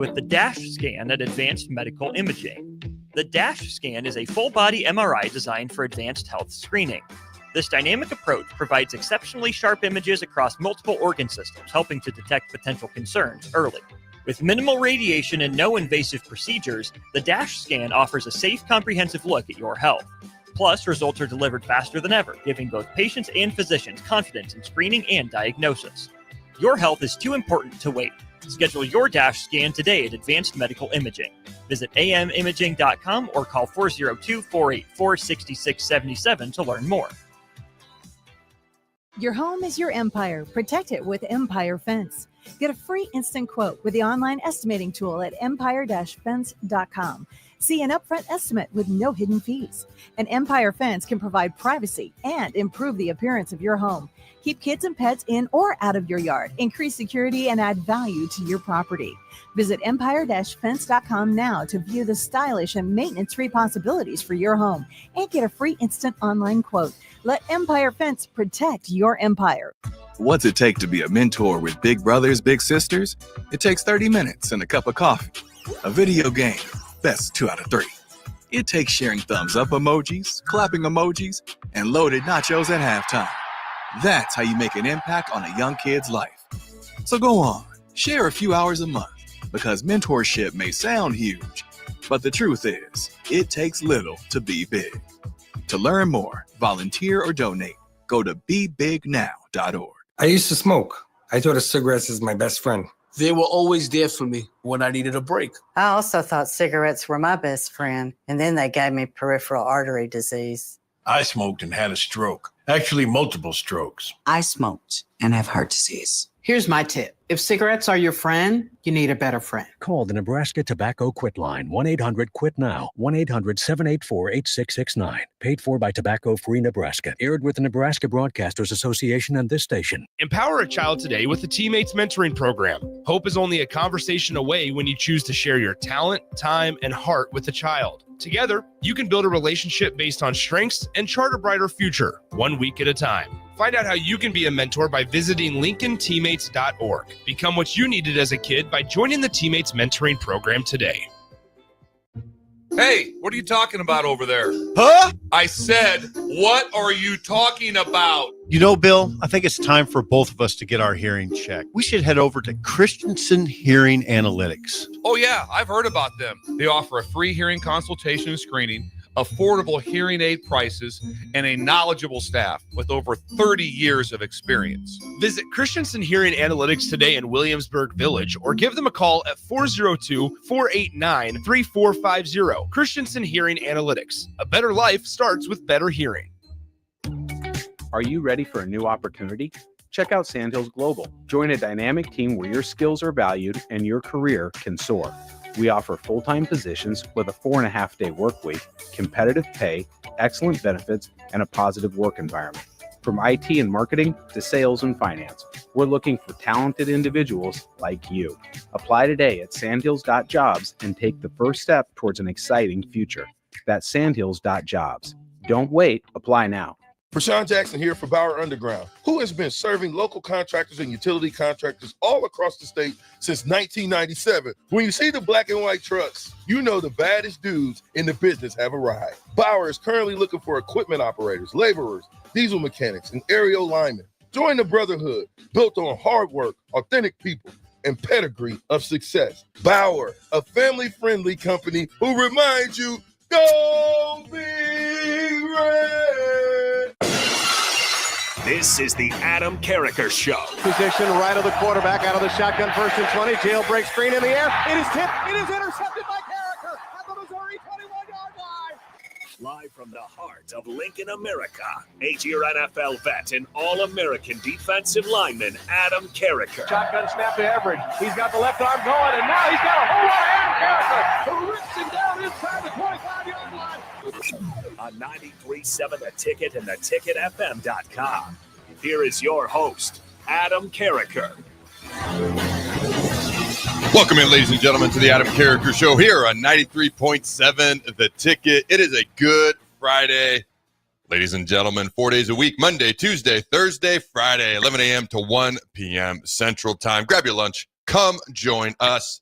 with the DASH scan at Advanced Medical Imaging. The DASH scan is a full-body MRI designed for advanced health screening. This dynamic approach provides exceptionally sharp images across multiple organ systems, helping to detect potential concerns early. With minimal radiation and no invasive procedures, the DASH scan offers a safe, comprehensive look at your health. Plus, results are delivered faster than ever, giving both patients and physicians confidence in screening and diagnosis. Your health is too important to wait. Schedule your DASH scan today at Advanced Medical Imaging. Visit amimaging.com or call 402-484-6677 to learn more. Your home is your empire. Protect it with Empire Fence. Get a free instant quote with the online estimating tool at empire-fence.com. See an upfront estimate with no hidden fees. An Empire Fence can provide privacy and improve the appearance of your home. Keep kids and pets in or out of your yard. Increase security and add value to your property. Visit empire-fence.com now to view the stylish and maintenance-free possibilities for your home and get a free instant online quote. Let Empire Fence protect your empire. What's it take to be a mentor with big brothers, big sisters? It takes 30 minutes and a cup of coffee. A video game, best 2 out of 3. It takes sharing thumbs up emojis, clapping emojis, and loaded nachos at halftime. That's how you make an impact on a young kid's life. So go on, share a few hours a month, because mentorship may sound huge, but the truth is, it takes little to be big. To learn more, volunteer, or donate, go to bebignow.org. I used to smoke. I thought of cigarettes as my best friend. They were always there for me when I needed a break. I also thought cigarettes were my best friend, and then they gave me peripheral artery disease. I smoked and had a stroke. Actually, multiple strokes. I smoked and have heart disease. Here's my tip. If cigarettes are your friend, you need a better friend. Call the Nebraska Tobacco Quit Line, 1-800-QUIT-NOW, 1-800-784-8669. Paid for by Tobacco Free Nebraska. Aired with the Nebraska Broadcasters Association and this station. Empower a child today with the Teammates Mentoring Program. Hope is only a conversation away when you choose to share your talent, time, and heart with the child. Together, you can build a relationship based on strengths and chart a brighter future, 1 week at a time. Find out how you can be a mentor by visiting LincolnTeammates.org. Become what you needed as a kid by joining the Teammates Mentoring Program today. Hey, what are you talking about over there? Huh? I said, what are you talking about? You know, Bill, I think it's time for both of us to get our hearing checked. We should head over to Christensen Hearing Analytics. Oh, yeah, I've heard about them. They offer a free hearing consultation and screening, affordable hearing aid prices, and a knowledgeable staff with over 30 years of experience. Visit Christensen Hearing Analytics today in Williamsburg Village or give them a call at 402-489-3450. Christensen Hearing Analytics. A better life starts with better hearing. Are you ready for a new opportunity? Check out Sandhills Global. Join a dynamic team where your skills are valued and your career can soar. We offer full-time positions with a 4.5-day work week, competitive pay, excellent benefits, and a positive work environment. From IT and marketing to sales and finance, we're looking for talented individuals like you. Apply today at sandhills.jobs and take the first step towards an exciting future. That's sandhills.jobs. Don't wait. Apply now. Prashawn Jackson here for Bauer Underground, who has been serving local contractors and utility contractors all across the state since 1997. When you see the black and white trucks, you know the baddest dudes in the business have arrived. Bauer is currently looking for equipment operators, laborers, diesel mechanics, and aerial linemen. Join the brotherhood built on hard work, authentic people, and pedigree of success. Bauer, a family-friendly company who reminds you, go Big Red! This is the Adam Carriker Show. Position right of the quarterback, out of the shotgun, 1st and 20. Jailbreak screen in the air. It is tipped. It is intercepted by Carriker at the Missouri 21-yard line. Live from the heart of Lincoln, America, 8-year NFL vet and All-American defensive lineman Adam Carriker. Shotgun snap to Everett. He's got the left arm going, and now he's got a whole lot of Adam Carriker, who rips him down inside the 25-yard line. On 93.7 The Ticket and theticketfm.com. Here is your host, Adam Carriker. Welcome in, ladies and gentlemen, to the Adam Carriker Show here on 93.7 The Ticket. It is a good Friday. Ladies and gentlemen, 4 days a week, Monday, Tuesday, Thursday, Friday, 11 a.m. to 1 p.m. Central Time. Grab your lunch. Come join us.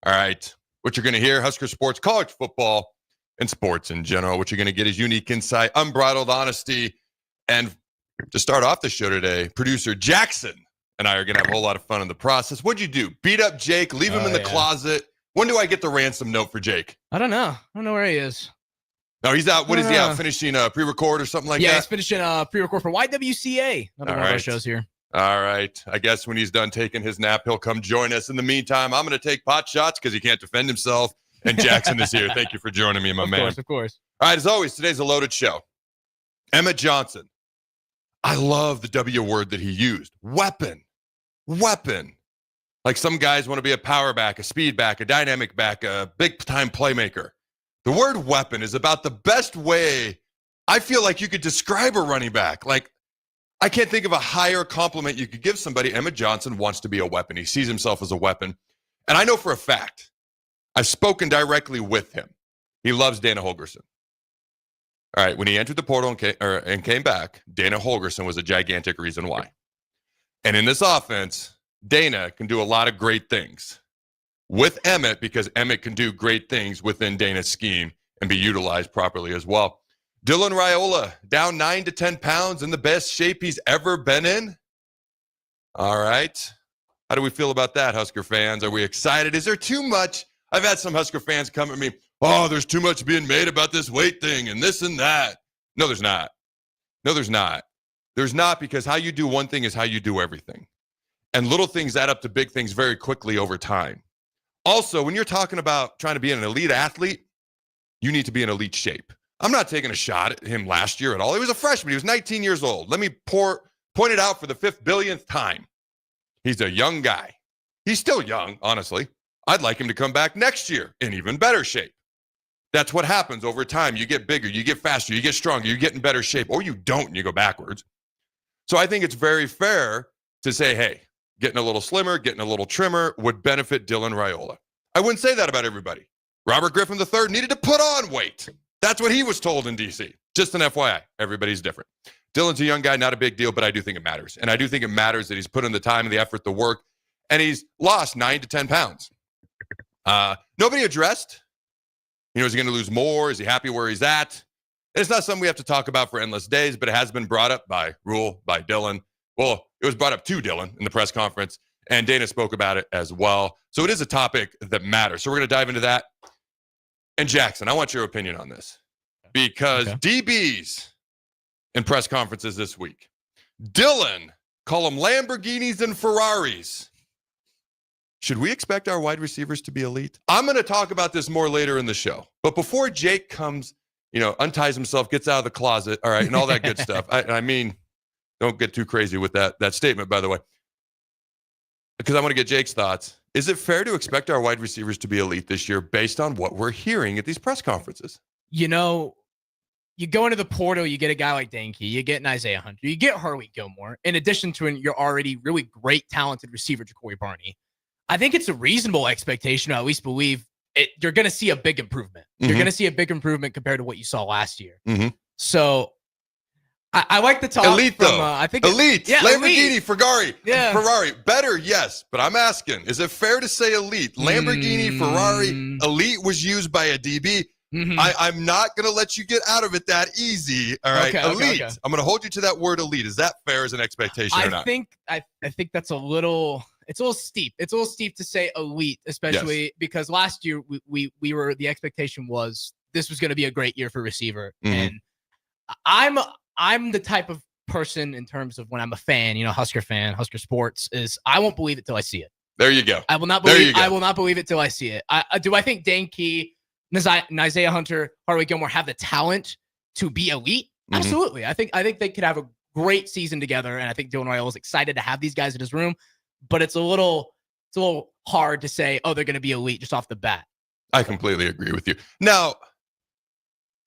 All right. What you're going to hear, Husker sports, college football, and sports in general. What you're going to get is unique insight, unbridled honesty. And to start off the show today, producer Jackson and I are going to have a whole lot of fun in the process. What'd you do? Beat up Jake, leave him in the closet. When do I get the ransom note for Jake? I don't know. I don't know where he is. No, he's out. What is he out? Finishing pre-record or something like that? Yeah, he's finishing pre-record for YWCA. Another one of our shows here. All right. I guess when he's done taking his nap, he'll come join us. In the meantime, I'm going to take pot shots because he can't defend himself. And Jackson is here. Thank you for joining me, my man. Of course. All right. As always, today's a loaded show. Emmett Johnson. I love the W word that he used. Weapon. Like some guys want to be a power back, a speed back, a dynamic back, a big-time playmaker. The word weapon is about the best way I feel like you could describe a running back. Like, I can't think of a higher compliment you could give somebody. Emmett Johnson wants to be a weapon. He sees himself as a weapon. And I know for a fact, I've spoken directly with him. He loves Dana Holgorsen. All right, when he entered the portal and came back, Dana Holgorsen was a gigantic reason why. And in this offense, Dana can do a lot of great things with Emmett because Emmett can do great things within Dana's scheme and be utilized properly as well. Dylan Raiola, down 9 to 10 pounds in the best shape he's ever been in. All right. How do we feel about that, Husker fans? Are we excited? Is there too much? I've had some Husker fans come at me, oh, there's too much being made about this weight thing and this and that. No, there's not. There's not because how you do one thing is how you do everything. And little things add up to big things very quickly over time. Also, when you're talking about trying to be an elite athlete, you need to be in elite shape. I'm not taking a shot at him last year at all. He was a freshman. He was 19 years old. Let me point it out for the 5th billionth time. He's a young guy. He's still young, honestly. I'd like him to come back next year in even better shape. That's what happens over time. You get bigger, you get faster, you get stronger, you get in better shape, or you don't and you go backwards. So I think it's very fair to say, hey, getting a little slimmer, getting a little trimmer would benefit Dylan Raiola. I wouldn't say that about everybody. Robert Griffin III needed to put on weight. That's what he was told in D.C. Just an FYI. Everybody's different. Dylan's a young guy, not a big deal, but I do think it matters. And I do think it matters that he's put in the time and the effort, the work, and he's lost 9 to 10 pounds. Nobody addressed, is he going to lose more? Is he happy where he's at? And it's not something we have to talk about for endless days, but it has been brought up by Rule, by Dylan. Well, it was brought up to Dylan in the press conference, and Dana spoke about it as well. So it is a topic that matters. So we're going to dive into that. And Jackson, I want your opinion on this because DBs in press conferences this week, Dylan, call them Lamborghinis and Ferraris. Should we expect our wide receivers to be elite? I'm going to talk about this more later in the show. But before Jake comes, unties himself, gets out of the closet, all right, and all that good stuff. I mean, don't get too crazy with that statement, by the way, because I want to get Jake's thoughts. Is it fair to expect our wide receivers to be elite this year based on what we're hearing at these press conferences? You go into the portal, you get a guy like Danke, you get an Isaiah Hunter, you get Harley Gilmore, in addition to your already really great, talented receiver, Jacory Barney. I think it's a reasonable expectation to at least believe you're going to see a big improvement. Mm-hmm. You're going to see a big improvement compared to what you saw last year. Mm-hmm. So I like the talk. Elite, though. I think elite. Lamborghini, elite. Ferrari. Better, yes. But I'm asking, is it fair to say elite? Lamborghini, Ferrari, elite was used by a DB. Mm-hmm. I'm not going to let you get out of it that easy. All right, elite. Okay. I'm going to hold you to that word elite. Is that fair as an expectation or not? I think that's a little steep. It's a little steep to say elite, especially because last year the expectation was this was going to be a great year for receiver. Mm-hmm. And I'm the type of person in terms of when I'm a fan, Husker fan, Husker sports, is I won't believe it till I see it. There you go. I will not believe it till I see it. Do I think Danke, Isaiah Hunter, Harley Gilmore have the talent to be elite? Mm-hmm. Absolutely. I think they could have a great season together, and I think Dylan Raiola is excited to have these guys in his room. But it's a little hard to say, oh, they're going to be elite just off the bat. I completely agree with you. Now,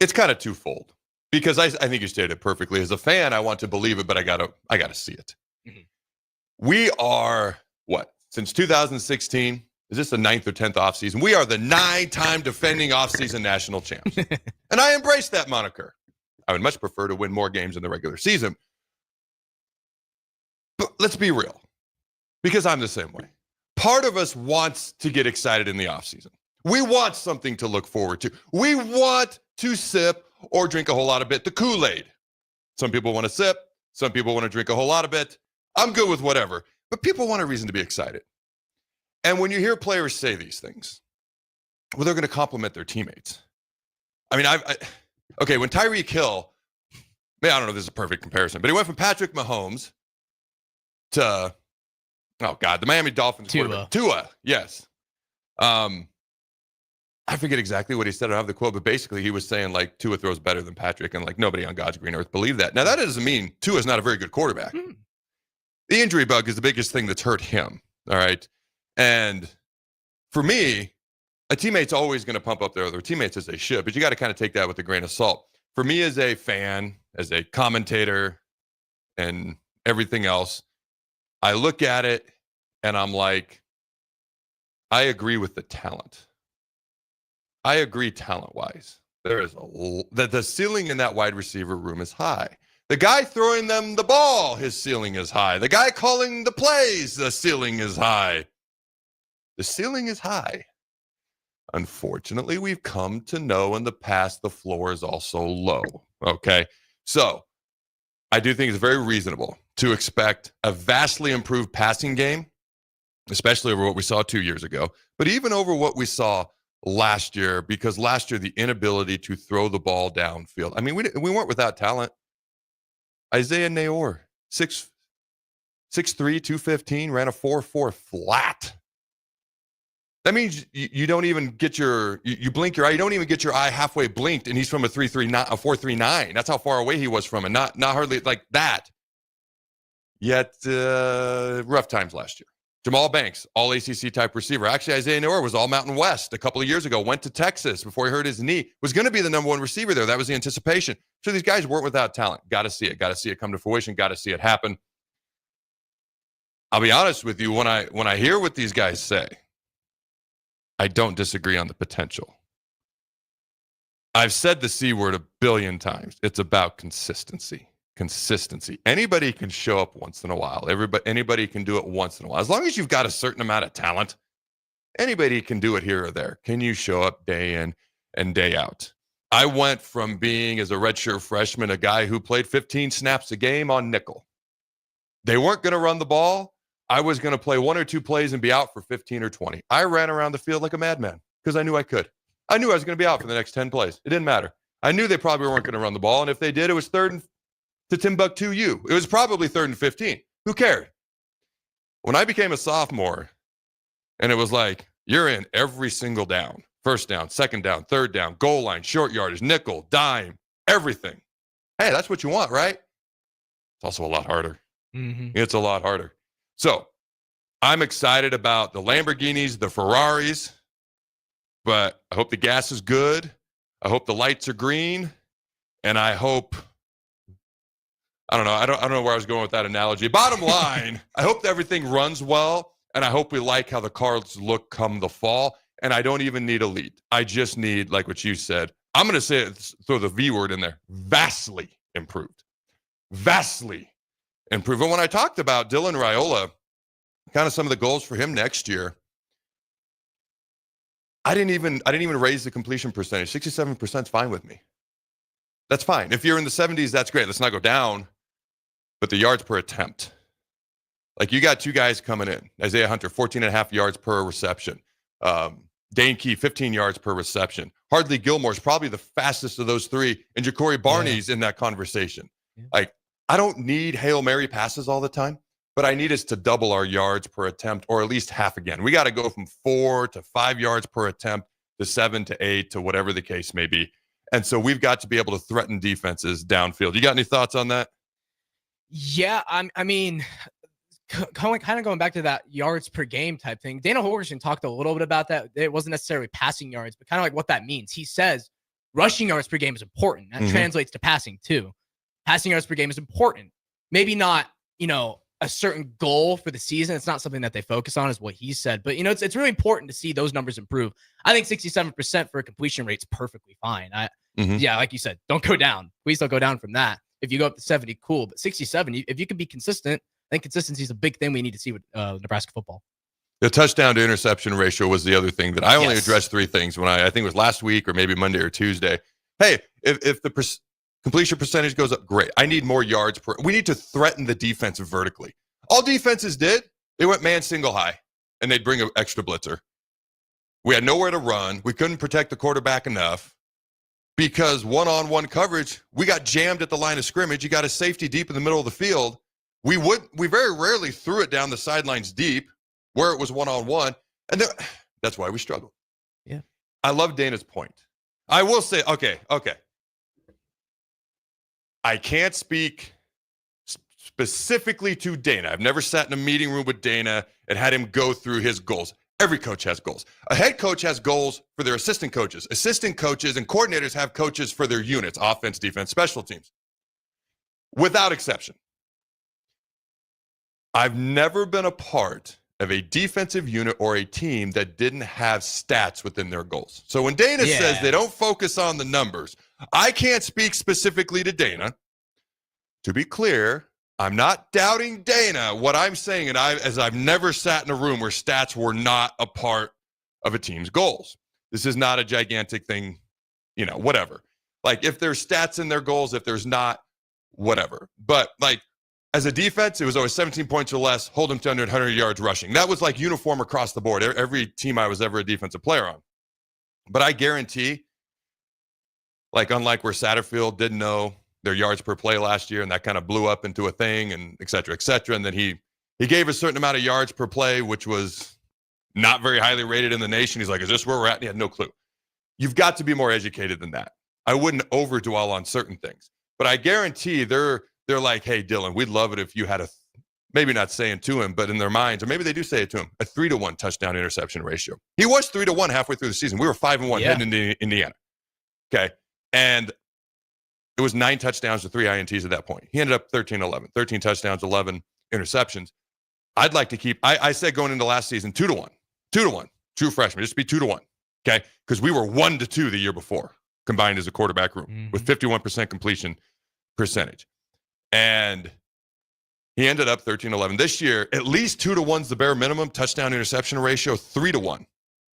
it's kind of twofold because I think you stated it perfectly. As a fan, I want to believe it, but I gotta see it. Mm-hmm. We are since 2016? Is this the 9th or 10th offseason? We are the 9-time defending offseason national champs. And I embrace that moniker. I would much prefer to win more games in the regular season. But let's be real, because I'm the same way. part of us wants to get excited in the offseason. We want something to look forward to. We want to sip or drink a whole lot of the Kool-Aid. Some people want to sip. Some people want to drink a whole lot of it. I'm good with whatever. But people want a reason to be excited. And when you hear players say these things, well, they're going to compliment their teammates. I mean, okay, when Tyreek Hill, I don't know if this is a perfect comparison, but he went from Patrick Mahomes to, the Miami Dolphins. Tua, yes. I forget exactly what he said. I don't have the quote, but basically he was saying like Tua throws better than Patrick, and like nobody on God's green earth believed that. Now that doesn't mean Tua is not a very good quarterback. The injury bug is the biggest thing that's hurt him. All right. And for me, a teammate's always going to pump up their other teammates as they should, but you got to kind of take that with a grain of salt. For me as a fan, as a commentator, and everything else, I look at it and I'm like, I agree with the talent. I agree talent-wise. There is the ceiling in that wide receiver room is high. The guy throwing them the ball, his ceiling is high. The guy calling the plays, the ceiling is high. The ceiling is high. Unfortunately, we've come to know in the past the floor is also low. Okay? So, I do think it's very reasonable to expect a vastly improved passing game, especially over what we saw 2 years ago, but even over what we saw last year, because last year the inability to throw the ball downfield. I mean, we weren't without talent. Isaiah Nayor, 6'3", 215, ran a 4.4 flat. That means you don't even get you blink your eye. You don't even get your eye halfway blinked, and he's from a 4.39. That's how far away he was from it. Not hardly like that. Yet rough times last year. Jamal Banks, all ACC type receiver. Actually, Isaiah Nayor was all Mountain West a couple of years ago. Went to Texas before he hurt his knee. Was going to be the number one receiver there. That was the anticipation. So these guys weren't without talent. Got to see it. Got to see it come to fruition. Got to see it happen. I'll be honest with you. When I hear what these guys say, I don't disagree on the potential. I've said the C word a billion times. It's about consistency. Consistency. Anybody can show up once in a while. Anybody can do it once in a while. As long as you've got a certain amount of talent, anybody can do it here or there. Can you show up day in and day out? I went from being, as a redshirt freshman, a guy who played 15 snaps a game on nickel. They weren't going to run the ball. I was going to play 1 or 2 plays and be out for 15 or 20. I ran around the field like a madman because I knew I could. I knew I was going to be out for the next 10 plays. It didn't matter. I knew they probably weren't going to run the ball, and if they did, it was to Timbuktu U. It was probably 3rd and 15. Who cared? When I became a sophomore, and it was like, you're in every single down. First down, second down, third down, goal line, short yardage, nickel, dime, everything. Hey, that's what you want, right? It's also a lot harder. It's a lot harder. So I'm excited about the Lamborghinis, the Ferraris, but I hope the gas is good. I hope the lights are green. And I hope, I don't know where I was going with that analogy. Bottom line, I hope that everything runs well, and I hope we like how the cards look come the fall. And I don't even need a lead. I just need, like what you said, I'm going to say it, throw the V word in there, vastly improved. Vastly improved. And when I talked about Dylan Raiola, kind of some of the goals for him next year, I didn't even raise the completion percentage. 67% is fine with me. That's fine. If you're in the 70s, that's great. Let's not go down. But the yards per attempt. Like, you got 2 guys coming in. Isaiah Hunter, 14.5 yards per reception. Dane Key, 15 yards per reception. Hardly Gilmore's probably the fastest of those 3. And Ja'Cory Barney's in that conversation. Like, I don't need Hail Mary passes all the time, but I need us to double our yards per attempt, or at least half again. We got to go from 4 to 5 yards per attempt to 7 to 8 to whatever the case may be. And so we've got to be able to threaten defenses downfield. You got any thoughts on that? Yeah, I mean, kind of going back to that yards per game type thing. Dana Holgorsen talked a little bit about that. It wasn't necessarily passing yards, but kind of like what that means. He says rushing yards per game is important. That translates to passing too. Passing yards per game is important. Maybe not, a certain goal for the season. It's not something that they focus on, is what he said. But, it's really important to see those numbers improve. I think 67% for a completion rate is perfectly fine. Yeah, like you said, don't go down. Please don't go down from that. If you go up to 70, cool. But 67, if you can be consistent, I think consistency is a big thing we need to see with Nebraska football. The touchdown to interception ratio was the other thing that I only Yes. addressed 3 things when I think it was last week or maybe Monday or Tuesday. Hey, if the completion percentage goes up, great. I need more yards per. We need to threaten the defense vertically. All defenses did, they went man single high, and they'd bring an extra blitzer. We had nowhere to run. We couldn't protect the quarterback enough because one-on-one coverage, we got jammed at the line of scrimmage. You got a safety deep in the middle of the field. We very rarely threw it down the sidelines deep where it was one-on-one, and that's why we struggled. Yeah. I love Dana's point. I will say, okay. I can't speak specifically to Dana. I've never sat in a meeting room with Dana and had him go through his goals. Every coach has goals. A head coach has goals for their assistant coaches. Assistant coaches and coordinators have coaches for their units, offense, defense, special teams. Without exception. I've never been a part of a defensive unit or a team that didn't have stats within their goals. So when Dana says they don't focus on the numbers, I can't speak specifically to Dana. To be clear, I'm not doubting Dana. What I'm saying, I've never sat in a room where stats were not a part of a team's goals. This is not a gigantic thing, whatever. Like if there's stats in their goals, if there's not, whatever. But like as a defense, it was always 17 points or less, hold them to under 100 yards rushing. That was like uniform across the board. Every team I was ever a defensive player on. But I guarantee, like unlike where Satterfield didn't know their yards per play last year, and that kind of blew up into a thing, and et cetera, et cetera. And then he gave a certain amount of yards per play, which was not very highly rated in the nation. He's like, is this where we're at? And he had no clue. You've got to be more educated than that. I wouldn't overdwell on certain things. But I guarantee they're like, hey, Dylan, we'd love it if you had maybe not saying to him, but in their minds, or maybe they do say it to him, a 3-to-1 touchdown interception ratio. He was 3-to-1 halfway through the season. We were 5-1 heading into Indiana. Okay. And it was 9 touchdowns to 3 INTs at that point. He ended up 13-11, 13 touchdowns, 11 interceptions. I'd like to keep, I said going into last season, 2-to-1, true freshman, just be 2-to-1. Okay. Because we were 1-to-2 the year before combined as a quarterback room with 51% completion percentage. And he ended up 13-11. This year, at least 2-to-1's the bare minimum. Touchdown interception ratio, 3-to-1.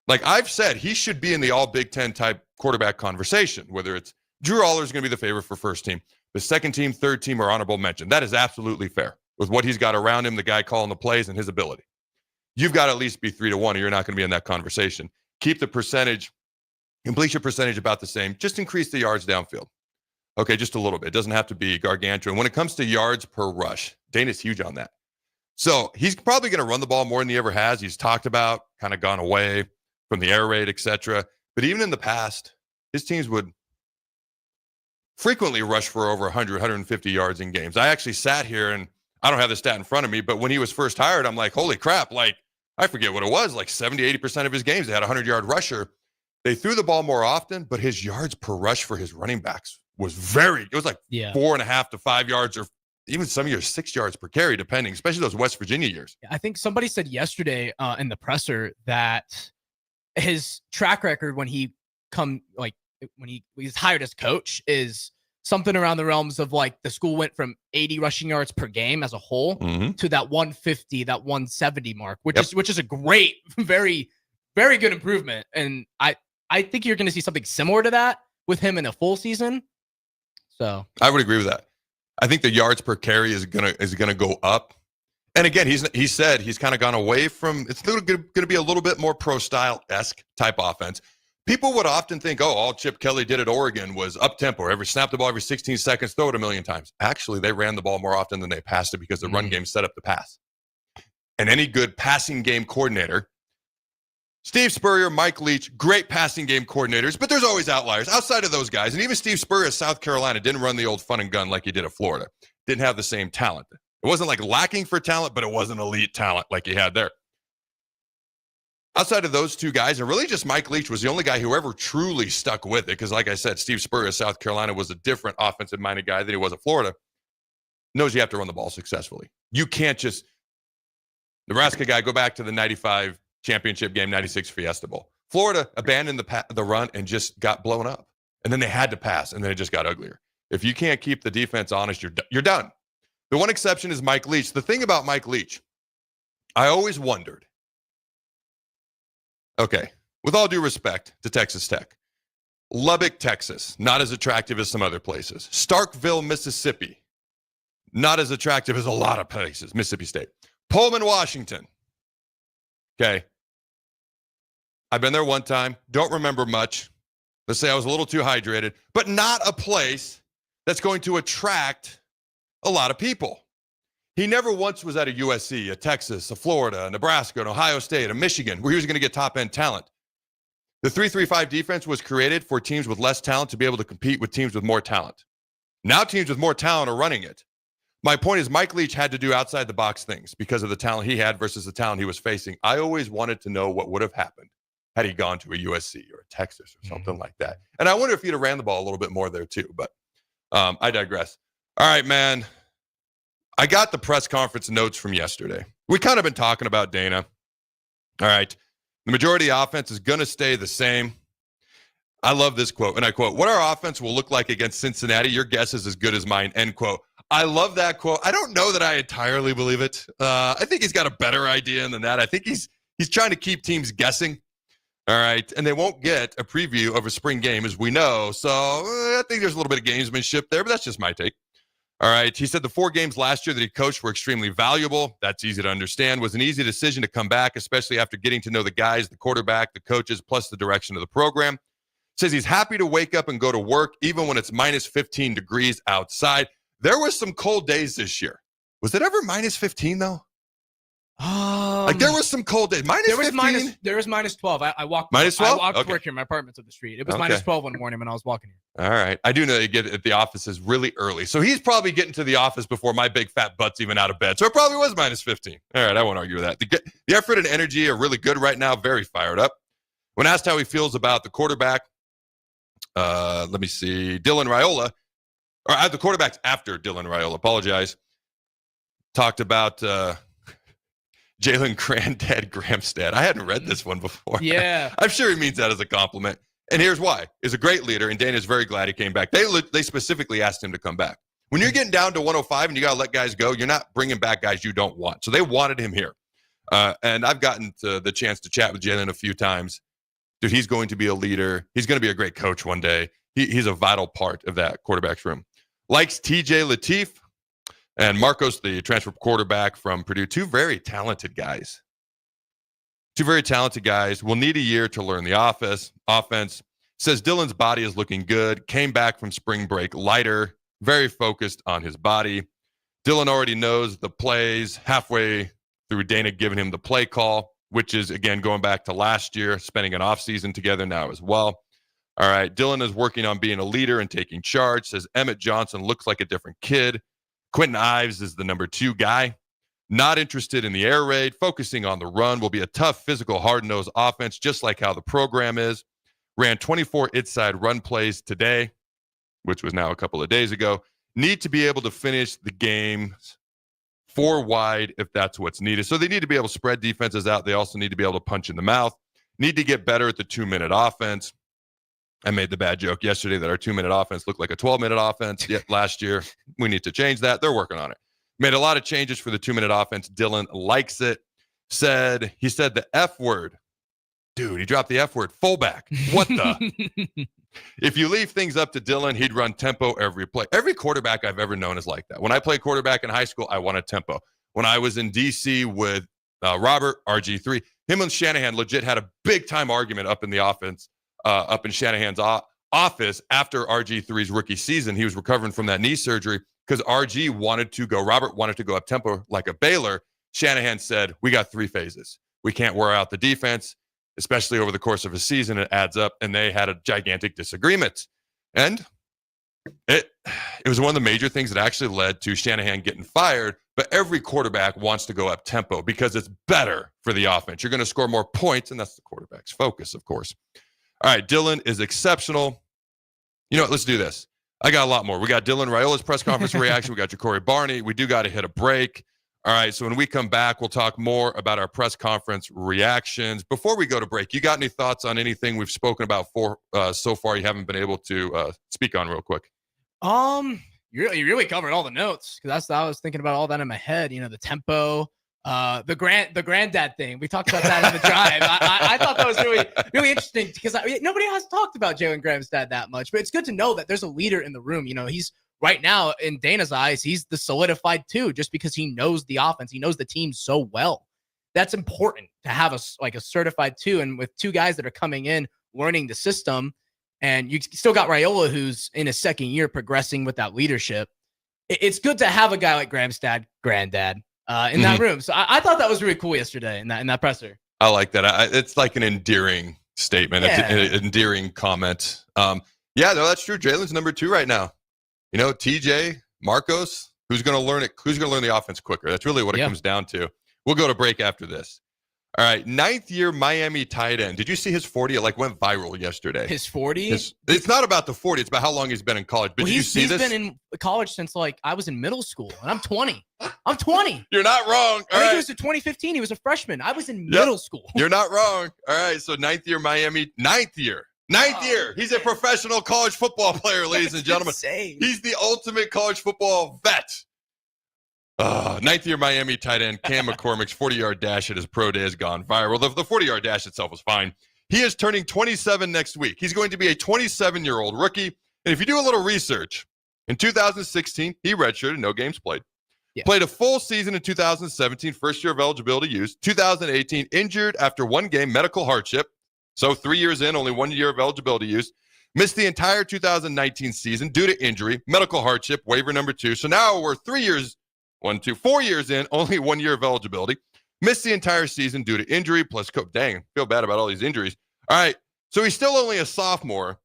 Like I've said, he should be in the all Big Ten type quarterback conversation, whether it's Drew Aller's going to be the favorite for first team. The second team, third team are honorable mention. That is absolutely fair with what he's got around him, the guy calling the plays and his ability. You've got to at least be 3-to-1 or you're not going to be in that conversation. Keep the completion percentage about the same. Just increase the yards downfield. Okay, just a little bit. It doesn't have to be gargantuan. When it comes to yards per rush, Dana's huge on that. So he's probably going to run the ball more than he ever has. He's talked about, kind of gone away from the air raid, etc. But even in the past, his teams would frequently rush for over 100, 150 yards in games. I actually sat here, and I don't have the stat in front of me, but when he was first hired, I'm like, holy crap, like, I forget what it was, like 70, 80% of his games, they had a 100-yard rusher. They threw the ball more often, but his yards per rush for his running backs was it was like 4.5 to 5 yards, or even some years 6 yards per carry, depending, especially those West Virginia years. I think somebody said yesterday in the presser that his track record when he was hired as coach is something around the realms of like the school went from 80 rushing yards per game as a whole to that 150, that 170 mark, which is a great, very, very good improvement. And I think you're going to see something similar to that with him in a full season. So I would agree with that. I think the yards per carry is gonna go up. And again, he said he's kind of gone away from. It's going to be a little bit more pro style-esque type offense. People would often think, oh, all Chip Kelly did at Oregon was up tempo, snap the ball every 16 seconds, throw it a million times. Actually, they ran the ball more often than they passed it because the run game set up the pass. And any good passing game coordinator, Steve Spurrier, Mike Leach, great passing game coordinators, but there's always outliers outside of those guys. And even Steve Spurrier at South Carolina didn't run the old fun and gun like he did at Florida. Didn't have the same talent. It wasn't like lacking for talent, but it wasn't elite talent like he had there. Outside of those two guys, and really just Mike Leach was the only guy who ever truly stuck with it. Because like I said, Steve Spurrier at South Carolina was a different offensive-minded guy than he was at Florida. Knows you have to run the ball successfully. You can't just, Nebraska guy, go back to the 95 championship game, 96 Fiesta Bowl. Florida abandoned the run and just got blown up. And then they had to pass, and then it just got uglier. If you can't keep the defense honest, you're done. The one exception is Mike Leach. The thing about Mike Leach, I always wondered, Okay. With all due respect to Texas Tech, Lubbock, Texas, not as attractive as some other places. Starkville, Mississippi, not as attractive as a lot of places. Mississippi State. Pullman, Washington. Okay. I've been there one time. Don't remember much. Let's say I was a little too hydrated, but not a place that's going to attract a lot of people. He never once was at a USC, a Texas, a Florida, a Nebraska, an Ohio State, a Michigan, where he was going to get top-end talent. The 3-3-5 defense was created for teams with less talent to be able to compete with teams with more talent. Now teams with more talent are running it. My point is Mike Leach had to do outside-the-box things because of the talent he had versus the talent he was facing. I always wanted to know what would have happened had he gone to a USC or a Texas or something like that. And I wonder if he'd have ran the ball a little bit more there too, but I digress. All right, man. I got the press conference notes from yesterday. We kind of been talking about Dana. All right. The majority of the offense is going to stay the same. I love this quote, and I quote, "What our offense will look like against Cincinnati, your guess is as good as mine," end quote. I love that quote. I don't know that I entirely believe it. I think he's got a better idea than that. I think he's trying to keep teams guessing. All right. And they won't get a preview of a spring game, as we know. So I think there's a little bit of gamesmanship there, but that's just my take. All right. He said the 4 games last year that he coached were extremely valuable. That's easy to understand. Was an easy decision to come back, especially after getting to know the guys, the quarterback, the coaches, plus the direction of the program. Says he's happy to wake up and go to work, even when it's minus 15 degrees outside. There were some cold days this year. Was it ever minus 15, though? Like there was some cold days. Minus 15? There was minus 12. I walked. Minus 12? I walked Okay. to work here. My apartment's up the street. It was minus 12 one morning when I was walking here. All right. I do know you get at the offices really early. So he's probably getting to the office before my big fat butt's even out of bed. So it probably was minus 15. All right. I won't argue with that. The effort and energy are really good right now. Very fired up. When asked how he feels about the quarterback, let me see. Dylan Raiola, or the quarterbacks after Dylan Raiola, apologize, talked about Jalen Granddad Gramstad. I hadn't read this one before. Yeah. I'm sure he means that as a compliment. And here's why. He's a great leader, and Dana's very glad he came back. They specifically asked him to come back. When you're getting down to 105 and you got to let guys go, you're not bringing back guys you don't want. So they wanted him here. And I've gotten the chance to chat with Jalen a few times. Dude, he's going to be a leader. He's going to be a great coach one day. He's a vital part of that quarterback's room. Likes TJ Lateef and Marcos, the transfer quarterback from Purdue. Two very talented guys. Will need a year to learn the offense. Says Dylan's body is looking good. Came back from spring break lighter. Very focused on his body. Dylan already knows the plays halfway through Dana giving him the play call, which is, again, going back to last year, spending an offseason together now as well. All right, Dylan is working on being a leader and taking charge. Says Emmett Johnson looks like a different kid. Quentin Ives is the number 2 guy. Not interested in the air raid. Focusing on the run. Will be a tough, physical, hard-nosed offense, just like how the program is. Ran 24 inside run plays today, which was now a couple of days ago. Need to be able to finish the games 4 wide if that's what's needed. So they need to be able to spread defenses out. They also need to be able to punch in the mouth. Need to get better at the 2-minute offense. I made the bad joke yesterday that our 2-minute offense looked like a 12-minute offense last year. We need to change that. They're working on it. Made a lot of changes for the 2-minute offense. Dylan likes it. He said the F word. Dude, he dropped the F word. Fullback. What the? If you leave things up to Dylan, he'd run tempo every play. Every quarterback I've ever known is like that. When I played quarterback in high school, I wanted tempo. When I was in D.C. with Robert, RG3, him and Shanahan legit had a big-time argument up in the offense, up in Shanahan's office after RG3's rookie season. He was recovering from that knee surgery because Robert wanted to go up tempo like a Baylor. Shanahan said, we got 3 phases. We can't wear out the defense, especially over the course of a season. It adds up, and they had a gigantic disagreement. And it was one of the major things that actually led to Shanahan getting fired. But every quarterback wants to go up tempo because it's better for the offense. You're going to score more points, and that's the quarterback's focus, of course. All right, Dylan is exceptional. You know what? Let's do this. I got a lot more. We got Dylan Raiola's press conference reaction. We got Ja'Cory Barney. We do got to hit a break. All right, so when we come back, we'll talk more about our press conference reactions. Before we go to break, you got any thoughts on anything we've spoken about so far you haven't been able to speak on real quick? You really covered all the notes because I was thinking about all that in my head. You know, the tempo, The granddad thing. We talked about that in the drive. I thought that was really interesting because nobody has talked about Jalen Graham's dad that much, but it's good to know that there's a leader in the room. You know, he's right now in Dana's eyes, he's the solidified 2 just because he knows the offense. He knows the team so well. That's important to have a certified 2. And with 2 guys that are coming in, learning the system, and you still got Raiola, who's in his second year progressing with that leadership. It's good to have a guy like Graham's granddad in that room. So I thought that was really cool yesterday in that presser. I like that. It's like an endearing statement. Yeah. It's an endearing comment. Yeah, no, that's true. Jalen's number 2 right now. You know, TJ, Marcos, who's going to learn it? Who's going to learn the offense quicker? That's really what it comes down to. We'll go to break after this. All right, 9th year Miami tight end. Did you see his 40? It went viral yesterday. His 40? It's not about the 40. It's about how long he's been in college. But did you see this? He's been in college since I was in middle school, and I'm 20. I'm 20. You're not wrong. I think it was in 2015. He was a freshman. I was in middle school. You're not wrong. All right, so 9th year Miami. 9th year. He's a professional college football player, ladies and gentlemen. Insane. He's the ultimate college football vet. 9th year Miami tight end Cam McCormick's 40-yard dash at his pro day has gone viral. The 40-yard dash itself was fine. He is turning 27 next week. He's going to be a 27-year-old rookie. And if you do a little research, in 2016, he redshirted, no games played. Yeah. Played a full season in 2017, first year of eligibility used. 2018, injured after 1 game, medical hardship. So 3 years in, only 1 year of eligibility used. Missed the entire 2019 season due to injury, medical hardship, waiver number 2. So now we're 4 years in, only 1 year of eligibility. Missed the entire season due to injury, plus dang, feel bad about all these injuries. All right, so he's still only a sophomore.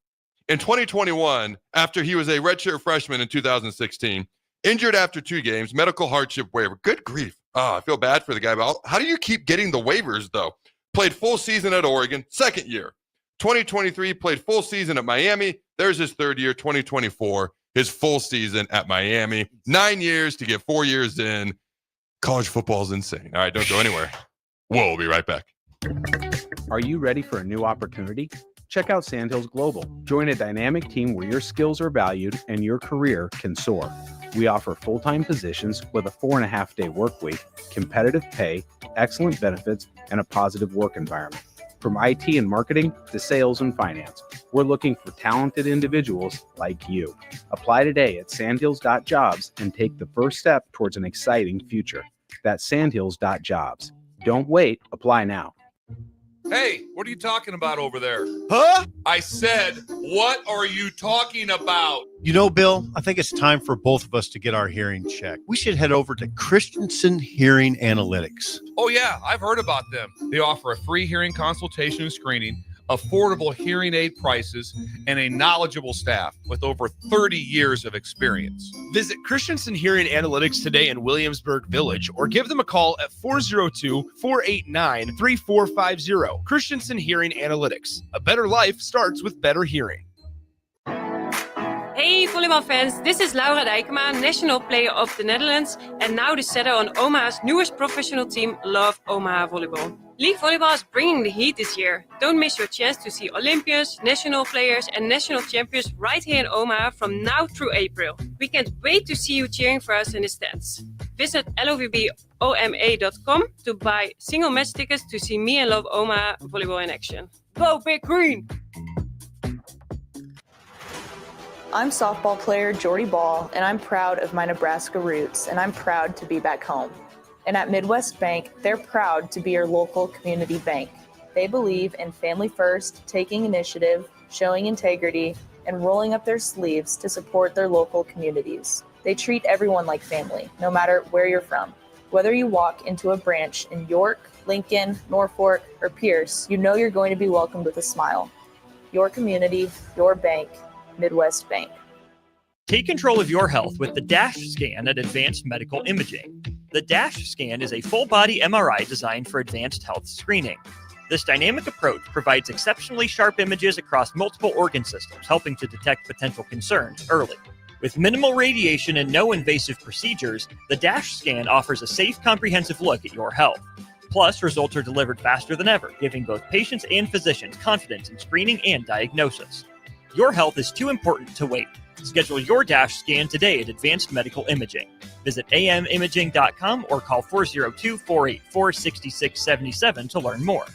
In 2021, after he was a redshirt freshman in 2016, injured after 2 games, medical hardship waiver. Good grief. I feel bad for the guy. But how do you keep getting the waivers, though? Played full season at Oregon, 2nd year. 2023, played full season at Miami. There's his 3rd year, 2024. His full season at Miami. 9 years to get 4 years in. College football is insane. All right, don't go anywhere. We'll be right back. Are you ready for a new opportunity? Check out Sandhills Global. Join a dynamic team where your skills are valued and your career can soar. We offer full-time positions with a 4.5-day work week, competitive pay, excellent benefits, and a positive work environment. From IT and marketing to sales and finance, we're looking for talented individuals like you. Apply today at sandhills.jobs and take the first step towards an exciting future. That's sandhills.jobs. Don't wait. Apply now. Hey, what are you talking about over there? Huh? I said, what are you talking about? You know, Bill, I think it's time for both of us to get our hearing checked. We should head over to Christensen Hearing Analytics. Oh, yeah, I've heard about them. They offer a free hearing consultation and screening, affordable hearing aid prices, and a knowledgeable staff with over 30 years of experience. Visit Christensen Hearing Analytics today in Williamsburg Village or give them a call at 402-489-3450. Christensen Hearing Analytics. A better life starts with better hearing. Hey volleybalfans, this is Laura Dijkema, national player of the Netherlands and now the setter on Omaha's newest professional team, Love Omaha Volleyball. League volleyball is bringing the heat this year. Don't miss your chance to see Olympians, national players and national champions right here in Omaha from now through April. We can't wait to see you cheering for us in the stands. Visit lovboma.com to buy single match tickets to see me and Love Omaha Volleyball in action. Go Big Green! I'm softball player Jordy Ball, and I'm proud of my Nebraska roots, and I'm proud to be back home. And at Midwest Bank, they're proud to be your local community bank. They believe in family first, taking initiative, showing integrity, and rolling up their sleeves to support their local communities. They treat everyone like family, no matter where you're from. Whether you walk into a branch in York, Lincoln, Norfolk, or Pierce, you know you're going to be welcomed with a smile. Your community, your bank, Midwest Bank. Take control of your health with the DASH scan at Advanced Medical Imaging. The DASH scan is a full-body MRI designed for advanced health screening. This dynamic approach provides exceptionally sharp images across multiple organ systems, helping to detect potential concerns early. With minimal radiation and no invasive procedures, the DASH scan offers a safe, comprehensive look at your health. Plus, results are delivered faster than ever, giving both patients and physicians confidence in screening and diagnosis. Your health is too important to wait. Schedule your DASH scan today at Advanced Medical Imaging. Visit amimaging.com or call 402-484-6677 to learn more.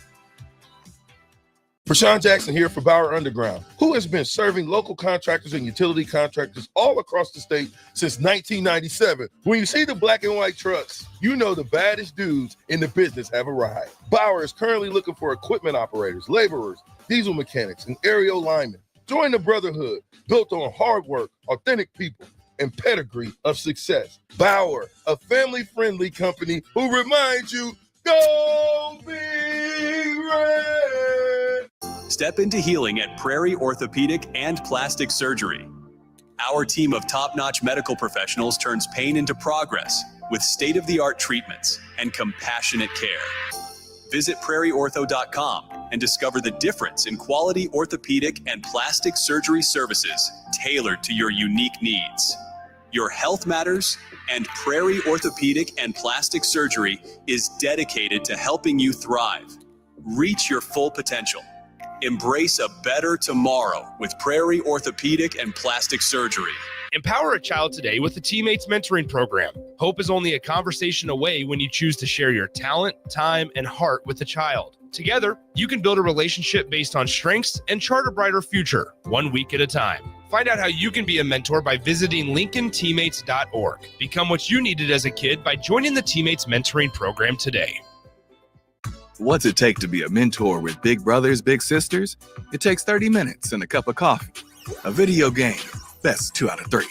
Prashawn Jackson here for Bauer Underground, who has been serving local contractors and utility contractors all across the state since 1997. When you see the black and white trucks, you know the baddest dudes in the business have arrived. Bauer is currently looking for equipment operators, laborers, diesel mechanics, and aerial linemen. Join the brotherhood built on hard work, authentic people, and pedigree of success. Bauer, a family-friendly company who reminds you, go Big Red! Step into healing at Prairie Orthopedic and Plastic Surgery. Our team of top-notch medical professionals turns pain into progress with state-of-the-art treatments and compassionate care. Visit prairieortho.com and discover the difference in quality orthopedic and plastic surgery services tailored to your unique needs. Your health matters, and Prairie Orthopedic and Plastic Surgery is dedicated to helping you thrive. Reach your full potential. Embrace a better tomorrow with Prairie Orthopedic and Plastic Surgery. Empower a child today with the Teammates Mentoring Program. Hope is only a conversation away when you choose to share your talent, time, and heart with a child. Together, you can build a relationship based on strengths and chart a brighter future, 1 week at a time. Find out how you can be a mentor by visiting LincolnTeammates.org. Become what you needed as a kid by joining the Teammates Mentoring Program today. What's it take to be a mentor with big brothers, big sisters? It takes 30 minutes and a cup of coffee. A video game, best 2 out of 3.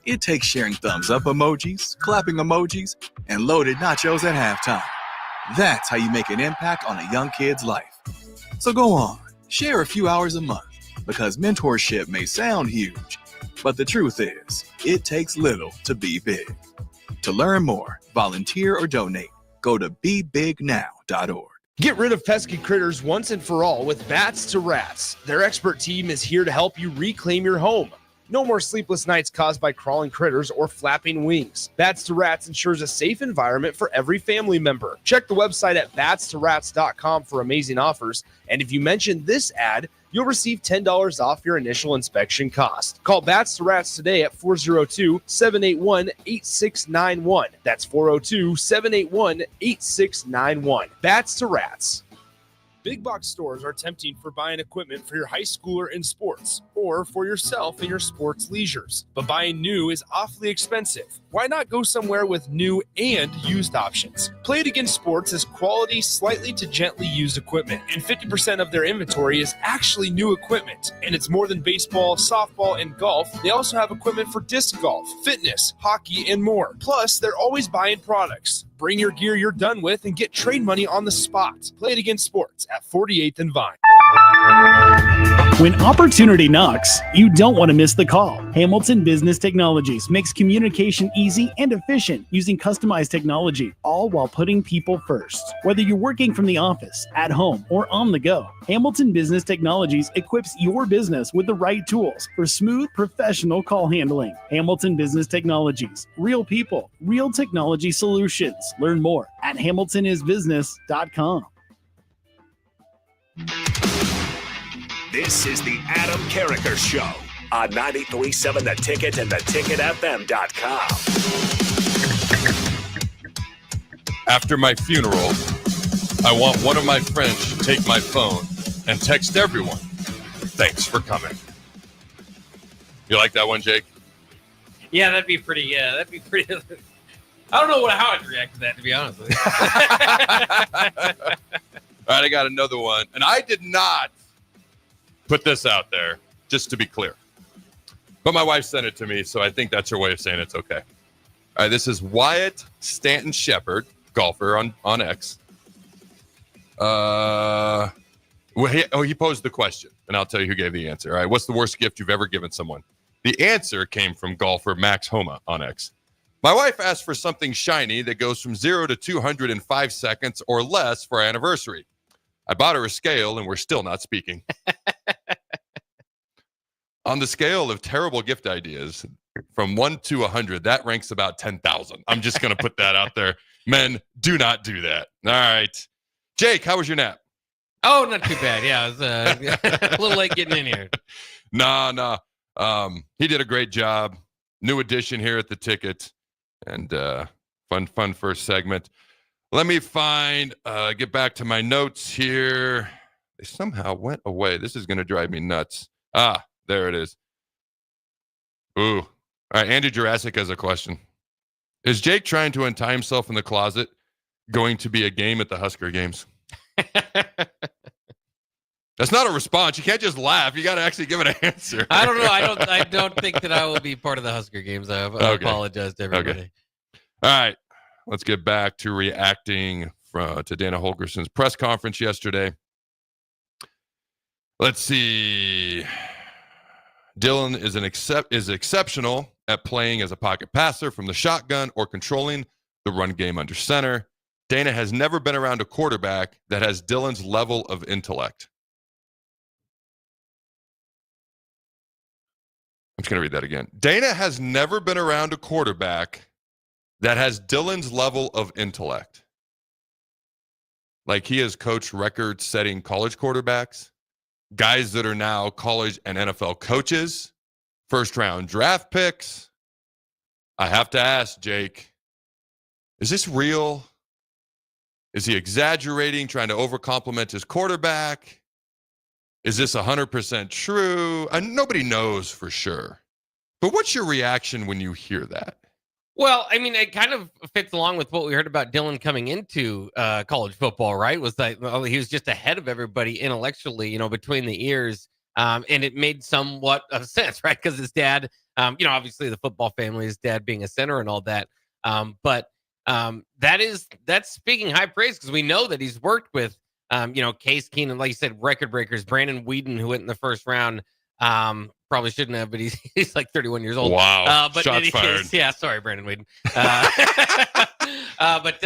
It takes sharing thumbs up emojis, clapping emojis, and loaded nachos at halftime. That's how you make an impact on a young kid's life. So go on, share a few hours a month, because mentorship may sound huge, but the truth is, it takes little to be big. To learn more, volunteer, or donate, go to bebignow.org. Get rid of pesky critters once and for all with Bats to Rats. Their expert team is here to help you reclaim your home. No more sleepless nights caused by crawling critters or flapping wings. Bats to Rats ensures a safe environment for every family member. Check the website at batstoRats.com for amazing offers. And if you mention this ad, you'll receive $10 off your initial inspection cost. Call Bats to Rats today at 402-781-8691. That's 402-781-8691. Bats to Rats. Big box stores are tempting for buying equipment for your high schooler in sports or for yourself in your sports leisures. But buying new is awfully expensive. Why not go somewhere with new and used options? Play It Again Sports has quality, slightly to gently used equipment, and 50% of their inventory is actually new equipment. And it's more than baseball, softball, and golf. They also have equipment for disc golf, fitness, hockey, and more. Plus, they're always buying products. Bring your gear you're done with and get trade money on the spot. Play It Again Sports at 48th and Vine. When opportunity knocks, you don't want to miss the call. Hamilton Business Technologies makes communication easy and efficient using customized technology, all while putting people first. Whether you're working from the office, at home, or on the go, Hamilton Business Technologies equips your business with the right tools for smooth, professional call handling. Hamilton Business Technologies. Real people, real technology solutions. Learn more at hamiltonisbusiness.com. This is the Adam Carriker Show on 93.7 The Ticket and theticketfm.com. After my funeral, I want one of my friends to take my phone and text everyone, "Thanks for coming." You like that one, Jake? Yeah, that'd be pretty. I don't know how I'd react to that, to be honest with you. All right, I got another one. And I did not put this out there, just to be clear. But my wife sent it to me, so I think that's her way of saying it's okay. All right, this is Wyatt Stanton Shepard, golfer on X. He posed the question, and I'll tell you who gave the answer. All right, what's the worst gift you've ever given someone? The answer came from golfer Max Homa on X. My wife asked for something shiny that goes from 0 to 200 in 5 seconds or less for our anniversary. I bought her a scale, and we're still not speaking. On the scale of terrible gift ideas, from 1 to 100, that ranks about 10,000. I'm just going to put that out there. Men, do not do that. All right. Jake, how was your nap? Oh, not too bad. Yeah, I was a little late getting in here. Nah. He did a great job. New addition here at the Ticket. And fun first segment. Let me get back to my notes here. They somehow went away. This is going to drive me nuts. There it is. Ooh. All right, Andy Jurassic has a question. Is Jake trying to untie himself in the closet going to be a game at the Husker games? That's not a response. You can't just laugh. You got to actually give an answer. I don't know. I don't think that I will be part of the Husker games. I apologize to everybody. Okay. All right. Let's get back to reacting to Dana Holgerson's press conference yesterday. Let's see. Dylan is exceptional at playing as a pocket passer from the shotgun or controlling the run game under center. Dana has never been around a quarterback that has Dylan's level of intellect. I'm just going to read that again. Dana has never been around a quarterback that has Dylan's level of intellect. Like he has coached record-setting college quarterbacks, guys that are now college and NFL coaches, first-round draft picks. I have to ask, Jake, is this real? Is he exaggerating, trying to overcompliment his quarterback? Is this 100% true? Nobody knows for sure. But what's your reaction when you hear that? Well, I mean, it kind of fits along with what we heard about Dylan coming into college football, right? Was that he was just ahead of everybody intellectually, between the ears. And it made somewhat of sense, right? Because his dad, obviously the football family, his dad being a center and all that. But that's speaking high praise because we know that he's worked with, Case Keenum, like you said, record breakers, Brandon Whedon, who went in the first round. Probably shouldn't have, but he's like 31 years old. Wow. But Shots fired. Yeah, sorry, Brandon Whedon. But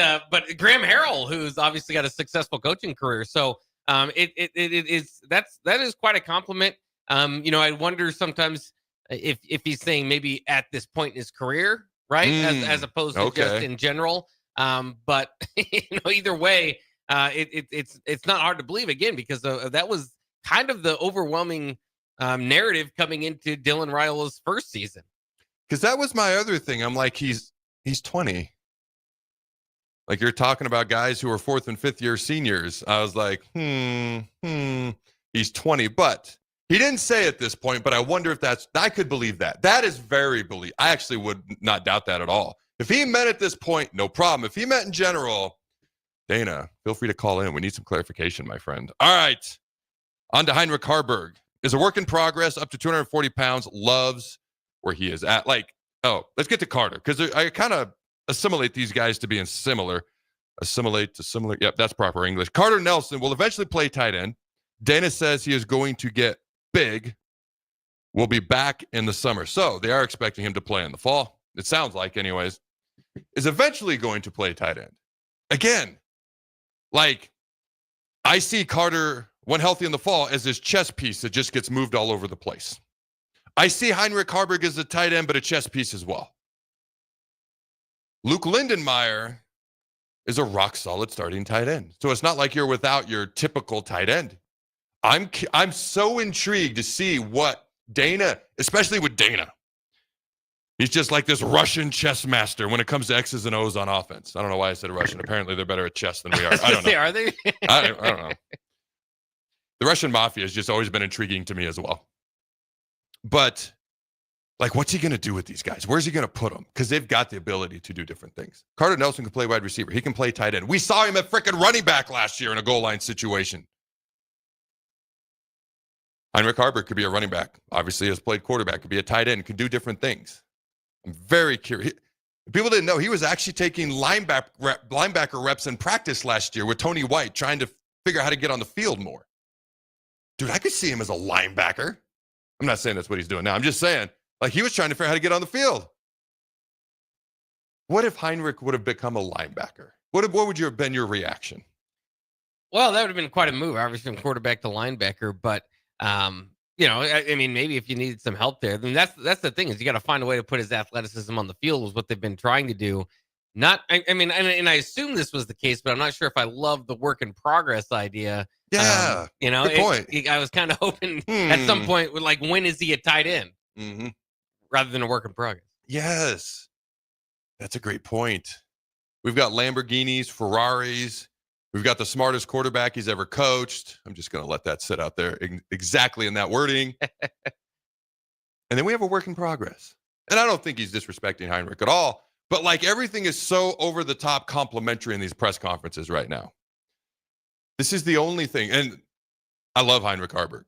Graham Harrell, who's obviously got a successful coaching career. So that is quite a compliment. I wonder sometimes if he's saying maybe at this point in his career, right? As opposed to just in general. But either way, it's not hard to believe again, because that was kind of the overwhelming narrative coming into Dylan Raiola's first season. Because that was my other thing. I'm like, he's 20. Like you're talking about guys who are 4th and 5th year seniors. I was like, he's 20, but he didn't say at this point, but I wonder if I could believe that. That is very believable. I actually would not doubt that at all. If he meant at this point, no problem. If he meant in general, Dana, feel free to call in. We need some clarification, my friend. All right. On to Heinrich Harburg. Is a work in progress, up to 240 pounds, loves where he is at. Let's get to Carter, because I kind of assimilate these guys to being similar. Assimilate to similar. Yep, that's proper English. Carter Nelson will eventually play tight end. Dana says he is going to get big. Will be back in the summer. So they are expecting him to play in the fall. It sounds like, anyways. Is eventually going to play tight end. Again, I see Carter, when healthy in the fall, as this chess piece that just gets moved all over the place. I see Heinrich Harburg as a tight end, but a chess piece as well. Luke Lindenmeyer is a rock-solid starting tight end. So it's not like you're without your typical tight end. I'm so intrigued to see what Dana, especially with Dana. He's just like this Russian chess master when it comes to X's and O's on offense. I don't know why I said Russian. Apparently they're better at chess than we are. I don't know. Are they? I don't know. The Russian mafia has just always been intriguing to me as well. But, what's he going to do with these guys? Where's he going to put them? Because they've got the ability to do different things. Carter Nelson can play wide receiver. He can play tight end. We saw him at frickin' running back last year in a goal line situation. Heinrich Harburg could be a running back. Obviously, has played quarterback. Could be a tight end. Could do different things. I'm very curious. People didn't know he was actually taking linebacker reps in practice last year with Tony White, trying to figure out how to get on the field more. Dude, I could see him as a linebacker. I'm not saying that's what he's doing now. I'm just saying, he was trying to figure out how to get on the field. What if Heinrich would have become a linebacker? What would have been your reaction? Well, that would have been quite a move, obviously, from quarterback to linebacker. But, maybe if you needed some help there, then that's the thing, is you got to find a way to put his athleticism on the field, was what they've been trying to do. And I assume this was the case, but I'm not sure if I love the work in progress idea. Yeah, good point. I was kind of hoping at some point, when is he a tight end? Mm-hmm. rather than a work in progress. Yes. That's a great point. We've got Lamborghinis, Ferraris. We've got the smartest quarterback he's ever coached. I'm just going to let that sit out there exactly in that wording. And then we have a work in progress. And I don't think he's disrespecting Heinrich at all, but like everything is so over the top complimentary in these press conferences right now. This is the only thing. And I love Heinrich Harburg.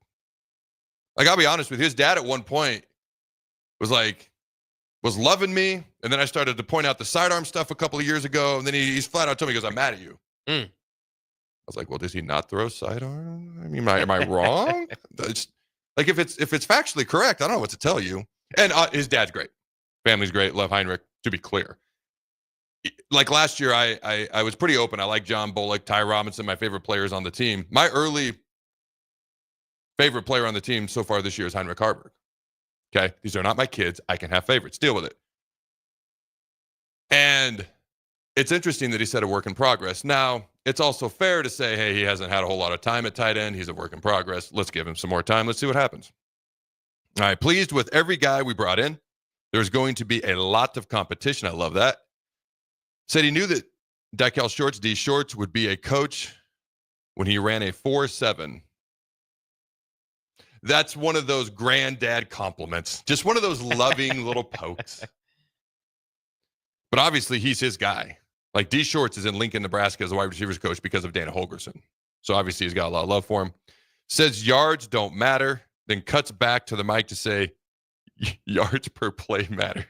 Like, I'll be honest with you, his dad at one point was loving me. And then I started to point out the sidearm stuff a couple of years ago. And then he's flat out told me, he goes, I'm mad at you. I was like, well, does he not throw sidearm? I mean, am I wrong? It's, like, if it's factually correct, I don't know what to tell you. And his dad's great. Family's great. Love Heinrich, to be clear. Like last year, I was pretty open. I like John Bullock, Ty Robinson, my favorite players on the team. My early favorite player on the team so far this year is Heinrich Harburg. Okay? These are not my kids. I can have favorites. Deal with it. And it's interesting that he said a work in progress. Now, it's also fair to say, hey, he hasn't had a whole lot of time at tight end. He's a work in progress. Let's give him some more time. Let's see what happens. All right, pleased with every guy we brought in. There's going to be a lot of competition. I love that. Said he knew that Daikel Shorts, D. Shorts, would be a coach when he ran a 4.7. That's one of those granddad compliments. Just one of those loving little pokes. But obviously, he's his guy. Like, D. Shorts is in Lincoln, Nebraska as a wide receivers coach because of Dana Holgerson. So obviously, he's got a lot of love for him. Says yards don't matter, then cuts back to the mic to say, yards per play matters.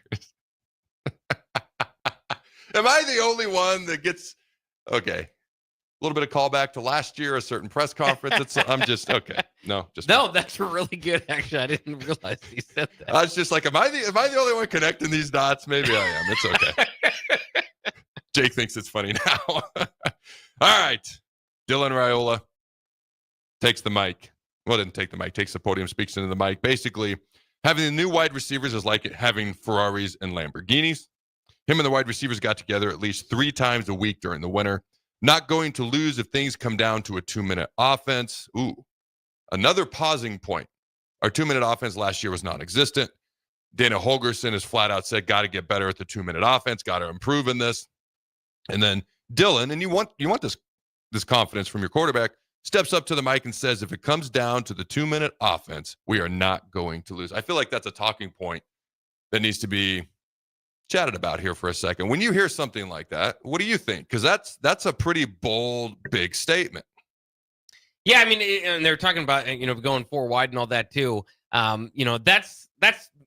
Am I the only one that gets, okay, a little bit of callback to last year, a certain press conference? I'm just, okay. No, that's really good, actually. I didn't realize he said that. I was just like, am I the only one connecting these dots? Maybe I am. It's okay. Jake thinks it's funny now. All right. Dylan Raiola takes the mic. Well, didn't take the mic, takes the podium, speaks into the mic. Basically, having the new wide receivers is like having Ferraris and Lamborghinis. Him and the wide receivers got together at least 3 times a week during the winter. Not going to lose if things come down to a 2-minute offense. Ooh, another pausing point. Our 2-minute offense last year was non-existent. Dana Holgerson has flat out said, got to get better at the 2-minute offense, got to improve in this. And then Dylan, and you want this confidence from your quarterback, steps up to the mic and says, if it comes down to the 2-minute offense, we are not going to lose. I feel like that's a talking point that needs to be chatted about here for a second. When you hear something like that, what do you think? Because that's a pretty bold, big statement. Yeah, I mean, and they're talking about, going 4 wide and all that too. That's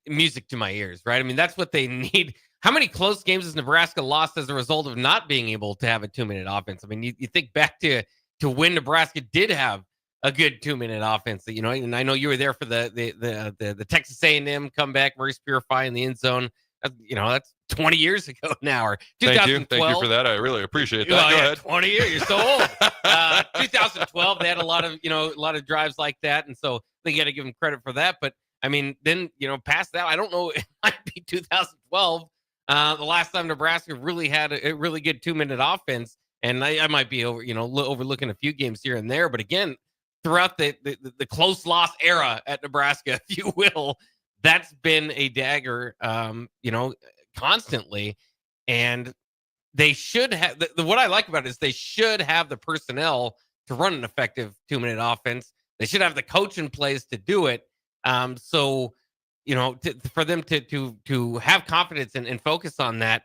music to my ears, right? I mean, that's what they need. How many close games has Nebraska lost as a result of not being able to have a 2-minute offense? I mean, you think back to when Nebraska did have a good 2-minute offense, and I know you were there for the Texas A&M comeback, Maurice Purify in the end zone. That's 20 years ago now, or 2012. Thank you for that. I really appreciate that. Well, Go yeah, ahead. 20 years. You're so old. 2012, they had a lot of drives like that, and so they got to give them credit for that. But I mean, then past that, I don't know. It might be 2012, the last time Nebraska really had a really good 2-minute offense, and I might be overlooking a few games here and there. But again, throughout the close loss era at Nebraska, if you will, that's been a dagger, constantly. And they should have, what I like about it is they should have the personnel to run an effective 2-minute offense. They should have the coach in place to do it. For them to have confidence and focus on that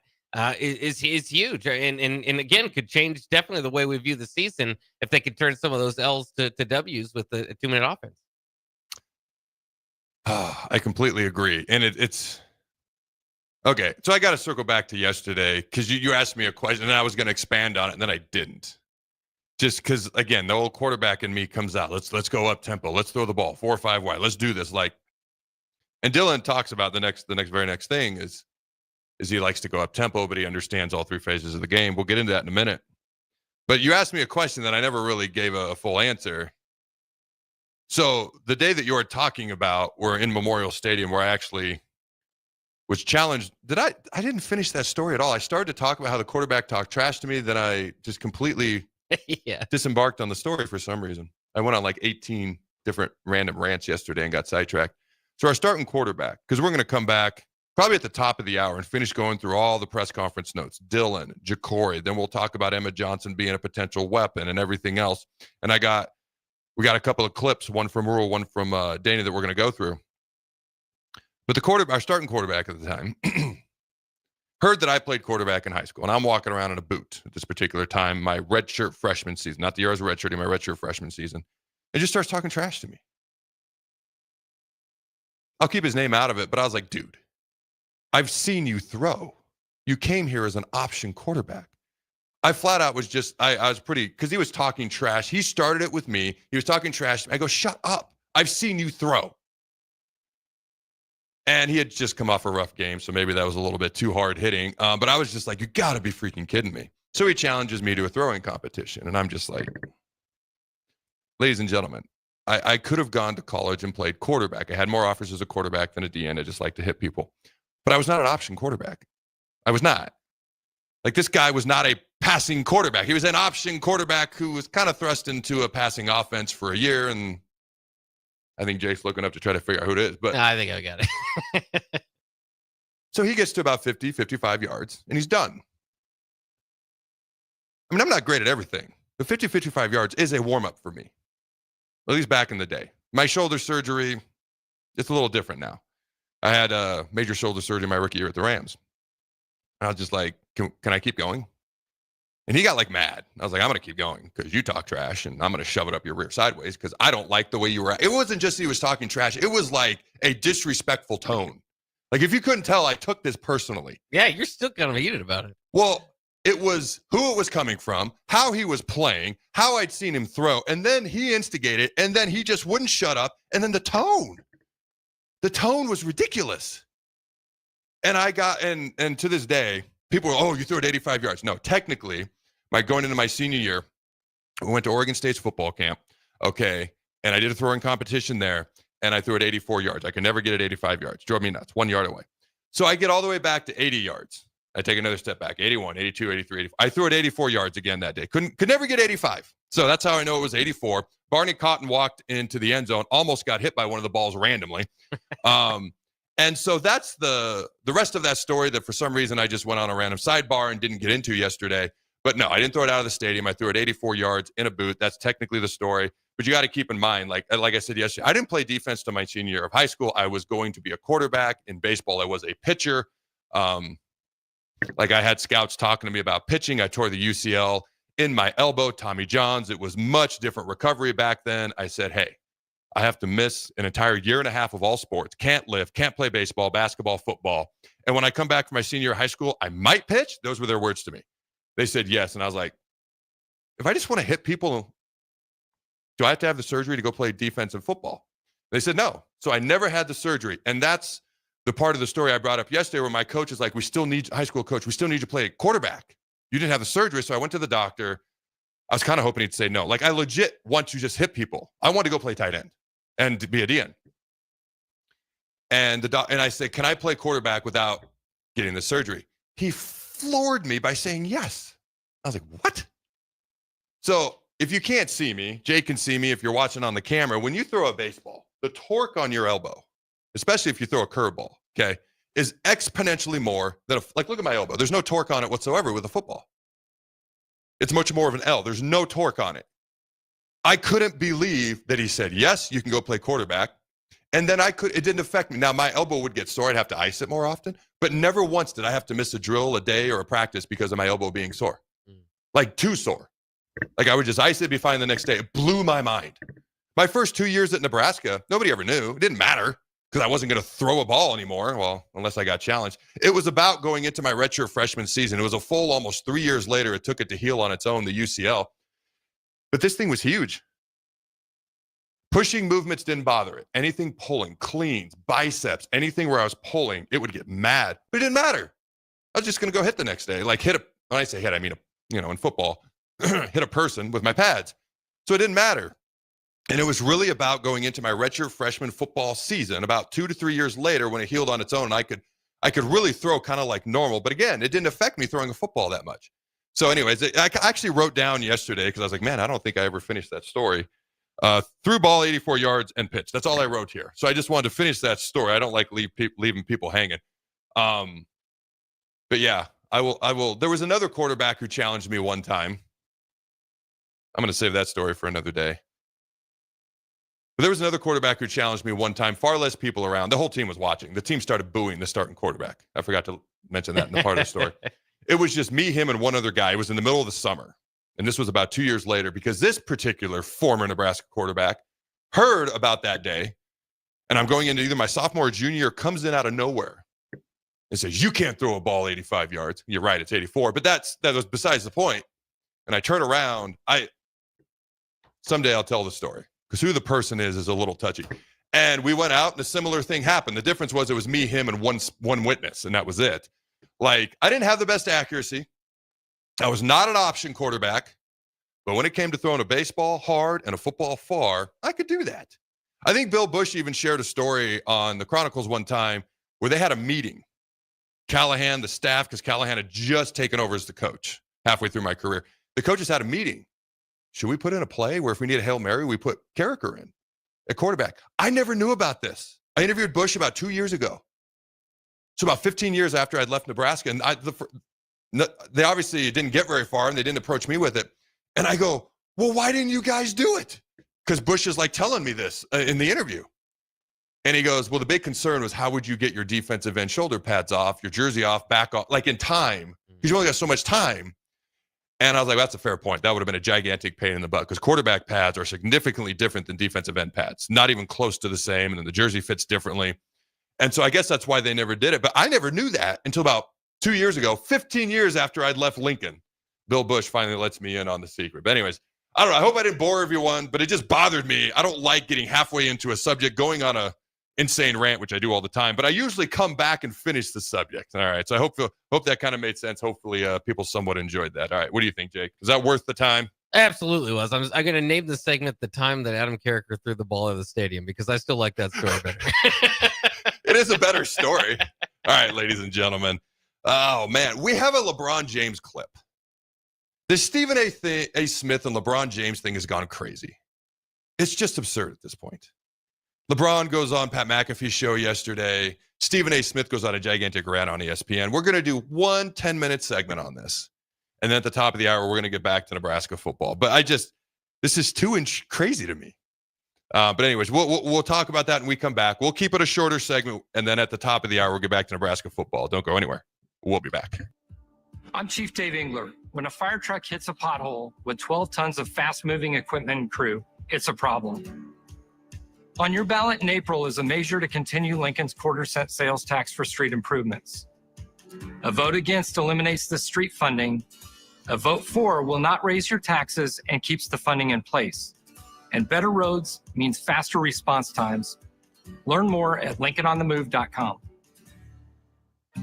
is huge. And again, could change definitely the way we view the season if they could turn some of those L's to W's with a 2-minute offense. I completely agree. And it's okay. So I got to circle back to yesterday because you asked me a question and I was going to expand on it and then I didn't. Just because, again, the old quarterback in me comes out. Let's go up tempo. Let's throw the ball 4 or 5 wide. Let's do this. And Dylan talks about the very next thing is he likes to go up tempo, but he understands all 3 phases of the game. We'll get into that in a minute. But you asked me a question that I never really gave a full answer. So the day that you're talking about, we're in Memorial Stadium where I actually was challenged. I didn't finish that story at all. I started to talk about how the quarterback talked trash to me. Then I just completely disembarked on the story for some reason. I went on like 18 different random rants yesterday and got sidetracked. So our starting quarterback, because we're going to come back probably at the top of the hour and finish going through all the press conference notes. Dylan, Jacory, then we'll talk about Emmett Johnson being a potential weapon and everything else. And we got a couple of clips, one from Rural, one from Dana that we're going to go through. But our starting quarterback at the time heard that I played quarterback in high school, and I'm walking around in a boot at this particular time, my redshirt freshman season, not the year I was redshirting, my redshirt freshman season, and just starts talking trash to me. I'll keep his name out of it, but I was like, dude, I've seen you throw. You came here as an option quarterback. I flat out was just, I was pretty, because he was talking trash. He started it with me. He was talking trash. I go, shut up. I've seen you throw. And he had just come off a rough game, so maybe that was a little bit too hard hitting. But I was just like, you got to be freaking kidding me. So he challenges me to a throwing competition. And I'm just like, ladies and gentlemen, I could have gone to college and played quarterback. I had more offers as a quarterback than a DN. I just like to hit people. But I was not an option quarterback. I was not. Like, this guy was not a passing quarterback. He was an option quarterback who was kind of thrust into a passing offense for a year. And I think Jake's looking up to try to figure out who it is. But I think I got it. So he gets to about 50, 55 yards, and he's done. I mean, I'm not great at everything. But 50, 55 yards is a warm-up for me. At least back in the day. My shoulder surgery, it's a little different now. I had a major shoulder surgery my rookie year at the Rams. And I was just like, can I keep going? And he got like mad. I was like, I'm going to keep going because you talk trash and I'm going to shove it up your rear sideways because I don't like the way you were. It wasn't just he was talking trash. It was like a disrespectful tone. Like, if you couldn't tell, I took this personally. Yeah, you're still kind of heated about it. Well, it was who it was coming from, how he was playing, how I'd seen him throw. And then he instigated, and then he just wouldn't shut up. And then the tone was ridiculous. And I got, and to this day, people were, oh, you threw it 85 yards. No, technically, going into my senior year, we went to Oregon State's football camp. Okay. And I did a throwing competition there, and I threw it 84 yards. I could never get it 85 yards. Drove me nuts, 1 yard away. So I get all the way back to 80 yards. I take another step back, 81, 82, 83, 84. I threw it 84 yards again that day. Could never get 85. So that's how I know it was 84. Barney Cotton walked into the end zone, almost got hit by one of the balls randomly. And so that's the rest of that story that for some reason I just went on a random sidebar and didn't get into yesterday. But no, I didn't throw it out of the stadium. I threw it 84 yards in a boot. That's technically the story. But you got to keep in mind, like I said yesterday, I didn't play defense to my senior year of high school. I was going to be a quarterback. In baseball, I was a pitcher. Like, I had scouts talking to me about pitching. I tore the UCL in my elbow, Tommy John's. It was much different recovery back then. I said, hey, I have to miss an entire year and a half of all sports. Can't lift, can't play baseball, basketball, football. And when I come back from my senior year of high school, I might pitch. Those were their words to me. They said yes. And I was like, if I just want to hit people, do I have to have the surgery to go play defense and football? They said no. So I never had the surgery. And that's the part of the story I brought up yesterday where my coach is like, high school coach, we still need you to play quarterback. You didn't have the surgery. So I went to the doctor. I was kind of hoping he'd say no. Like, I legit want to just hit people. I want to go play tight end and to be a DN. And I said, can I play quarterback without getting the surgery? He floored me by saying yes. I was like, what? So if you can't see me, Jake can see me if you're watching on the camera. When you throw a baseball, the torque on your elbow, especially if you throw a curveball, okay, is exponentially more than like, look at my elbow. There's no torque on it whatsoever with a football. It's much more of an L. There's no torque on it. I couldn't believe that he said, yes, you can go play quarterback. And then it didn't affect me. Now, my elbow would get sore. I'd have to ice it more often. But never once did I have to miss a drill, a day, or a practice because of my elbow being sore. Like, too sore. Like, I would just ice it, be fine the next day. It blew my mind. My first 2 years at Nebraska, nobody ever knew. It didn't matter because I wasn't going to throw a ball anymore. Well, unless I got challenged. It was about going into my redshirt freshman season. It was a full almost 3 years later. It took it to heal on its own, the UCL. But this thing was huge. Pushing movements didn't bother it. Anything pulling, cleans, biceps, anything where I was pulling, it would get mad. But it didn't matter. I was just going to go hit the next day. Like, when I say hit, I mean, in football, hit a person with my pads. So it didn't matter. And it was really about going into my redshirt freshman football season about 2 to 3 years later when it healed on its own. And I could really throw kind of like normal. But again, it didn't affect me throwing a football that much. So anyways, I actually wrote down yesterday because I was like, man, I don't think I ever finished that story. Threw ball 84 yards and pitched. That's all I wrote here. So I just wanted to finish that story. I don't like leaving people hanging. But yeah, I will. There was another quarterback who challenged me one time. I'm going to save that story for another day. But there was another quarterback who challenged me one time. Far less people around. The whole team was watching. The team started booing the starting quarterback. I forgot to mention that in the part of the story. It was just me, him, and one other guy. It was in the middle of the summer. And this was about 2 years later because this particular former Nebraska quarterback heard about that day. And I'm going into either my sophomore or junior year, comes in out of nowhere and says, "You can't throw a ball 85 yards. You're right, it's 84. But that was besides the point. And I turn around. Someday I'll tell the story because who the person is a little touchy. And we went out and a similar thing happened. The difference was it was me, him, and one witness, and that was it. Like, I didn't have the best accuracy. I was not an option quarterback. But when it came to throwing a baseball hard and a football far, I could do that. I think Bill Bush even shared a story on the Chronicles one time where they had a meeting. Callahan, the staff, because Callahan had just taken over as the coach halfway through my career. The coaches had a meeting. Should we put in a play where if we need a Hail Mary, we put Carriker in at quarterback? I never knew about this. I interviewed Bush about 2 years ago. So about 15 years after I'd left Nebraska, and they obviously didn't get very far, and they didn't approach me with it. And I go, well, why didn't you guys do it? Because Bush is like telling me this in the interview. And he goes, well, the big concern was how would you get your defensive end shoulder pads off, your jersey off, back off, like in time, because you only got so much time. And I was like, that's a fair point. That would have been a gigantic pain in the butt because quarterback pads are significantly different than defensive end pads, not even close to the same. And then the jersey fits differently. And so I guess that's why they never did it. But I never knew that until about 2 years ago, 15 years after I'd left Lincoln. Bill Bush finally lets me in on the secret. But anyways, I don't know. I hope I didn't bore everyone, but it just bothered me. I don't like getting halfway into a subject, going on a insane rant, which I do all the time, but I usually come back and finish the subject. All right. So I hope that kind of made sense. Hopefully people somewhat enjoyed that. All right. What do you think, Jake? Is that worth the time? Absolutely was. I'm going to name the segment "The Time That Adam Carriker Threw the Ball Out of the Stadium" because I still like that story better. It is a better story. All right, ladies and gentlemen. Oh, man. We have a LeBron James clip. This Stephen A. Smith and LeBron James thing has gone crazy. It's just absurd at this point. LeBron goes on Pat McAfee's show yesterday. Stephen A. Smith goes on a gigantic rant on ESPN. We're going to do one 10-minute segment on this. And then at the top of the hour, we're going to get back to Nebraska football. But this is too crazy to me. But anyways, we'll talk about that when we come back. We'll keep it a shorter segment. And then at the top of the hour, we'll get back to Nebraska football. Don't go anywhere. We'll be back. I'm Chief Dave Engler. When a fire truck hits a pothole with 12 tons of fast-moving equipment and crew, it's a problem. On your ballot in April is a measure to continue Lincoln's quarter-cent sales tax for street improvements. A vote against eliminates the street funding. A vote for will not raise your taxes and keeps the funding in place. And better roads means faster response times. Learn more at LincolnOnTheMove.com.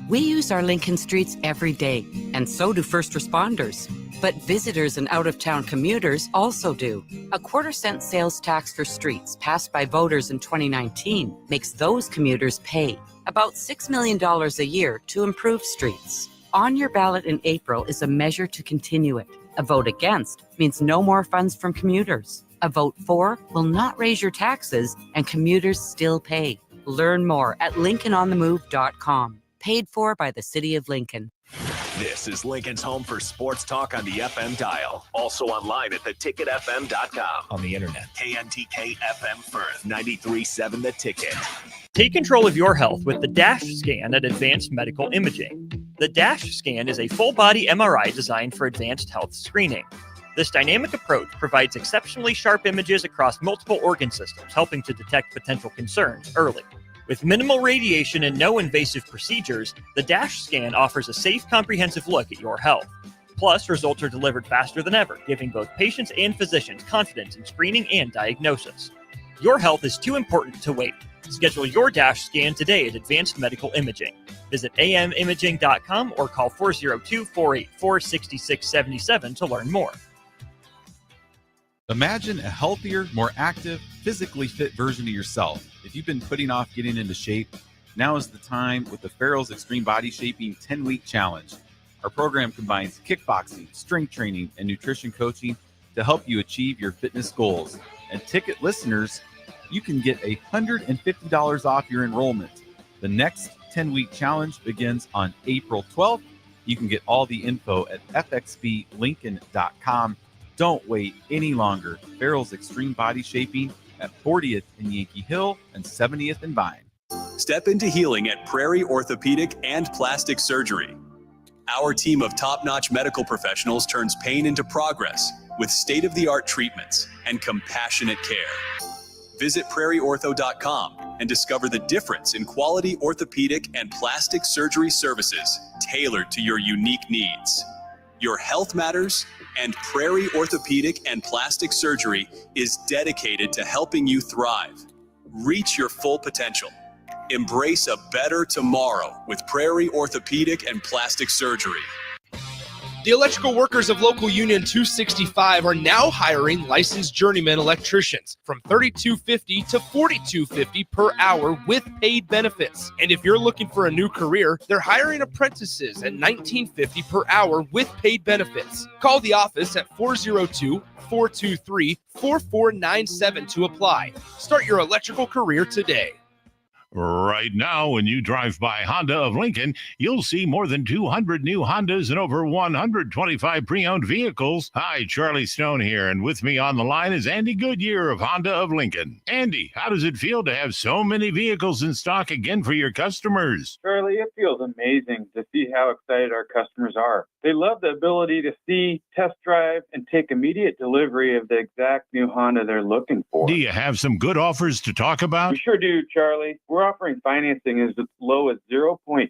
We use our Lincoln streets every day, and so do first responders. But visitors and out-of-town commuters also do. A quarter-cent sales tax for streets passed by voters in 2019 makes those commuters pay about $6 million a year to improve streets. On your ballot in April is a measure to continue it. A vote against means no more funds from commuters. A vote for will not raise your taxes, and commuters still pay. Learn more at LincolnOnTheMove.com. Paid for by the City of Lincoln. This is Lincoln's home for sports talk on the FM dial. Also online at theticketfm.com. On the internet. KNTK FM Firth, 93.7 The Ticket. Take control of your health with the DASH scan at Advanced Medical Imaging. The DASH scan is a full-body MRI designed for advanced health screening. This dynamic approach provides exceptionally sharp images across multiple organ systems, helping to detect potential concerns early. With minimal radiation and no invasive procedures, the DASH scan offers a safe, comprehensive look at your health. Plus, results are delivered faster than ever, giving both patients and physicians confidence in screening and diagnosis. Your health is too important to wait. Schedule your DASH scan today at Advanced Medical Imaging. Visit amimaging.com or call 402-484-6677 to learn more. Imagine a healthier, more active, physically fit version of yourself. If you've been putting off getting into shape, now is the time with the Farrell's Extreme Body Shaping 10-Week Challenge. Our program combines kickboxing, strength training, and nutrition coaching to help you achieve your fitness goals. And Ticket listeners, you can get $150 off your enrollment. The next 10-week challenge begins on April 12th. You can get all the info at fxblincoln.com. Don't wait any longer. Farrell's Extreme Body Shaping at 40th and Yankee Hill and 70th and Vine. Step into healing at Prairie Orthopedic and Plastic Surgery. Our team of top-notch medical professionals turns pain into progress with state-of-the-art treatments and compassionate care. Visit prairieortho.com and discover the difference in quality orthopedic and plastic surgery services tailored to your unique needs. Your health matters, and Prairie Orthopedic and Plastic Surgery is dedicated to helping you thrive. Reach your full potential. Embrace a better tomorrow with Prairie Orthopedic and Plastic Surgery. The electrical workers of Local Union 265 are now hiring licensed journeyman electricians from $32.50 to $42.50 per hour with paid benefits. And if you're looking for a new career, they're hiring apprentices at $19.50 per hour with paid benefits. Call the office at 402-423-4497 to apply. Start your electrical career today. Right now, when you drive by Honda of Lincoln, you'll see more than 200 new Hondas and over 125 pre-owned vehicles. Hi, Charlie Stone here, and with me on the line is Andy Goodyear of Honda of Lincoln. Andy, how does it feel to have so many vehicles in stock again for your customers? Charlie, it feels amazing to see how excited our customers are. They love the ability to see, test drive, and take immediate delivery of the exact new Honda they're looking for. Do you have some good offers to talk about? We sure do, Charlie. We're offering financing as low as 0.9%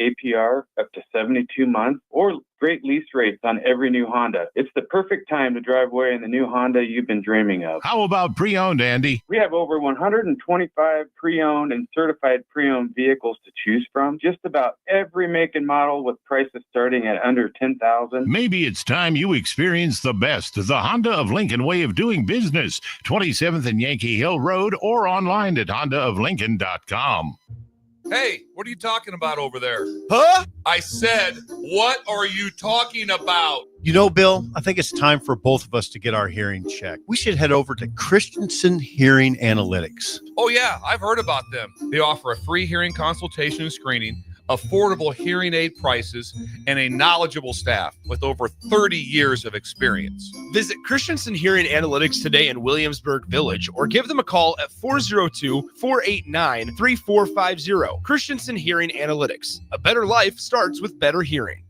APR up to 72 months, or great lease rates on every new Honda. It's the perfect time to drive away in the new Honda you've been dreaming of. How about pre-owned, Andy? We have over 125 pre-owned and certified pre-owned vehicles to choose from. Just about every make and model with prices starting at under $10,000. Maybe it's time you experience the best, the Honda of Lincoln way of doing business. 27th and Yankee Hill Road, or online at hondaoflincoln.com. Hey, what are you talking about over there? Huh? I said, what are you talking about? You know, Bill, I think it's time for both of us to get our hearing checked. We should head over to Christensen Hearing Analytics. Oh, yeah, I've heard about them. They offer a free hearing consultation and screening, affordable hearing aid prices, and a knowledgeable staff with over 30 years of experience. Visit Christensen Hearing Analytics today in Williamsburg Village, or give them a call at 402-489-3450. Christensen Hearing Analytics. A better life starts with better hearing.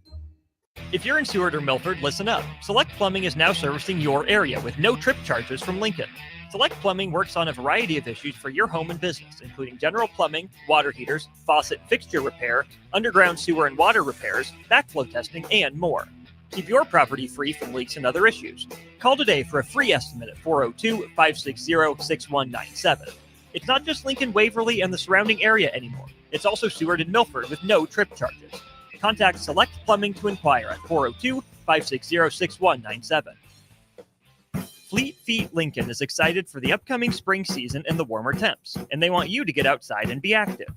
If you're in Seward or Milford, listen up. Select Plumbing is now servicing your area with no trip charges from Lincoln. Select Plumbing works on a variety of issues for your home and business, including general plumbing, water heaters, faucet fixture repair, underground sewer and water repairs, backflow testing, and more. Keep your property free from leaks and other issues. Call today for a free estimate at 402-560-6197. It's not just Lincoln, Waverly, and the surrounding area anymore. It's also Seward and Milford with no trip charges. Contact Select Plumbing to inquire at 402-560-6197. Fleet Feet Lincoln is excited for the upcoming spring season and the warmer temps, and they want you to get outside and be active.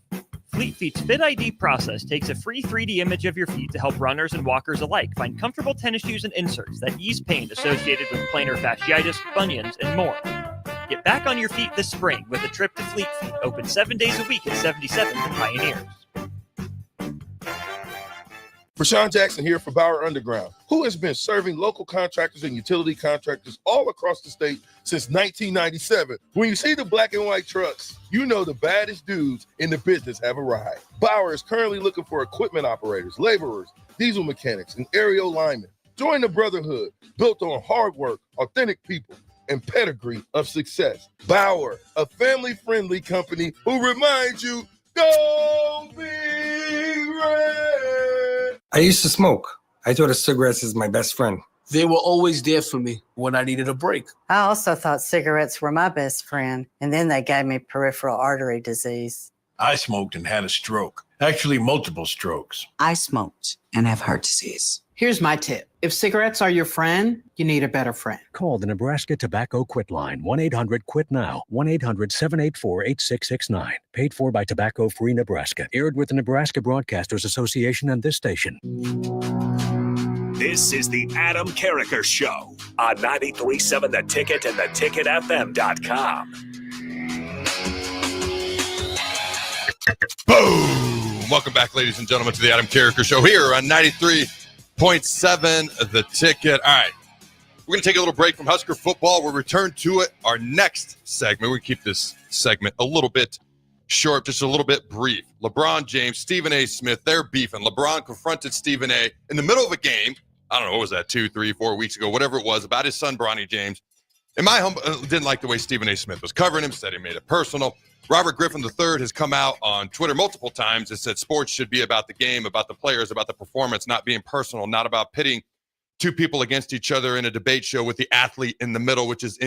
Fleet Feet's Fit ID process takes a free 3D image of your feet to help runners and walkers alike find comfortable tennis shoes and inserts that ease pain associated with plantar fasciitis, bunions, and more. Get back on your feet this spring with a trip to Fleet Feet, open 7 days a week at 77th and Pioneers. Rashawn Jackson here for Bauer Underground, who has been serving local contractors and utility contractors all across the state since 1997. When you see the black and white trucks, you know the baddest dudes in the business have arrived. Bauer is currently looking for equipment operators, laborers, diesel mechanics, and aerial linemen. Join the brotherhood built on hard work, authentic people, and pedigree of success. Bauer, a family-friendly company who reminds you, go Big Red! I used to smoke. I thought of cigarettes as my best friend. They were always there for me when I needed a break. I also thought cigarettes were my best friend, and then they gave me peripheral artery disease. I smoked and had a stroke. Actually, multiple strokes. I smoked and have heart disease. Here's my tip. If cigarettes are your friend, you need a better friend. Call the Nebraska Tobacco Quit Line, 1-800-QUIT-NOW, 1-800-784-8669. Paid for by Tobacco Free Nebraska. Aired with the Nebraska Broadcasters Association and this station. This is the Adam Carriker Show on 93.7 The Ticket and theticketfm.com. Boom! Welcome back, ladies and gentlemen, to the Adam Carriker Show here on 93.7 The Ticket. All right, we're going to take a little break from Husker football. We'll return to it. Our next segment, we keep this segment a little bit short, just a little bit brief. LeBron James, Stephen A. Smith, they're beefing. LeBron confronted Stephen A. in the middle of a game. I don't know, what was that, 2, 3, 4 weeks ago, whatever it was, about his son, Bronny James. And my home didn't like the way Stephen A. Smith was covering him, said he made it personal. Robert Griffin III has come out on Twitter multiple times and said sports should be about the game, about the players, about the performance, not being personal, not about pitting two people against each other in a debate show with the athlete in the middle, which is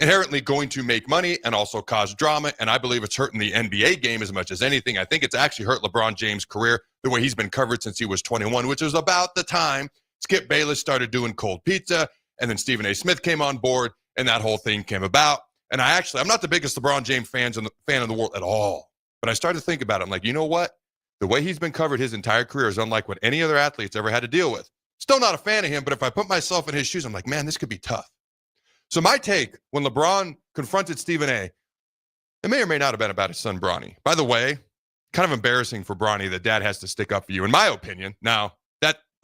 inherently going to make money and also cause drama. And I believe it's hurting the NBA game as much as anything. I think it's actually hurt LeBron James' career the way he's been covered since he was 21, which was about the time Skip Bayless started doing cold pizza, and then Stephen A. Smith came on board, and that whole thing came about. And I'm not the biggest LeBron James fan in the world at all, but I started to think about it. I'm like, you know what? The way he's been covered his entire career is unlike what any other athlete's ever had to deal with. Still not a fan of him, but if I put myself in his shoes, I'm like, man, this could be tough. So my take, when LeBron confronted Stephen A., it may or may not have been about his son, Bronny. By the way, kind of embarrassing for Bronny that dad has to stick up for you, in my opinion. Now,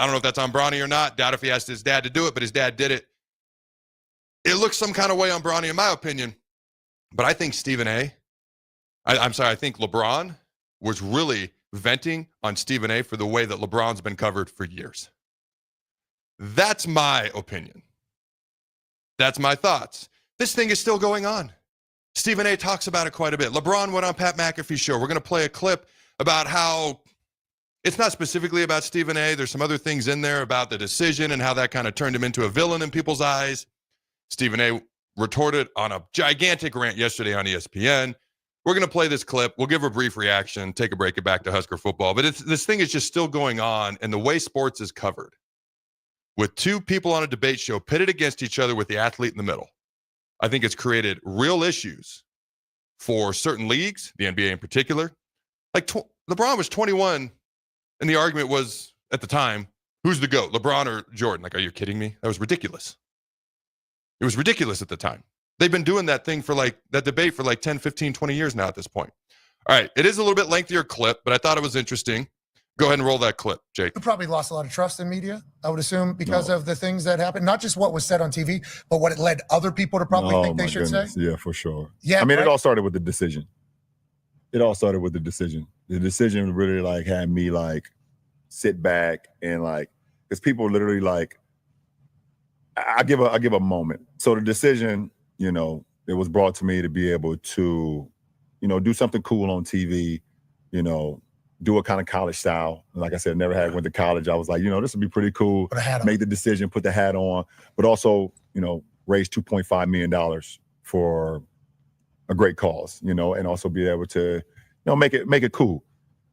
I don't know if that's on Bronny or not. Doubt if he asked his dad to do it, but his dad did it. It looks some kind of way on Bronny, in my opinion. But I think I think LeBron was really venting on Stephen A. for the way that LeBron's been covered for years. That's my opinion. That's my thoughts. This thing is still going on. Stephen A. talks about it quite a bit. LeBron went on Pat McAfee's show. We're going to play a clip about how it's not specifically about Stephen A. There's some other things in there about the decision and how that kind of turned him into a villain in people's eyes. Stephen A. retorted on a gigantic rant yesterday on ESPN. We're going to play this clip. We'll give a brief reaction, take a break, get back to Husker football. But this thing is just still going on, and the way sports is covered, with two people on a debate show pitted against each other with the athlete in the middle, I think it's created real issues for certain leagues, the NBA in particular. Like LeBron was 21, and the argument was, at the time, who's the GOAT, LeBron or Jordan? Like, are you kidding me? That was ridiculous. It was ridiculous at the time. They've been doing that thing that debate for 10, 15, 20 years now at this point. All right, it is a little bit lengthier clip, but I thought it was interesting. Go ahead and roll that clip, Jake. You probably lost a lot of trust in media, I would assume, because of the things that happened. Not just what was said on TV, but what it led other people to probably think they should say. Yeah, for sure. Yeah, I mean, right? It all started with the decision. The decision really had me sit back and because people literally I give a moment. So the decision, it was brought to me to be able to, do something cool on TV, do a kind of college style. Like I said, never went to college. I was like, this would be pretty cool. Make the decision, put the hat on, but also, raise $2.5 million for a great cause, and also be able to, make it cool.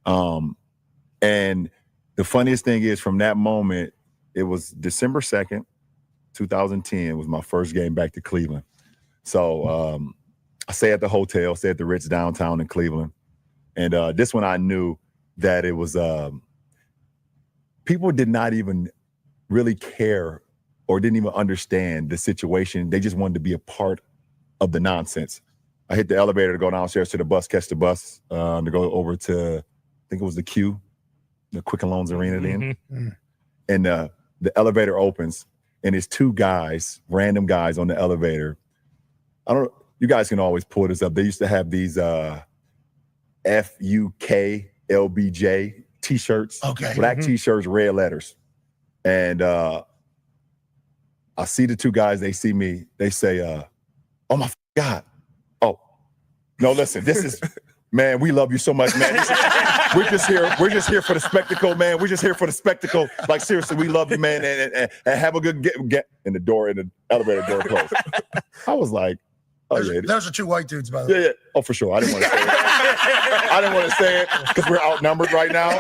And the funniest thing is, from that moment, it was December 2nd, 2010 was my first game back to Cleveland. So I stay at the hotel, stay at the Ritz downtown in Cleveland. And this one I knew that it was, people did not even really care or didn't even understand the situation. They just wanted to be a part of the nonsense. I hit the elevator to go downstairs to the bus, catch the bus to go over to, I think it was the Q, the Quicken Loans Arena then. Mm-hmm. And the elevator opens and it's two guys, random guys on the elevator. You guys can always pull this up. They used to have these FUKLBJ t-shirts, black t-shirts, red letters. And I see the two guys, they see me, they say, oh my God. Oh, no, listen, this is, man, we love you so much, man. We're just here for the spectacle, man. We're just here for the spectacle. Like, seriously, we love you, man. And have a good get. And the elevator door closed. I was like, oh, yeah. Those are two white dudes, by the way. Yeah. Oh, for sure. I didn't want to say it. I didn't want to say it because we're outnumbered right now. It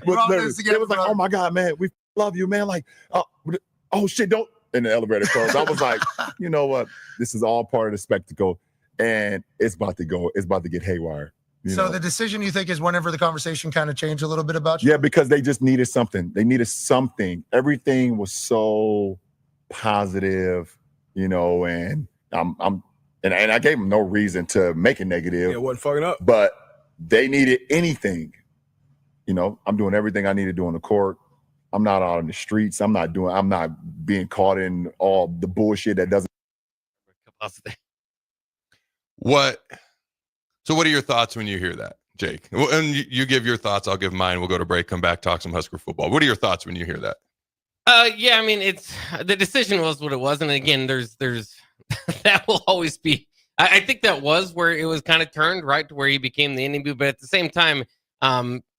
was like, oh my God, man, we love you, man. Like, oh shit, don't. And the elevator closed. I was like, you know what? This is all part of the spectacle, and it's about to get haywire. So the decision, you think, is whenever the conversation kind of changed a little bit about you? Yeah, because they just needed something. They needed something. Everything was so positive, and and I gave them no reason to make it negative. Yeah, wasn't fucking up. But they needed anything. I'm doing everything I need to do on the court. I'm not out in the streets. I'm not being caught in all the bullshit that doesn't. So what are your thoughts when you hear that, Jake? And you give your thoughts, I'll give mine. We'll go to break, come back, talk some Husker football. What are your thoughts when you hear that? Yeah, I mean, it's the decision was what it was, and again, there's that will always be. I think that was where it was kind of turned right to where he became the enemy, but at the same time,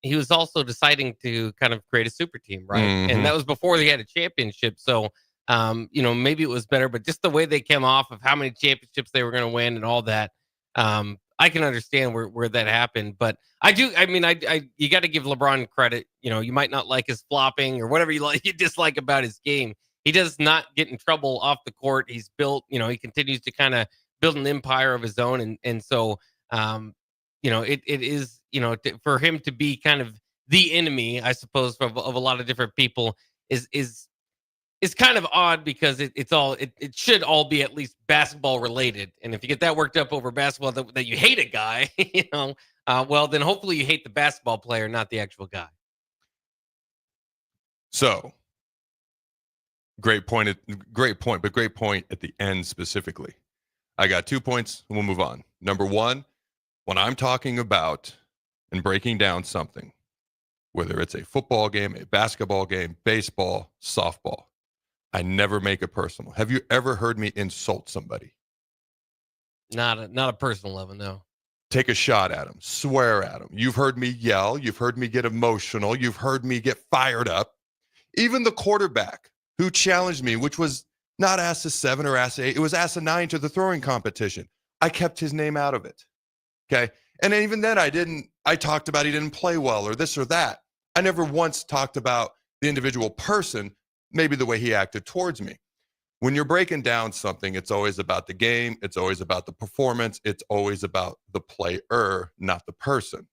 he was also deciding to kind of create a super team, right? Mm-hmm. And that was before they had a championship, so maybe it was better, but just the way they came off of how many championships they were going to win and all that, I can understand where that happened. But I do. I mean, you got to give LeBron credit. You might not like his flopping or whatever you dislike about his game. He does not get in trouble off the court. He's built. He continues to kind of build an empire of his own, and so it is for him to be kind of the enemy, I suppose, of a lot of different people is kind of odd because it should all be at least basketball related. And if you get that worked up over basketball that you hate a guy, well, then hopefully you hate the basketball player, not the actual guy. So great point, but great point at the end specifically. I got 2 points and we'll move on. Number one, when I'm talking about and breaking down something, whether it's a football game, a basketball game, baseball, softball, I never make it personal. Have you ever heard me insult somebody? Not a personal level, no. Take a shot at them, swear at them. You've heard me yell. You've heard me get emotional. You've heard me get fired up. Even the quarterback who challenged me, which was not asked a 7 or asked a 8, it was asked a 9 to the throwing competition. I kept his name out of it. Okay. And even then I talked about he didn't play well or this or that. I never once talked about the individual person, maybe the way he acted towards me. When you're breaking down something, it's always about the game. It's always about the performance. It's always about the player, not the person.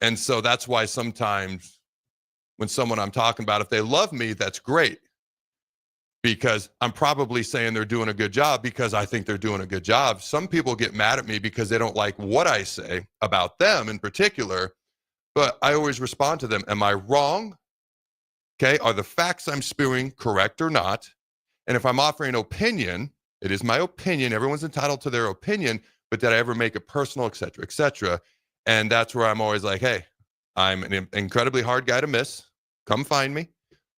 And so that's why sometimes when someone I'm talking about, if they love me, that's great. Because I'm probably saying they're doing a good job because I think they're doing a good job. Some people get mad at me because they don't like what I say about them in particular. But I always respond to them. Am I wrong? Okay, are the facts I'm spewing correct or not? And if I'm offering opinion, it is my opinion. Everyone's entitled to their opinion, but did I ever make it personal, et cetera, et cetera? And that's where I'm always like, hey, I'm an incredibly hard guy to miss. Come find me.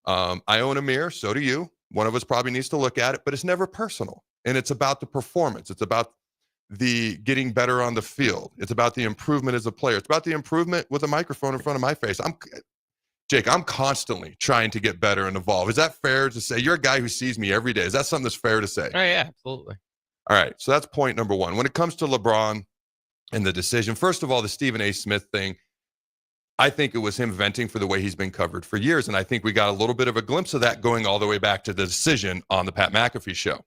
I own a mirror, so do you. One of us probably needs to look at it, but it's never personal. And it's about the performance. It's about the getting better on the field. It's about the improvement as a player. It's about the improvement with a microphone in front of my face. Jake, I'm constantly trying to get better and evolve. Is that fair to say? You're a guy who sees me every day. Is that something that's fair to say? Oh, yeah, absolutely. All right. So that's point number one. When it comes to LeBron and the decision, first of all, the Stephen A. Smith thing, I think it was him venting for the way he's been covered for years. And I think we got a little bit of a glimpse of that going all the way back to the decision on the Pat McAfee show.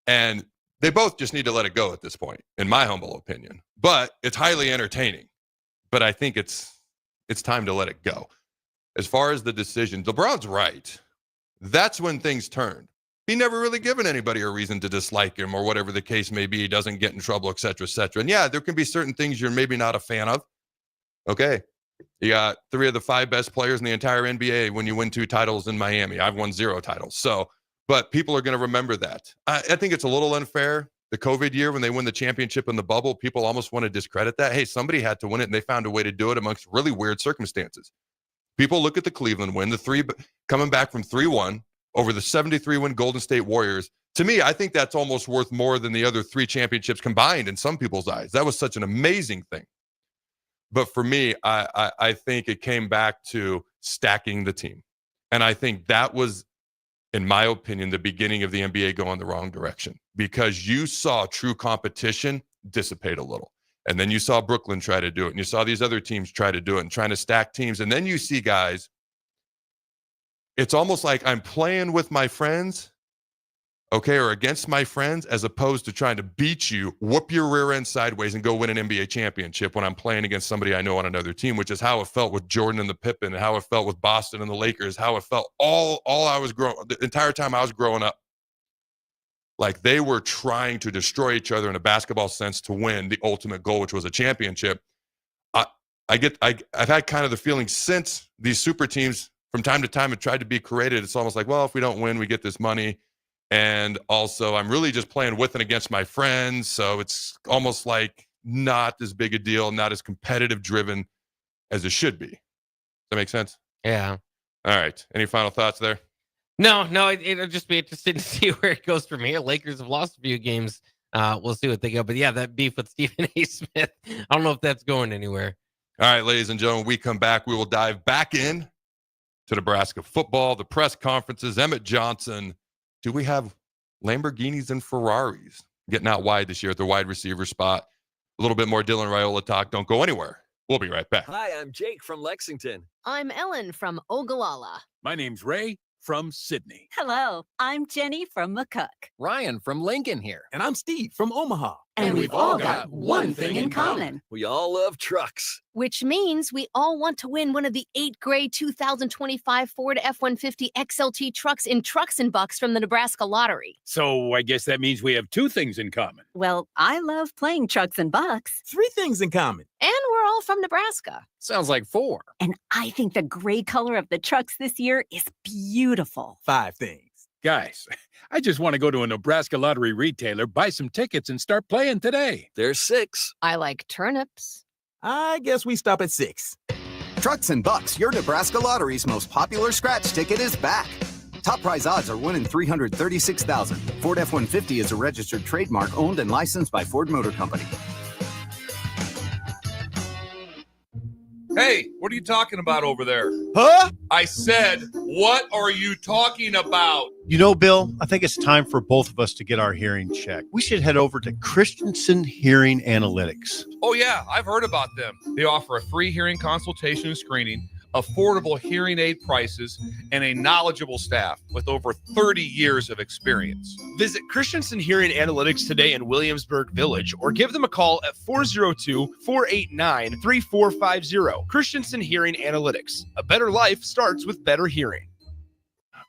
And they both just need to let it go at this point, in my humble opinion. But it's highly entertaining. But I think it's time to let it go. As far as the decision, LeBron's right. That's when things turned. He never really given anybody a reason to dislike him or whatever the case may be. He doesn't get in trouble, et cetera, et cetera. And yeah, there can be certain things you're maybe not a fan of. Okay. You got 3 of the 5 best players in the entire NBA when you win 2 titles in Miami. I've won 0 titles. So, but people are going to remember that. I think it's a little unfair. The COVID year when they win the championship in the bubble, people almost want to discredit that. Hey, somebody had to win it and they found a way to do it amongst really weird circumstances. People look at the Cleveland win, the 3 coming back from 3-1 over the 73-win Golden State Warriors. To me, I think that's almost worth more than the other 3 championships combined in some people's eyes. That was such an amazing thing. But for me, I think it came back to stacking the team. And I think that was, in my opinion, the beginning of the NBA going the wrong direction because you saw true competition dissipate a little. And then you saw Brooklyn try to do it. And you saw these other teams try to do it and trying to stack teams. And then you see guys, it's almost like I'm playing with my friends, okay, or against my friends, as opposed to trying to beat you, whoop your rear end sideways, and go win an NBA championship when I'm playing against somebody I know on another team, which is how it felt with Jordan and the Pippen, and how it felt with Boston and the Lakers, how it felt the entire time I was growing up. Like, they were trying to destroy each other in a basketball sense to win the ultimate goal, which was a championship. I've had kind of the feeling since these super teams from time to time have tried to be created. It's almost like, well, if we don't win, we get this money. And also, I'm really just playing with and against my friends. So it's almost like not as big a deal, not as competitive driven as it should be. Does that make sense? Yeah. All right. Any final thoughts there? No, it'll just be interesting to see where it goes from here. Lakers have lost a few games. We'll see what they go. But yeah, that beef with Stephen A. Smith, I don't know if that's going anywhere. All right, ladies and gentlemen, we come back. We will dive back in to Nebraska football, the press conferences, Emmett Johnson. Do we have Lamborghinis and Ferraris getting out wide this year at the wide receiver spot? A little bit more Dylan Raiola talk. Don't go anywhere. We'll be right back. Hi, I'm Jake from Lexington. I'm Ellen from Ogallala. My name's Ray from Sydney. Hello, I'm Jenny from McCook. Ryan from Lincoln here. And I'm Steve from Omaha. And we've all got one thing in common. We all love trucks. Which means we all want to win one of the 8th grade 2025 Ford F-150 XLT trucks in Trucks and Bucks from the Nebraska Lottery. So I guess that means we have 2 things in common. Well, I love playing Trucks and Bucks. 3 things in common. And we're all from Nebraska. Sounds like 4. And I think the gray color of the trucks this year is beautiful. 5 things. Guys, I just want to go to a Nebraska Lottery retailer, buy some tickets, and start playing today. There's 6. I like turnips. I guess we stop at 6. Trucks and Bucks, your Nebraska Lottery's most popular scratch ticket, is back. Top prize odds are winning $336,000. Ford F-150 is a registered trademark owned and licensed by Ford Motor Company. Hey, what are you talking about over there? Huh? I said, what are you talking about? You know, Bill, I think it's time for both of us to get our hearing checked. We should head over to Christensen Hearing Analytics. Oh, yeah, I've heard about them. They offer a free hearing consultation and screening, affordable hearing aid prices, and a knowledgeable staff with over 30 years of experience. Visit Christensen Hearing Analytics today in Williamsburg Village or give them a call at 402-489-3450. Christensen Hearing Analytics. A better life starts with better hearing.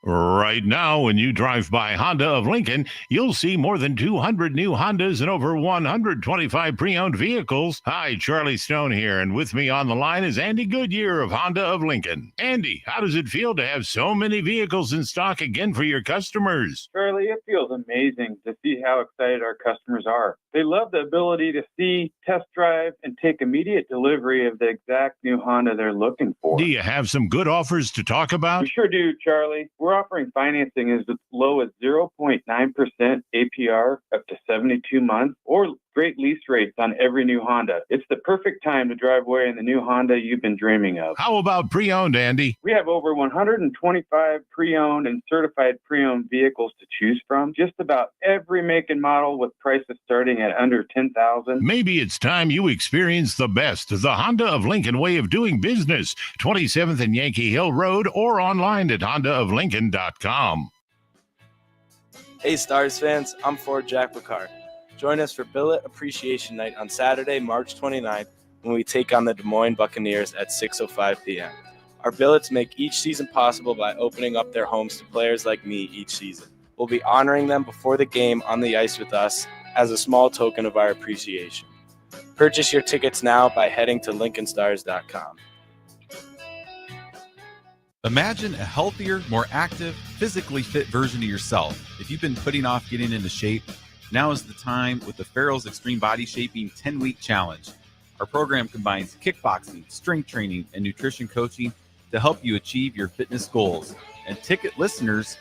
Right now, when you drive by Honda of Lincoln, you'll see more than 200 new Hondas and over 125 pre-owned vehicles. Hi, Charlie Stone here, and with me on the line is Andy Goodyear of Honda of Lincoln. Andy, how does it feel to have so many vehicles in stock again for your customers? Charlie, it feels amazing to see how excited our customers are. They love the ability to see, test drive, and take immediate delivery of the exact new Honda they're looking for. Do you have some good offers to talk about? We sure do, Charlie. We're offering financing as low as 0.9% APR up to 72 months, or great lease rates on every new Honda. It's the perfect time to drive away in the new Honda you've been dreaming of. How about pre-owned, Andy? We have over 125 pre-owned and certified pre-owned vehicles to choose from. Just about every make and model with prices starting at under $10,000. Maybe it's time you experience the best, the Honda of Lincoln way of doing business. 27th and Yankee Hill Road, or online at hondaoflincoln.com. Hey Stars fans, I'm Ford Jack Picard. Join us for Billet Appreciation Night on Saturday, March 29th, when we take on the Des Moines Buccaneers at 6:05 p.m. Our billets make each season possible by opening up their homes to players like me each season. We'll be honoring them before the game on the ice with us as a small token of our appreciation. Purchase your tickets now by heading to LincolnStars.com. Imagine a healthier, more active, physically fit version of yourself. If you've been putting off getting into shape, now is the time with the Farrell's Extreme Body Shaping 10-Week Challenge. Our program combines kickboxing, strength training, and nutrition coaching to help you achieve your fitness goals. And ticket listeners,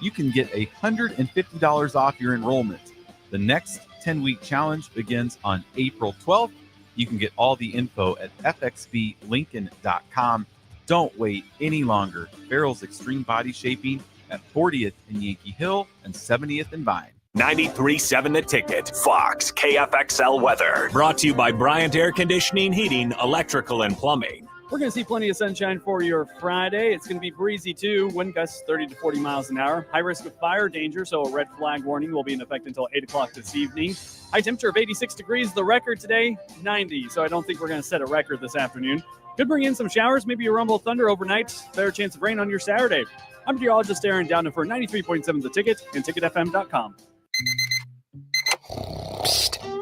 you can get $150 off your enrollment. The next 10-week challenge begins on April 12th. You can get all the info at fxblincoln.com. Don't wait any longer. Farrell's Extreme Body Shaping at 40th and Yankee Hill and 70th and Vine. 93.7 The Ticket, Fox, KFXL weather. Brought to you by Bryant Air Conditioning, Heating, Electrical, and Plumbing. We're going to see plenty of sunshine for your Friday. It's going to be breezy too. Wind gusts 30 to 40 miles an hour. High risk of fire danger, so a red flag warning will be in effect until 8 o'clock this evening. High temperature of 86 degrees. The record today, 90. So I don't think we're going to set a record this afternoon. Could bring in some showers, maybe a rumble of thunder overnight. Better chance of rain on your Saturday. I'm meteorologist Aaron Downer for 93.7 The Ticket and ticketfm.com.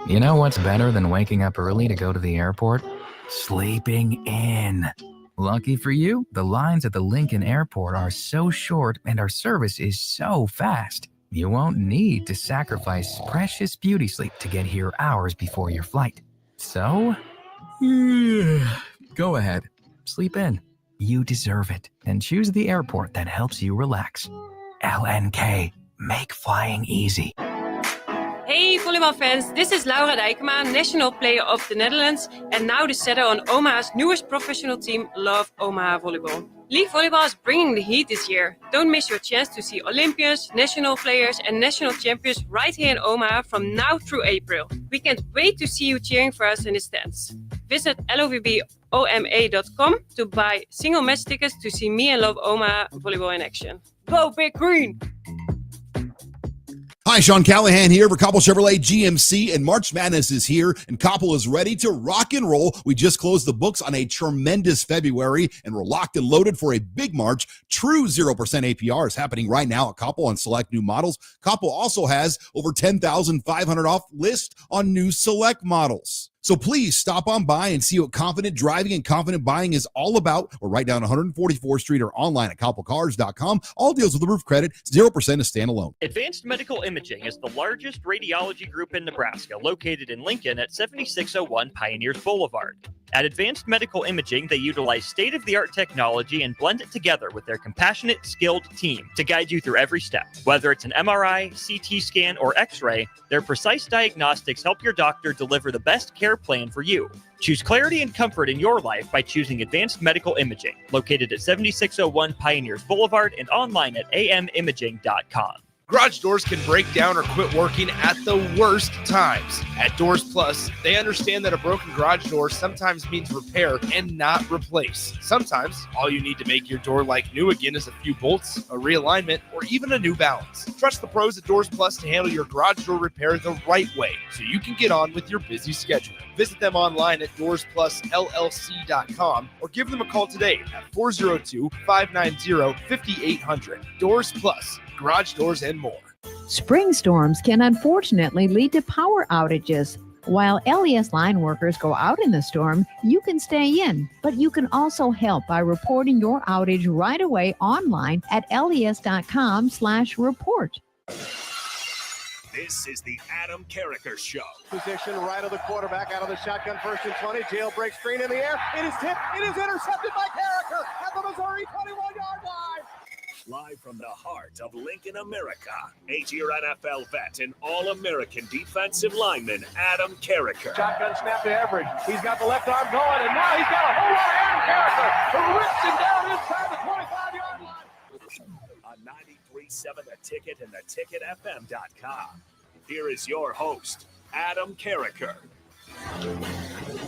You know what's better than waking up early to go to the airport? Sleeping in. Lucky for you, the lines at the Lincoln Airport are so short and our service is so fast. You won't need to sacrifice precious beauty sleep to get here hours before your flight. So, go ahead, sleep in. You deserve it. And choose the airport that helps you relax. LNK, make flying easy. Hey volleybalfans, this is Laura Dijkema, national player of the Netherlands and now the setter on Omaha's newest professional team, Love Omaha Volleyball. League volleyball is bringing the heat this year. Don't miss your chance to see Olympians, national players and national champions right here in Omaha from now through April. We can't wait to see you cheering for us in the stands. Visit lovboma.com to buy single match tickets to see me and Love Omaha Volleyball in action. Go Big Green! Hi, Sean Callahan here for Koppel Chevrolet GMC, and March Madness is here, and Koppel is ready to rock and roll. We just closed the books on a tremendous February, and we're locked and loaded for a big March. True 0% APR is happening right now at Koppel on select new models. Koppel also has over 10,500 off list on new select models. So please stop on by and see what confident driving and confident buying is all about. We're right down 144th Street or online at koppelcars.com. All deals with approved credit, 0% is standalone. Advanced Medical Imaging is the largest radiology group in Nebraska, located in Lincoln at 7601 Pioneers Boulevard. At Advanced Medical Imaging, they utilize state-of-the-art technology and blend it together with their compassionate, skilled team to guide you through every step. Whether it's an MRI, CT scan, or X-ray, their precise diagnostics help your doctor deliver the best care plan for you. Choose clarity and comfort in your life by choosing Advanced Medical Imaging, located at 7601 Pioneers Boulevard and online at amimaging.com. Garage doors can break down or quit working at the worst times. At Doors Plus, they understand that a broken garage door sometimes means repair and not replace. Sometimes, all you need to make your door like new again is a few bolts, a realignment, or even a new balance. Trust the pros at Doors Plus to handle your garage door repair the right way so you can get on with your busy schedule. Visit them online at DoorsPlusLLC.com or give them a call today at 402-590-5800. Doors Plus. Garage doors and more. Spring storms can unfortunately lead to power outages. While LES line workers go out in the storm, you can stay in, but you can also help by reporting your outage right away online at les.com/report. This is the Adam Carriker Show. Position right of the quarterback, out of the shotgun, 1st and 20. Jailbreak screen in the air. It is tipped. It is intercepted by Carriker at the Missouri 21-yard line. Live from the heart of Lincoln, America, 8-year NFL vet and All-American defensive lineman Adam Carriker. Shotgun snap to Everett. He's got the left arm going, and now he's got a whole lot of Adam Carriker who rips him down inside the 25-yard line. On 93.7 The Ticket and theticketfm.com. Here is your host, Adam Carriker.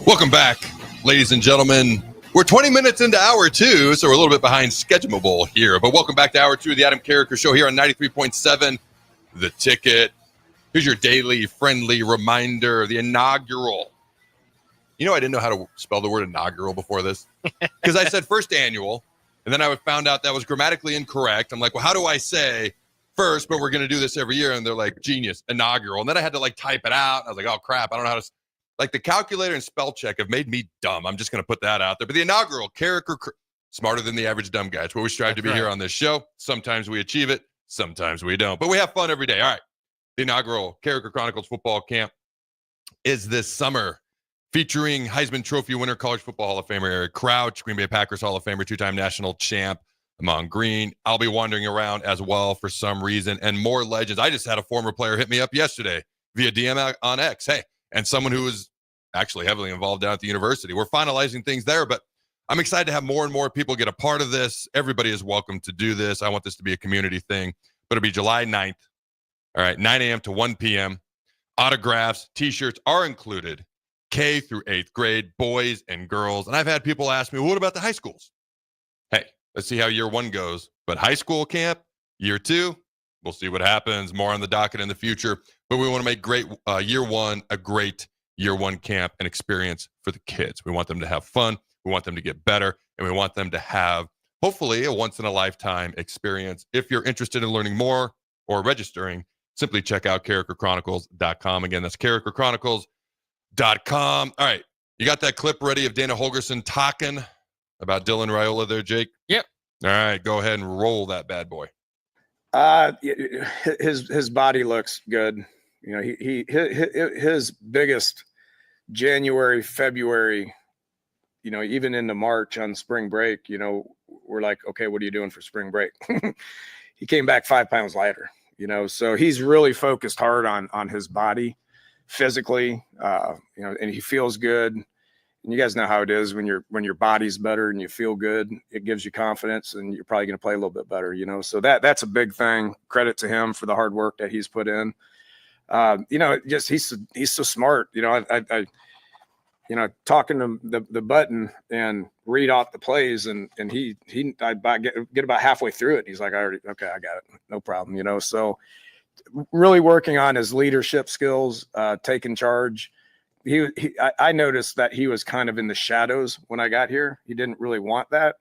Welcome back, ladies and gentlemen. We're 20 minutes into hour two, so we're a little bit behind schedule here. But welcome back to hour two of the Adam Carriker Show here on 93.7 The Ticket. Here's your daily friendly reminder, the inaugural. You know, I didn't know how to spell the word inaugural before this because I said first annual, and then I found out that was grammatically incorrect. I'm like, well, how do I say first, but we're going to do this every year? And they're like, genius, inaugural. And then I had to type it out. I was like, oh, crap, I don't know how to the calculator and spell check have made me dumb. I'm just going to put that out there. But the inaugural Carriker, smarter than the average dumb guy. It's what we strive to be here on this show. Sometimes we achieve it. Sometimes we don't. But we have fun every day. All right. The inaugural Carriker Chronicles football camp is this summer, featuring Heisman Trophy winner, College Football Hall of Famer Eric Crouch, Green Bay Packers Hall of Famer, two-time national champ Amon Green. I'll be wandering around as well for some reason, and more legends. I just had a former player hit me up yesterday via DM on X. Hey, and someone who was actually heavily involved down at the university. We're finalizing things there, but I'm excited to have more and more people get a part of this. Everybody is welcome to do this. I want this to be a community thing, but it'll be July 9th. All right, 9 a.m. to 1 p.m. Autographs, T-shirts are included. K through 8th grade, boys and girls. And I've had people ask me, well, what about the high schools? Hey, let's see how year 1 goes. But high school camp, year 2, we'll see what happens. More on the docket in the future. But we want to make great year 1 a great year 1 camp and experience for the kids. We want them to have fun. We want them to get better. And we want them to have, hopefully, a once-in-a-lifetime experience. If you're interested in learning more or registering, simply check out CarrikerChronicles.com. Again, that's CarrikerChronicles.com. All right. You got that clip ready of Dana Holgerson talking about Dylan Raiola there, Jake? Yep. All right. Go ahead and roll that bad boy. His body looks good. You know, his biggest January, February, you know, even into March on spring break, you know, we're like, okay, what are you doing for spring break? He came back 5 pounds lighter, you know, so he's really focused hard on his body physically, you know, and he feels good. And you guys know how it is when your body's better and you feel good, it gives you confidence and you're probably going to play a little bit better, you know, so that's a big thing. Credit to him for the hard work that he's put in. You know, just he's so smart, you know, I you know, talking to the button and read off the plays and I get about halfway through it. And he's like, I got it. No problem. You know, so really working on his leadership skills, taking charge. I noticed that he was kind of in the shadows when I got here. He didn't really want that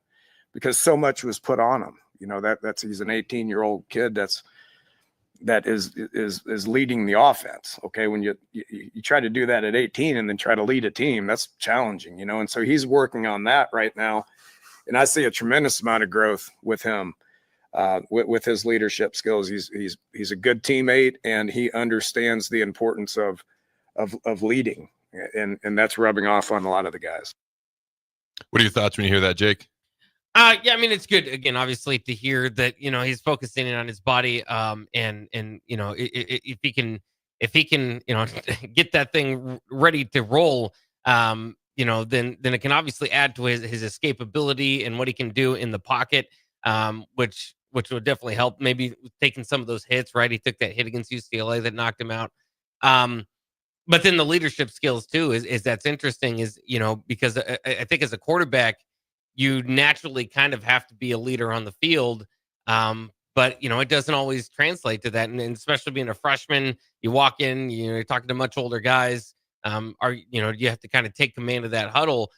because so much was put on him. You know, he's an 18-year-old kid that is leading the offense. Okay. When you try to do that at 18 and then try to lead a team, that's challenging, you know? And so he's working on that right now. And I see a tremendous amount of growth with him, with his leadership skills. He's a good teammate and he understands the importance of leading. And that's rubbing off on a lot of the guys. What are your thoughts when you hear that, Jake? Yeah, I mean, it's good again, obviously, to hear that, you know, he's focusing in on his body. And you know, if he can, you know, get that thing ready to roll, you know, then it can obviously add to his escapability and what he can do in the pocket, which would definitely help. Maybe taking some of those hits, right? He took that hit against UCLA that knocked him out. But then the leadership skills too is that's interesting. Is, you know, because I think as a quarterback, you naturally kind of have to be a leader on the field. But, you know, it doesn't always translate to that. And especially being a freshman, you walk in, you know, you're talking to much older guys. You know, you have to kind of take command of that huddle.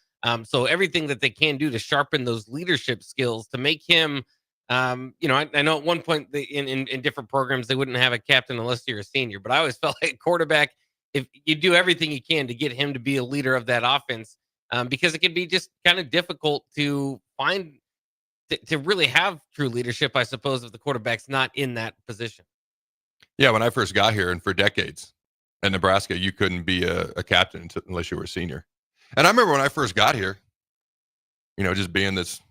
So everything that they can do to sharpen those leadership skills to make him, you know, I know at one point in different programs, they wouldn't have a captain unless you're a senior, but I always felt like quarterback, if you do everything you can to get him to be a leader of that offense, because it can be just kind of difficult to find to really have true leadership, I suppose, if the quarterback's not in that position. Yeah, when I first got here and for decades in Nebraska, you couldn't be a captain unless you were a senior. And I remember when I first got here, you know, just being this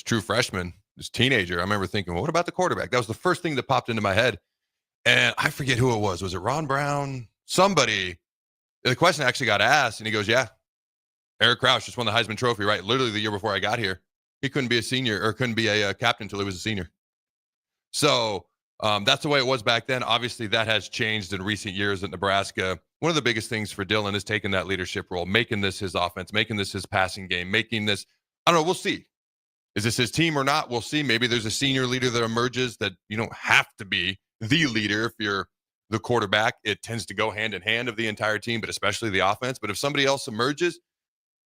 true freshman, this teenager, I remember thinking, well, what about the quarterback? That was the first thing that popped into my head. And I forget who it was. Was it Ron Brown? Somebody. The question actually got asked, and he goes, yeah. Eric Crouch just won the Heisman Trophy, right? Literally the year before I got here. He couldn't be a senior or couldn't be a captain until he was a senior. So that's the way it was back then. Obviously, that has changed in recent years at Nebraska. One of the biggest things for Dylan is taking that leadership role, making this his offense, making this his passing game, making this, I don't know, we'll see. Is this his team or not? We'll see. Maybe there's a senior leader that emerges that you don't have to be the leader if you're the quarterback. It tends to go hand in hand of the entire team, but especially the offense. But if somebody else emerges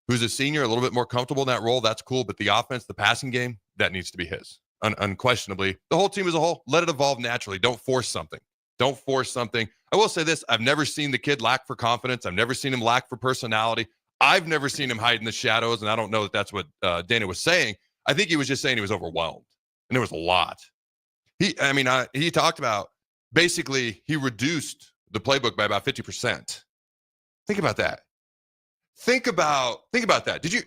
who's a senior, a little bit more comfortable in that role, that's cool. But the offense, the passing game, that needs to be his. Unquestionably. The whole team as a whole, let it evolve naturally. Don't force something. Don't force something. I will say this. I've never seen the kid lack for confidence. I've never seen him lack for personality. I've never seen him hide in the shadows, and I don't know that that's what Dana was saying. I think he was just saying he was overwhelmed, and there was a lot. He talked about basically he reduced the playbook by about 50%. Think about that. Think about that.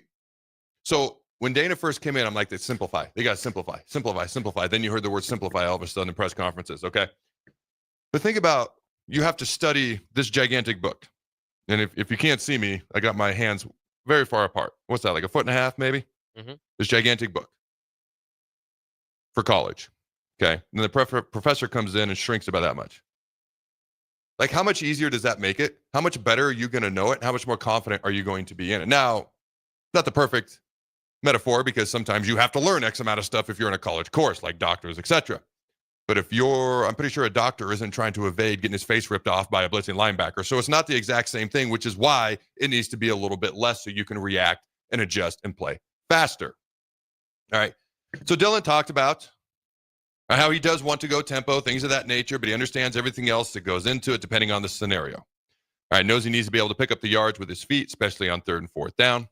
So when Dana first came in, I'm like, they simplify. They got to simplify. Then you heard the word simplify all of a sudden in press conferences, okay? But think about, you have to study this gigantic book. And if you can't see me, I got my hands very far apart. What's that, like 1.5 feet maybe? Mm-hmm. This gigantic book for college, okay? And the professor comes in and shrinks about that much. Like, how much easier does that make it? How much better are you going to know it? How much more confident are you going to be in it? Now, not the perfect metaphor, because sometimes you have to learn X amount of stuff if you're in a college course, like doctors, etc. But I'm pretty sure a doctor isn't trying to evade getting his face ripped off by a blitzing linebacker. So it's not the exact same thing, which is why it needs to be a little bit less so you can react and adjust and play faster. All right. So Dylan talked about how he does want to go tempo, things of that nature, but he understands everything else that goes into it depending on the scenario. All right. Knows he needs to be able to pick up the yards with his feet, especially on 3rd and 4th down.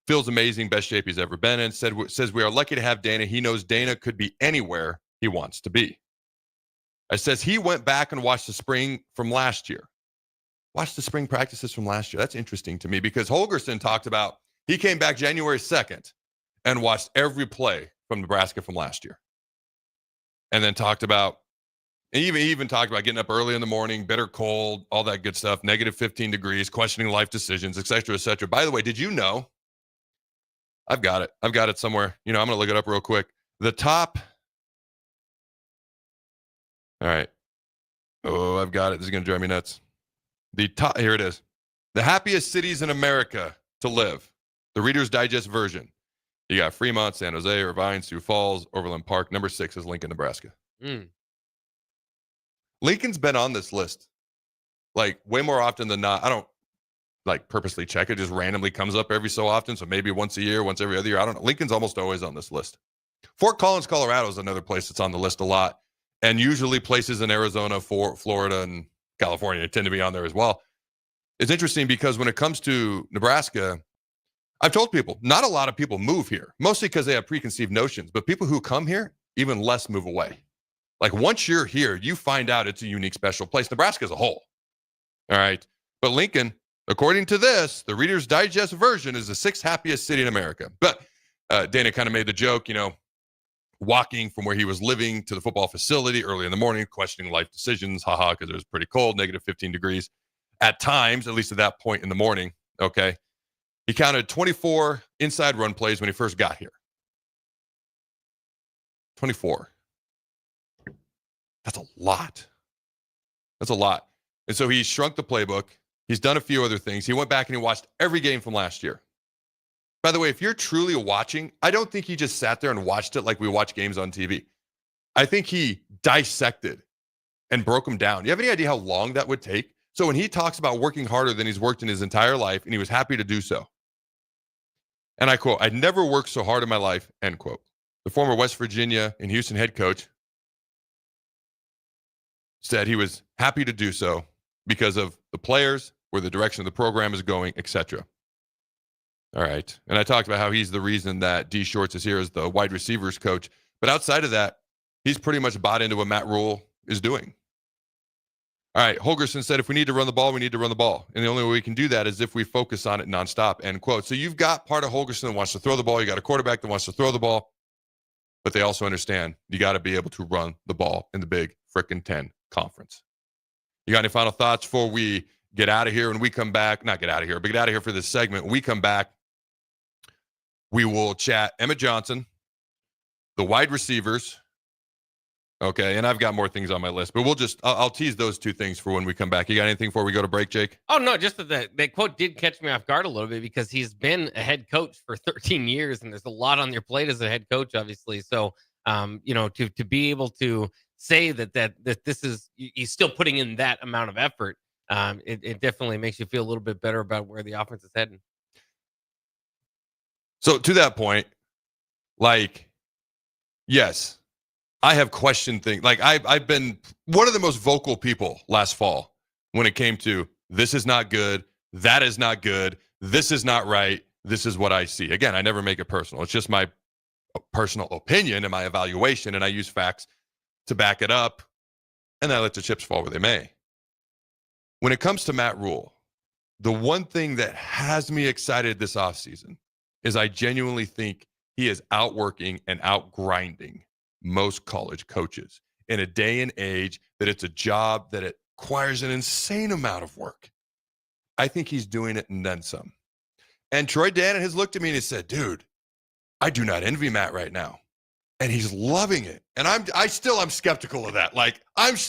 Feels amazing, best shape he's ever been in. Says we are lucky to have Dana. He knows Dana could be anywhere he wants to be. It says he went back and watched the spring from last year. Watched the spring practices from last year. That's interesting to me because Holgorsen talked about he came back January 2nd and watched every play from Nebraska from last year. And then talked about, and even talked about getting up early in the morning, bitter cold, all that good stuff, negative 15 degrees, questioning life decisions, et cetera, et cetera. By the way, did you know? I've got it somewhere. I'm going to look it up real quick. The top. All right. Oh, I've got it. This is going to drive me nuts. The top, here it is. The happiest cities in America to live. The Reader's Digest version. You got Fremont, San Jose, Irvine, Sioux Falls, Overland Park. Number 6 is Lincoln, Nebraska. Lincoln's been on this list like way more often than not. I don't like purposely check it, just randomly comes up every so often. So maybe once a year, once every other year. I don't know. Lincoln's almost always on this list. Fort Collins, Colorado is another place that's on the list a lot. And usually places in Arizona, Florida, and California tend to be on there as well. It's interesting because when it comes to Nebraska, I've told people, not a lot of people move here, mostly because they have preconceived notions. But people who come here, even less move away. Like once you're here, you find out it's a unique, special place. Nebraska as a whole. All right. But Lincoln, according to this, the Reader's Digest version is the 6th happiest city in America. But Dana kind of made the joke, walking from where he was living to the football facility early in the morning, questioning life decisions, because it was pretty cold, negative 15 degrees at times, at least at that point in the morning. Okay. He counted 24 inside run plays when he first got here. 24. That's a lot. That's a lot. And so he shrunk the playbook. He's done a few other things. He went back and he watched every game from last year. By the way, if you're truly watching, I don't think he just sat there and watched it like we watch games on TV. I think he dissected and broke them down. You have any idea how long that would take? So when he talks about working harder than he's worked in his entire life, and he was happy to do so. And I quote, "I'd never worked so hard in my life," end quote. The former West Virginia and Houston head coach said he was happy to do so because of the players, where the direction of the program is going, etc. All right. And I talked about how he's the reason that D Shorts is here as the wide receivers coach. But outside of that, he's pretty much bought into what Matt Rule is doing. All right. Holgorsen said, if we need to run the ball, we need to run the ball. And the only way we can do that is if we focus on it nonstop, end quote. So you've got part of Holgorsen that wants to throw the ball. You got a quarterback that wants to throw the ball. But they also understand you got to be able to run the ball in the Big Frickin' 10 conference. You got any final thoughts before we get out of here? When we come back, not get out of here, but get out of here for this segment. When we come back, we will chat Emmett Johnson, the wide receivers. Okay, and I've got more things on my list, but I'll tease those two things for when we come back. You got anything before we go to break, Jake? Oh, no, just that quote did catch me off guard a little bit because he's been a head coach for 13 years, and there's a lot on your plate as a head coach, obviously. So, to be able to say that this is, he's still putting in that amount of effort, it definitely makes you feel a little bit better about where the offense is heading. So to that point, yes, I have questioned things. I've been one of the most vocal people last fall when it came to this is not good, that is not good, this is not right, this is what I see. Again, I never make it personal. It's just my personal opinion and my evaluation, and I use facts to back it up, and I let the chips fall where they may. When it comes to Matt Rule, the one thing that has me excited this offseason is I genuinely think he is outworking and outgrinding most college coaches in a day and age that it's a job that it requires an insane amount of work. I think he's doing it and then some. And Troy Dannon has looked at me and he said, dude, I do not envy Matt right now. And he's loving it. And I'm skeptical of that.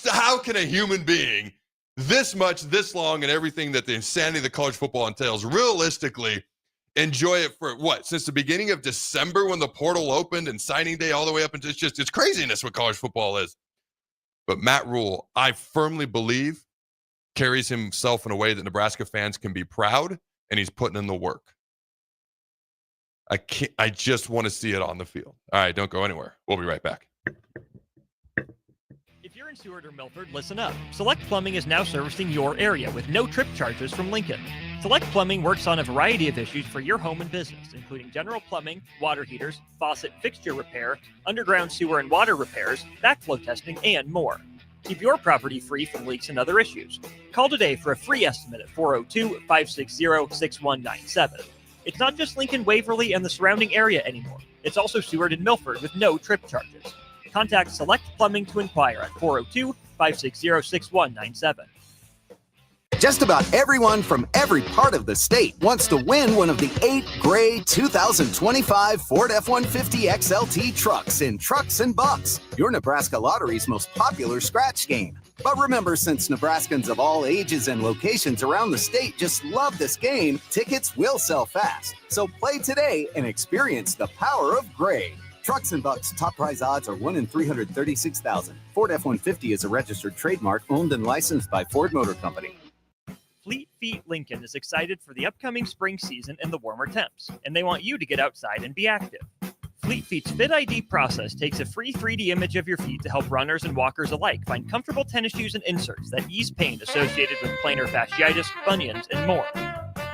How can a human being this much, this long, and everything that the insanity of the college football entails. Realistically, enjoy it for what? Since the beginning of December when the portal opened and signing day all the way up into it's craziness what college football is. But Matt Rule, I firmly believe, carries himself in a way that Nebraska fans can be proud, and he's putting in the work. I just want to see it on the field. All right, don't go anywhere. We'll be right back. If you're in Seward or Milford, listen up. Select Plumbing is now servicing your area with no trip charges from Lincoln. Select Plumbing works on a variety of issues for your home and business, including general plumbing, water heaters, faucet fixture repair, underground sewer and water repairs, backflow testing, and more. Keep your property free from leaks and other issues. Call today for a free estimate at 402-560-6197. It's not just Lincoln, Waverly, and the surrounding area anymore. It's also Seward and Milford with no trip charges. Contact Select Plumbing to inquire at 402-560-6197. Just about everyone from every part of the state wants to win one of the 8 gray 2025 Ford F-150 XLT trucks in Trucks and Bucks, your Nebraska Lottery's most popular scratch game. But remember, since Nebraskans of all ages and locations around the state just love this game, tickets will sell fast. So play today and experience the power of gray. Trucks and Bucks top prize odds are 1 in 336,000. Ford F-150 is a registered trademark owned and licensed by Ford Motor Company. Fleet Feet Lincoln is excited for the upcoming spring season and the warmer temps, and they want you to get outside and be active. Fleet Feet's Fit ID process takes a free 3D image of your feet to help runners and walkers alike find comfortable tennis shoes and inserts that ease pain associated with plantar fasciitis, bunions, and more.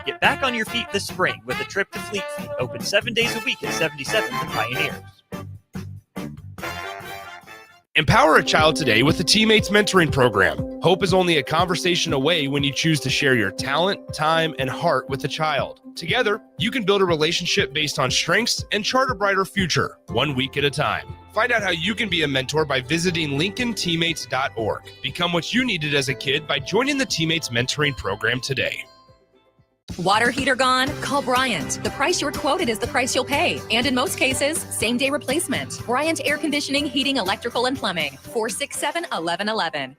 Get back on your feet this spring with a trip to Fleet Feet, open 7 days a week at 77th and Pioneers. Empower a child today with the Teammates Mentoring Program. Hope is only a conversation away when you choose to share your talent, time, and heart with a child. Together, you can build a relationship based on strengths and chart a brighter future, 1 week at a time. Find out how you can be a mentor by visiting LincolnTeammates.org. Become what you needed as a kid by joining the Teammates Mentoring Program today. Water heater gone? Call Bryant. The price you're quoted is the price you'll pay. And in most cases, same-day replacement. Bryant Air Conditioning, Heating, Electrical, and Plumbing. 467-1111.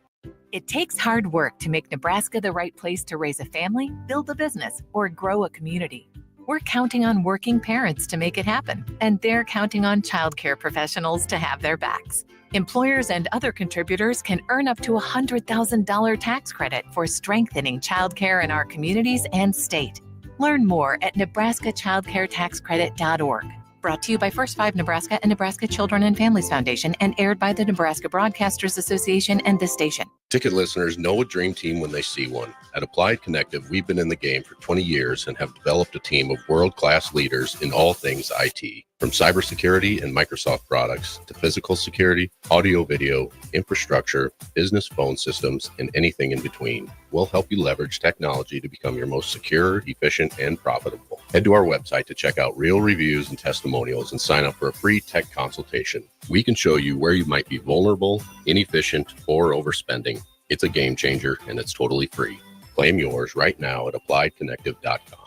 It takes hard work to make Nebraska the right place to raise a family, build a business, or grow a community. We're counting on working parents to make it happen, and they're counting on childcare professionals to have their backs. Employers and other contributors can earn up to a $100,000 tax credit for strengthening childcare in our communities and state. Learn more at nebraskachildcaretaxcredit.org. Brought to you by First 5 Nebraska and Nebraska Children and Families Foundation and aired by the Nebraska Broadcasters Association and this station. Ticket listeners know a dream team when they see one. At Applied Connective, we've been in the game for 20 years and have developed a team of world-class leaders in all things IT. From cybersecurity and Microsoft products to physical security, audio-video, infrastructure, business phone systems, and anything in between, we'll help you leverage technology to become your most secure, efficient, and profitable. Head to our website to check out real reviews and testimonials and sign up for a free tech consultation. We can show you where you might be vulnerable, inefficient, or overspending. It's a game changer, and it's totally free. Claim yours right now at appliedconnective.com.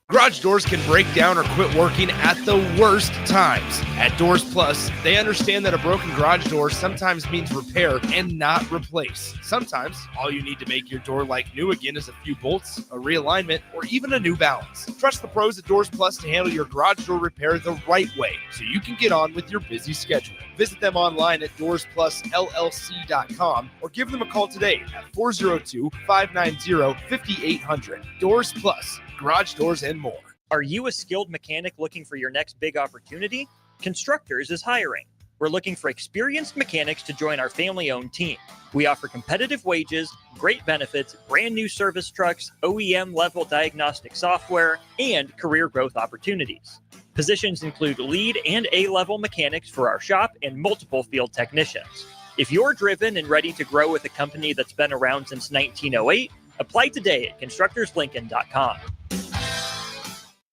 Garage doors can break down or quit working at the worst times. At Doors Plus, they understand that a broken garage door sometimes means repair and not replace. Sometimes, all you need to make your door like new again is a few bolts, a realignment, or even a new balance. Trust the pros at Doors Plus to handle your garage door repair the right way so you can get on with your busy schedule. Visit them online at DoorsPlusLLC.com or give them a call today at 402-590-5800. Doors Plus. Garage doors and more. Are you a skilled mechanic looking for your next big opportunity? Constructors is hiring. We're looking for experienced mechanics to join our family-owned team. We offer competitive wages, great benefits, brand new service trucks, OEM-level diagnostic software, and career growth opportunities. Positions include lead and A-level mechanics for our shop and multiple field technicians. If you're driven and ready to grow with a company that's been around since 1908, apply today at constructorslincoln.com.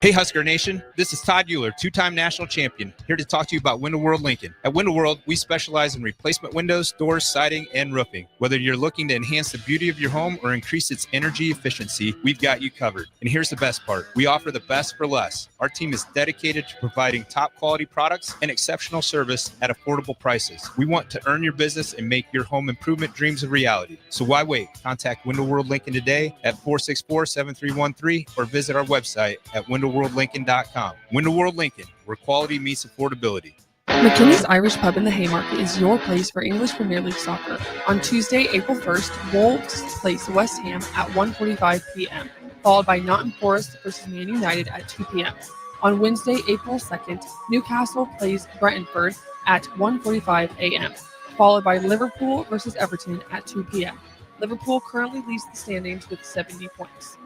Hey Husker Nation, this is Todd Euler, two-time national champion, here to talk to you about Window World Lincoln. At Window World, we specialize in replacement windows, doors, siding, and roofing. Whether you're looking to enhance the beauty of your home or increase its energy efficiency, we've got you covered. And here's the best part. We offer the best for less. Our team is dedicated to providing top quality products and exceptional service at affordable prices. We want to earn your business and make your home improvement dreams a reality. So why wait? Contact Window World Lincoln today at 464-7313 or visit our website at windowworldlincoln.com. Window World Lincoln, where quality meets affordability. McKinney's Irish Pub in the Haymarket is your place for English Premier League soccer. On Tuesday, April 1st, Wolves place West Ham at 1:45 p.m., followed by Nottingham Forest versus Man United at 2 p.m. On Wednesday, April 2nd, Newcastle plays Brentford at 1:45 a.m., followed by Liverpool versus Everton at 2 p.m. Liverpool currently leads the standings with 70 points.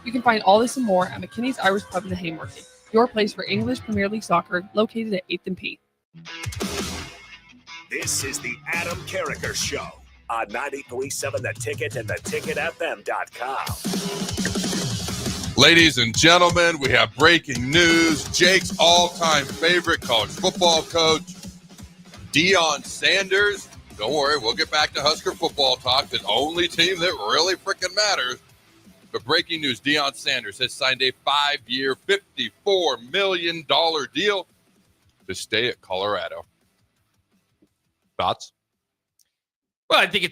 You can find all this and more at McKinney's Irish Pub in the Haymarket, your place for English Premier League soccer, located at 8th and P. This is the Adam Carriker Show on 93.7 The Ticket and theticketfm.com. Ladies and gentlemen, we have breaking news. Jake's all-time favorite college football coach, Deion Sanders. Don't worry, we'll get back to Husker football talk, the only team that really freaking matters. But breaking news, Deion Sanders has signed a 5-year, $54 million deal to stay at Colorado. Thoughts? Well, I think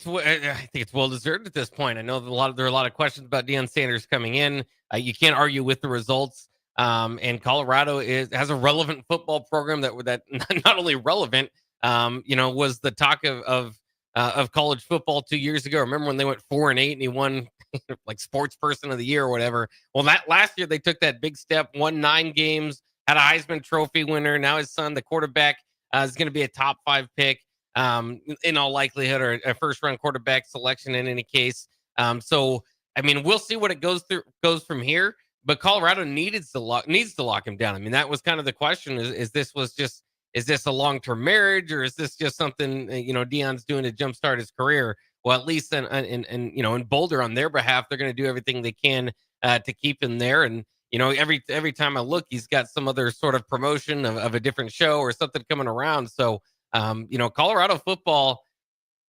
it's well deserved at this point. I know there are a lot of questions about Deion Sanders coming in. You can't argue with the results. And Colorado has a relevant football program that not only relevant, was the talk of college football 2 years ago. Remember when they went 4-8 and he won like sports person of the year or whatever? Well, that last year they took that big step, won 9 games, had a Heisman Trophy winner. Now his son, the quarterback, is going to be a top 5 pick in all likelihood, or a first round quarterback selection in any case. So I mean, we'll see what it goes from here. But Colorado needs to lock him down. I mean, that was kind of the question: is this a long-term marriage, or is this just something Deion's doing to jumpstart his career? Well, at least in Boulder, on their behalf, they're going to do everything they can to keep him there. And every time I look, he's got some other sort of promotion of a different show or something coming around. So Colorado football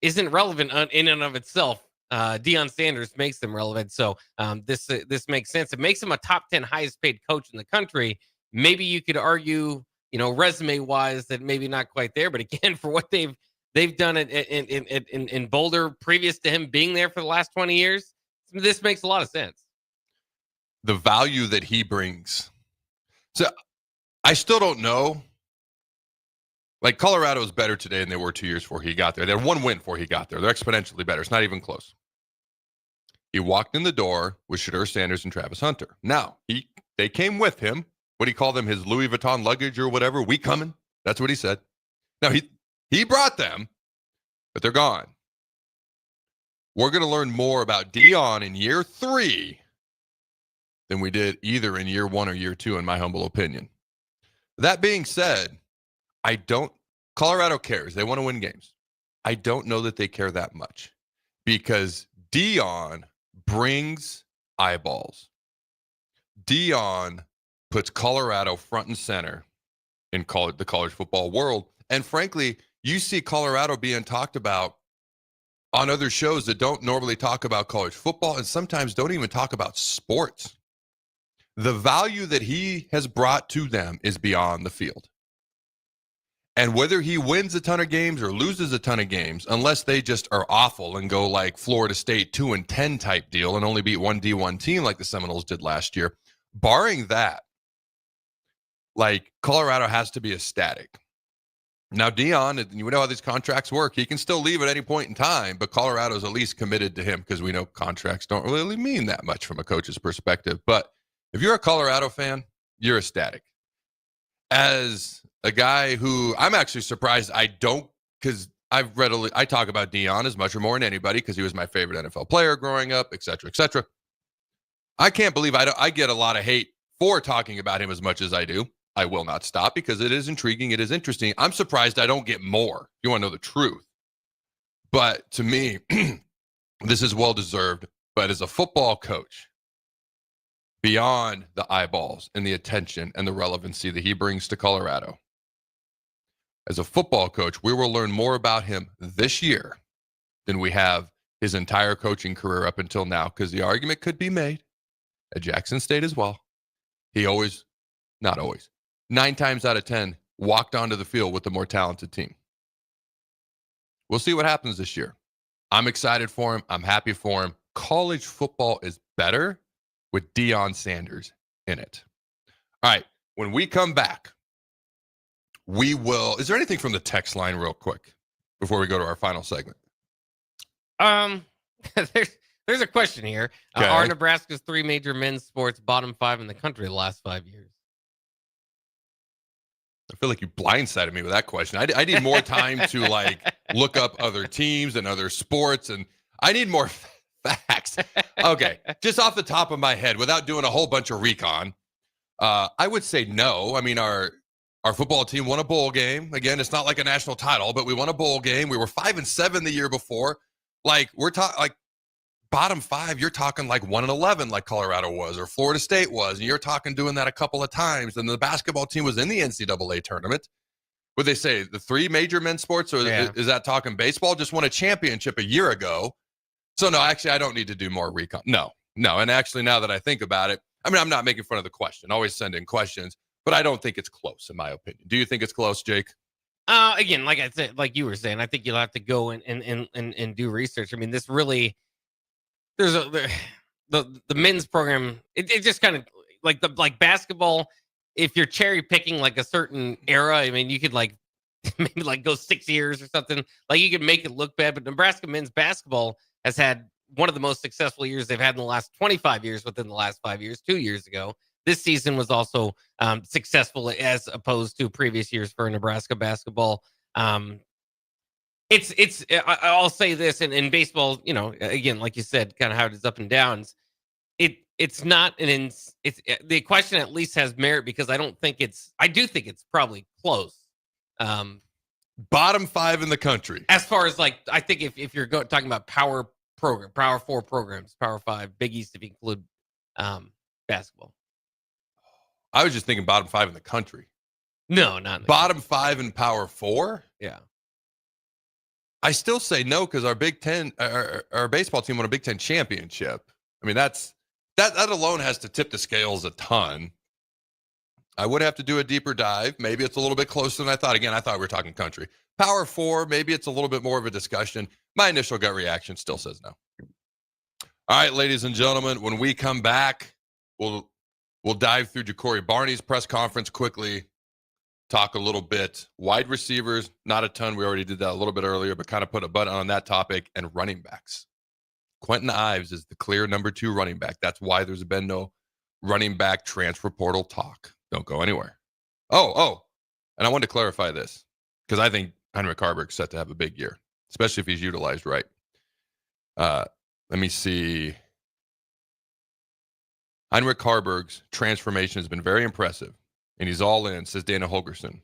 isn't relevant in and of itself. Deion Sanders makes them relevant. So this makes sense. It makes him a top 10 highest paid coach in the country. Maybe you could argue, resume wise, that maybe not quite there, but again, for what they've done in Boulder previous to him being there for the last 20 years, this makes a lot of sense. The value that he brings. So I still don't know. Like, Colorado is better today than they were 2 years before he got there. They had 1 win before he got there. They're exponentially better. It's not even close. He walked in the door with Shedeur Sanders and Travis Hunter. Now, they came with him. What do you call them? His Louis Vuitton luggage or whatever. We coming. That's what he said. Now, he brought them, but they're gone. We're going to learn more about Deion in year 3 than we did either in year 1 or year 2, in my humble opinion. That being said, Colorado cares. They want to win games. I don't know that they care that much, because Deion brings eyeballs. Deion puts Colorado front and center in the college football world. And frankly, you see Colorado being talked about on other shows that don't normally talk about college football, and sometimes don't even talk about sports. The value that he has brought to them is beyond the field. And whether he wins a ton of games or loses a ton of games, unless they just are awful and go like Florida State 2-10 type deal and only beat one D1 team like the Seminoles did last year, barring that, like, Colorado has to be ecstatic. Now, Deion, you know how these contracts work. He can still leave at any point in time, but Colorado's at least committed to him, because we know contracts don't really mean that much from a coach's perspective. But if you're a Colorado fan, you're ecstatic. As a guy who I'm actually surprised because I talk about Deion as much or more than anybody, because he was my favorite NFL player growing up, et cetera, et cetera. I can't believe I get a lot of hate for talking about him as much as I do. I will not stop, because it is intriguing. It is interesting. I'm surprised I don't get more. You want to know the truth. But to me, this is well-deserved. But as a football coach, beyond the eyeballs and the attention and the relevancy that he brings to Colorado. As a football coach, we will learn more about him this year than we have his entire coaching career up until now, because the argument could be made at Jackson State as well. He always, not always, 9 times out of 10, walked onto the field with the more talented team. We'll see what happens this year. I'm excited for him. I'm happy for him. College football is better with Deion Sanders in it. All right, when we come back, we will. Is there anything from the text line real quick before we go to our final segment? There's a question here. Okay. Are Nebraska's 3 major men's sports bottom 5 in the country the last 5 years? I feel like you blindsided me with that question. I need more time to look up other teams and other sports, and I need more facts. Okay, just off the top of my head, without doing a whole bunch of recon, I would say no. I mean, our football team won a bowl game. Again, it's not like a national title, but we won a bowl game. We were 5-7 the year before. We're talking bottom 5. You're talking 1-11, like Colorado was, or Florida State was, and you're talking doing that a couple of times. And the basketball team was in the NCAA tournament. Would they say the 3 major men's sports, or is that talking baseball? Just won a championship a year ago. So no, actually, I don't need to do more recon. No. And actually, now that I think about it, I mean, I'm not making fun of the question. Always send in questions, but I don't think it's close, in my opinion. Do you think it's close, Jake? Again, like I said, like you were saying, I think you'll have to go and do research. I mean, this really, the men's program. It just kind of like basketball. If you're cherry picking a certain era, I mean, you could maybe go 6 years or something. You could make it look bad. But Nebraska men's basketball has had one of the most successful years they've had in the last 25 years. Within the last 5 years, 2 years ago. This season was also successful as opposed to previous years for Nebraska basketball. I'll say this, and in baseball, again, like you said, kind of how it is up and downs. It's not the question at least has merit, because I do think it's probably close. Bottom 5 in the country. As far as I think if you're talking about Power 4 programs, Power 5, Big East, if you include basketball. I was just thinking bottom 5 in the country. No, not bottom 5 in Power 4. Yeah, I still say no, because our Big Ten, our baseball team won a Big Ten championship. I mean, that alone has to tip the scales a ton. I would have to do a deeper dive. Maybe it's a little bit closer than I thought. Again, I thought we were talking country. Power 4, maybe it's a little bit more of a discussion. My initial gut reaction still says no. All right, ladies and gentlemen, when we come back, we'll dive through Ja'Cory Barney's press conference quickly, talk a little bit wide receivers, not a ton. We already did that a little bit earlier, but kind of put a button on that topic, and running backs. Quentin Ives is the clear number 2 running back. That's why there's been no running back transfer portal talk. Don't go anywhere. Oh, and I wanted to clarify this, because I think Heinrich Haarberg's set to have a big year, especially if he's utilized right. Let me see. Heinrich Haarberg's transformation has been very impressive, and he's all in, says Dana Holgerson.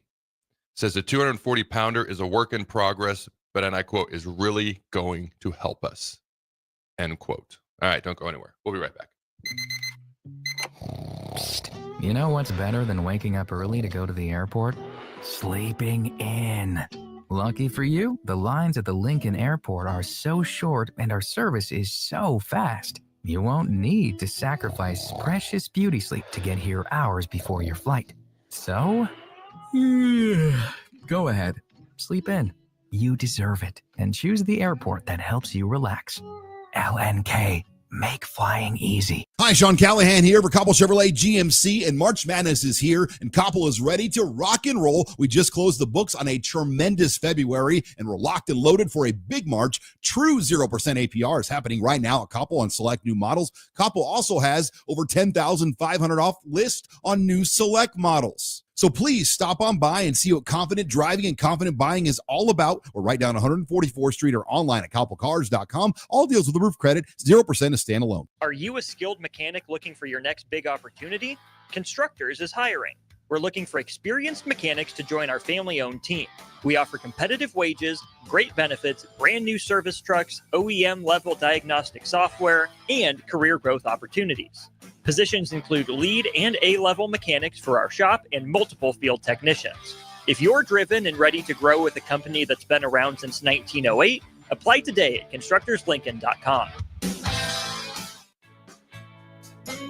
Says the 240-pounder is a work in progress, but, and I quote, is really going to help us, end quote. All right, don't go anywhere. We'll be right back. Psst. You know what's better than waking up early to go to the airport? Sleeping in. Lucky for you, the lines at the Lincoln Airport are so short and our service is so fast. You won't need to sacrifice precious beauty sleep to get here hours before your flight. So, go ahead, sleep in. You deserve it, and choose the airport that helps you relax. LNK. Make flying easy. Hi, Sean Callahan here for Koppel Chevrolet GMC, and March Madness is here, and Koppel is ready to rock and roll. We just closed the books on a tremendous February, and we're locked and loaded for a big March. True 0% APR is happening right now at Koppel on select new models. Koppel also has over 10,500 off list on new select models. So please stop on by and see what confident driving and confident buying is all about. We're right down 144th Street or online at koppelcars.com. All deals with approved credit, 0% is standalone. Are you a skilled mechanic looking for your next big opportunity? Constructors is hiring. We're looking for experienced mechanics to join our family-owned team. We offer competitive wages, great benefits, brand new service trucks, OEM-level diagnostic software, and career growth opportunities. Positions include lead and A-level mechanics for our shop and multiple field technicians. If you're driven and ready to grow with a company that's been around since 1908, apply today at constructorslincoln.com.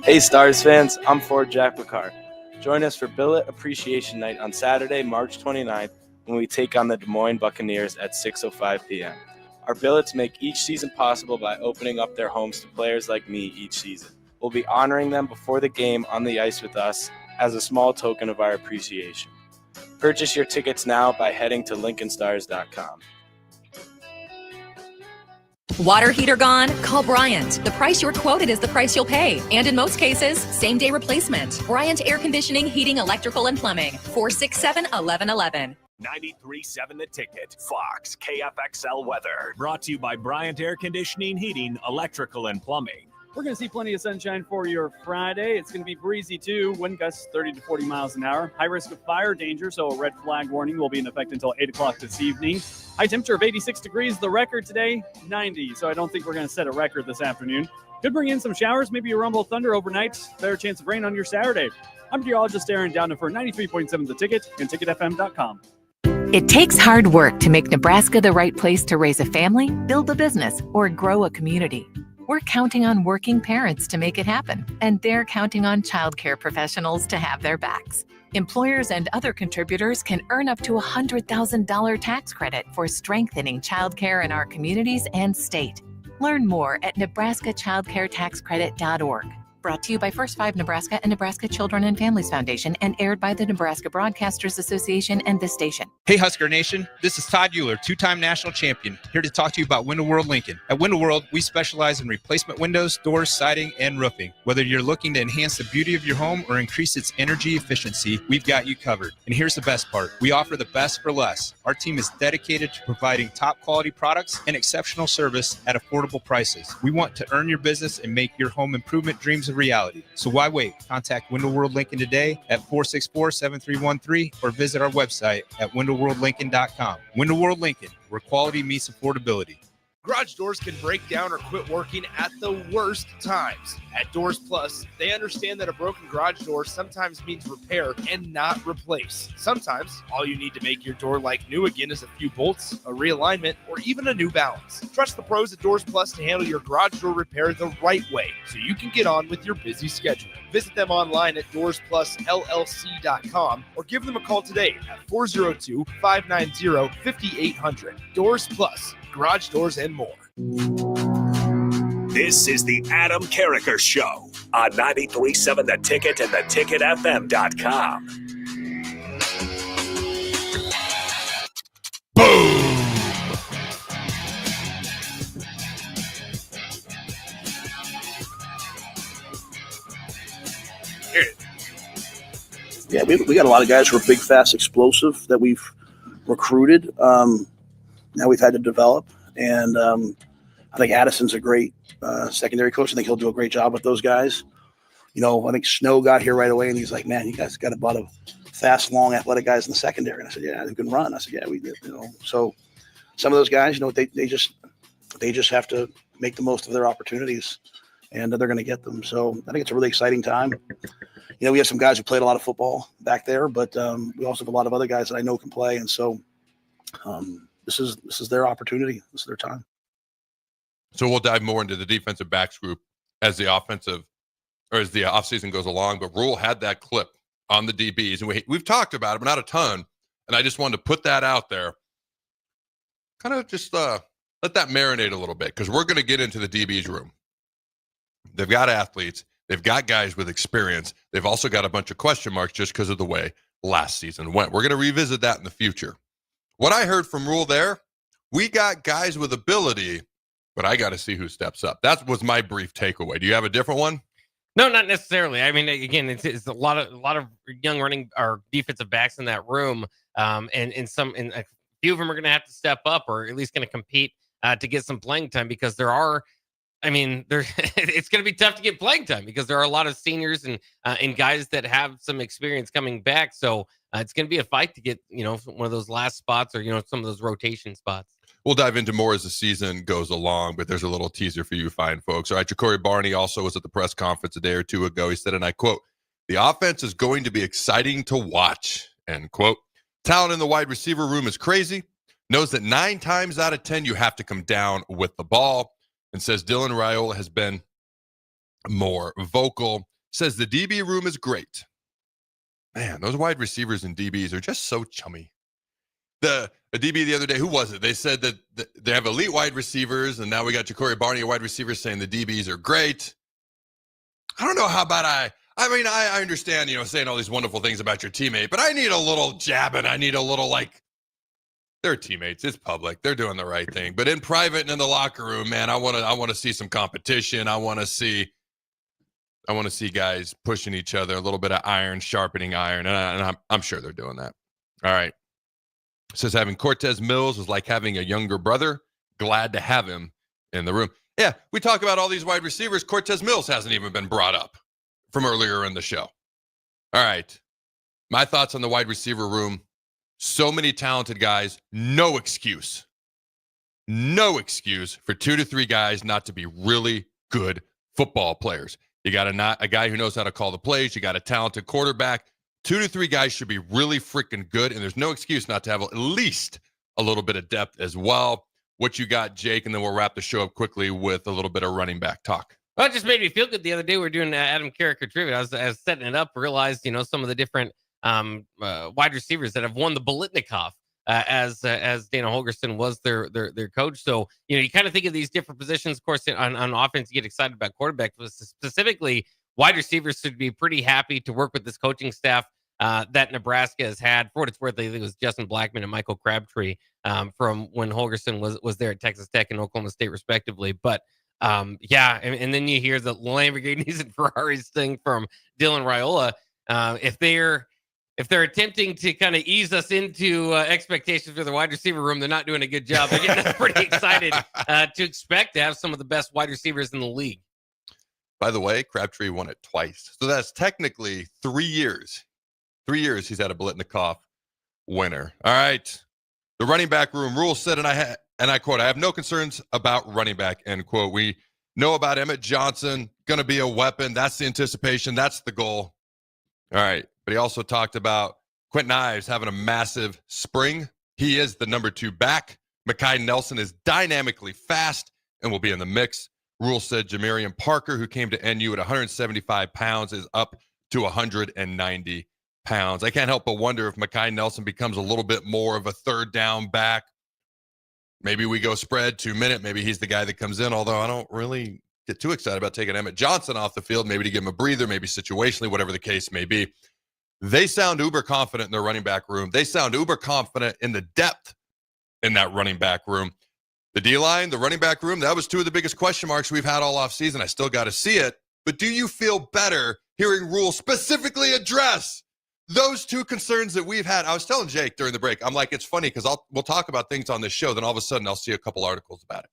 Hey Stars fans, I'm Ford Jack Picard. Join us for Billet Appreciation Night on Saturday, March 29th, when we take on the Des Moines Buccaneers at 6:05 p.m. Our billets make each season possible by opening up their homes to players like me each season. We'll be honoring them before the game on the ice with us as a small token of our appreciation. Purchase your tickets now by heading to LincolnStars.com. Water heater gone? Call Bryant. The price you're quoted is the price you'll pay. And in most cases, same-day replacement. Bryant Air Conditioning, Heating, Electrical, and Plumbing. 467-1111. 93.7 The Ticket. Fox KFXL weather. Brought to you by Bryant Air Conditioning, Heating, Electrical, and Plumbing. We're going to see plenty of sunshine for your Friday. It's going to be breezy too. Wind gusts 30 to 40 miles an hour. High risk of fire danger, so a red flag warning will be in effect until 8 o'clock this evening. High temperature of 86 degrees. The record today, 90. So I don't think we're going to set a record this afternoon. Could bring in some showers, maybe a rumble of thunder overnight. Better chance of rain on your Saturday. I'm meteorologist Aaron Downer for 93.7 The Ticket and ticketfm.com. It takes hard work to make Nebraska the right place to raise a family, build a business, or grow a community. We're counting on working parents to make it happen, and they're counting on childcare professionals to have their backs. Employers and other contributors can earn up to a $100,000 tax credit for strengthening childcare in our communities and state. Learn more at nebraskachildcaretaxcredit.org. Brought to you by First 5 Nebraska and Nebraska Children and Families Foundation and aired by the Nebraska Broadcasters Association and this station. Hey Husker Nation, this is Todd Euler, two-time national champion, here to talk to you about Window World Lincoln. At Window World, we specialize in replacement windows, doors, siding, and roofing. Whether you're looking to enhance the beauty of your home or increase its energy efficiency, we've got you covered. And here's the best part. We offer the best for less. Our team is dedicated to providing top quality products and exceptional service at affordable prices. We want to earn your business and make your home improvement dreams a reality. So why wait? Contact Window World Lincoln today at 464-7313 or visit our website at windowworldlincoln.com. Window World Lincoln, where quality meets affordability. Garage doors can break down or quit working at the worst times. At Doors Plus, they understand that a broken garage door sometimes means repair and not replace. Sometimes, all you need to make your door like new again is a few bolts, a realignment, or even a new balance. Trust the pros at Doors Plus to handle your garage door repair the right way so you can get on with your busy schedule. Visit them online at DoorsPlusLLC.com or give them a call today at 402-590-5800. Doors Plus. Garage doors and more. This is the Adam Carriker Show on 93.7 The Ticket and theticketfm.com. Boom! Yeah, we got a lot of guys who are big, fast, explosive that we've recruited. Now we've had to develop, and I think Addison's a great secondary coach. I think he'll do a great job with those guys. You know, I think Snow got here right away, and he's like, "Man, you guys got a lot of fast, long, athletic guys in the secondary." And I said, "Yeah, who can run?" I said, "Yeah, we did." You know, so some of those guys, you know, they just have to make the most of their opportunities, and they're going to get them. So I think it's a really exciting time. You know, we have some guys who played a lot of football back there, but we also have a lot of other guys that I know can play, and so. This is their opportunity. This is their time. So we'll dive more into the defensive backs group as the offseason goes along. But Rule had that clip on the DBs, and we've talked about it, but not a ton. And I just wanted to put that out there. Kind of just let that marinate a little bit, because we're going to get into the DBs room. They've got athletes. They've got guys with experience. They've also got a bunch of question marks just because of the way last season went. We're going to revisit that in the future. What I heard from Rule there, we got guys with ability, but I got to see who steps up. That was my brief takeaway. Do you have a different one? No, not necessarily. I mean, again, it's a lot of young running or defensive backs in that room, and a few of them are going to have to step up, or at least going to compete to get some playing time, because it's going to be tough to get playing time because there are a lot of seniors and guys that have some experience coming back. So it's going to be a fight to get, one of those last spots or, some of those rotation spots. We'll dive into more as the season goes along, but there's a little teaser for you fine folks. All right, Ja'Cory Barney also was at the press conference a day or two ago. He said, and I quote, "The offense is going to be exciting to watch," end quote. Talent in the wide receiver room is crazy. Knows that 9 times out of 10 you have to come down with the ball, and says Dylan Raiola has been more vocal. Says the DB room is great. Man, those wide receivers and DBs are just so chummy. A DB the other day, who was it? They said that they have elite wide receivers, and now we got Ja'Cory Barney, a wide receiver, saying the DBs are great. I don't know how about I understand, saying all these wonderful things about your teammate, but I need a little jabbing. I need a little they're teammates. It's public. They're doing the right thing. But in private and in the locker room, man, I want to see some competition. I want to see guys pushing each other, a little bit of iron, sharpening iron, and I'm sure they're doing that. All right. It says having Cortez Mills was like having a younger brother. Glad to have him in the room. Yeah, we talk about all these wide receivers. Cortez Mills hasn't even been brought up from earlier in the show. All right. My thoughts on the wide receiver room. So many talented guys. No excuse. No excuse for 2 to 3 guys not to be really good football players. You got a guy who knows how to call the plays. You got a talented quarterback. 2 to 3 guys should be really freaking good, and there's no excuse not to have at least a little bit of depth as well. What you got, Jake, and then we'll wrap the show up quickly with a little bit of running back talk. Well, it just made me feel good the other day. We were doing Adam Carriker trivia. I was setting it up, realized, some of the different wide receivers that have won the Bolitnikoff as Dana Holgorsen was their coach. So, you kind of think of these different positions. Of course, on offense, you get excited about quarterback, but specifically wide receivers should be pretty happy to work with this coaching staff that Nebraska has had. For what it's worth, I think it was Justin Blackman and Michael Crabtree from when Holgorsen was there at Texas Tech and Oklahoma State, respectively. But yeah, and then you hear the Lamborghinis and Ferraris thing from Dylan Raiola. If they're attempting to kind of ease us into expectations for the wide receiver room, they're not doing a good job. They're getting us pretty excited to expect to have some of the best wide receivers in the league. By the way, Crabtree won it twice. So that's technically 3 years. 3 years he's had a Bolitnikoff winner. All right. The running back room rule said, and I quote, "I have no concerns about running back," end quote. We know about Emmett Johnson, going to be a weapon. That's the anticipation. That's the goal. All right. But he also talked about Quentin Ives having a massive spring. He is the number 2 back. Mekhi Nelson is dynamically fast and will be in the mix. Rule said Jamarian Parker, who came to NU at 175 pounds, is up to 190 pounds. I can't help but wonder if Mekhi Nelson becomes a little bit more of a third down back. Maybe we go spread 2-minute. Maybe he's the guy that comes in, although I don't really get too excited about taking Emmett Johnson off the field, maybe to give him a breather, maybe situationally, whatever the case may be. They sound uber confident in their running back room. They sound uber confident in the depth in that running back room. The D-line, the running back room, that was 2 of the biggest question marks we've had all offseason. I still got to see it. But do you feel better hearing Rule specifically address those 2 concerns that we've had? I was telling Jake during the break, I'm like, it's funny because we'll talk about things on this show, then all of a sudden I'll see a couple articles about it.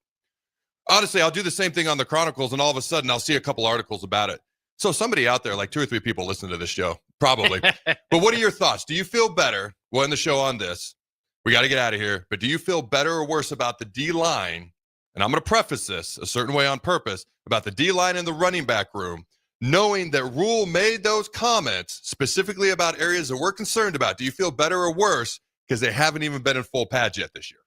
Honestly, I'll do the same thing on the Chronicles, and all of a sudden I'll see a couple articles about it. So somebody out there, like 2 or 3 people listen to this show, probably. But what are your thoughts? Do you feel better? We'll end the show on this. We got to get out of here. But do you feel better or worse about the D-line? And I'm going to preface this a certain way on purpose, about the D-line and the running back room, knowing that Rule made those comments specifically about areas that we're concerned about. Do you feel better or worse because they haven't even been in full pads yet this year?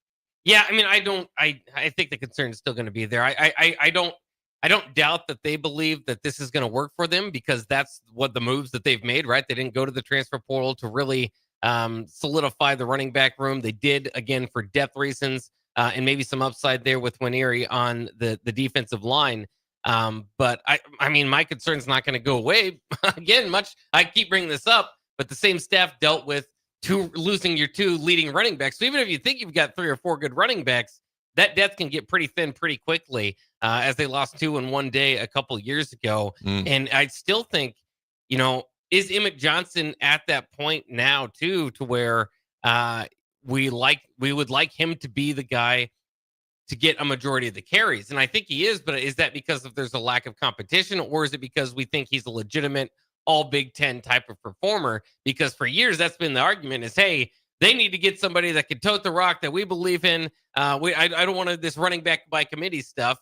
Yeah, I mean, I think the concern is still going to be there. I don't doubt that they believe that this is going to work for them, because that's what the moves that they've made, right? They didn't go to the transfer portal to really solidify the running back room. They did, again, for depth reasons and maybe some upside there with Nwaneri on the defensive line. But I mean, my concern's not going to go away. Again, I keep bringing this up, but the same staff dealt with losing your 2 leading running backs. So even if you think you've got 3 or 4 good running backs, that depth can get pretty thin pretty quickly, as they lost 2 in one day a couple years ago. And I still think, is Emmett Johnson at that point now too, to where we would like him to be the guy to get a majority of the carries? And I think he is, but is that because there's a lack of competition, or is it because we think he's a legitimate all Big Ten type of performer? Because for years, that's been the argument is, hey, They need to get somebody that can tote the rock that we believe in. I don't want this running back by committee stuff,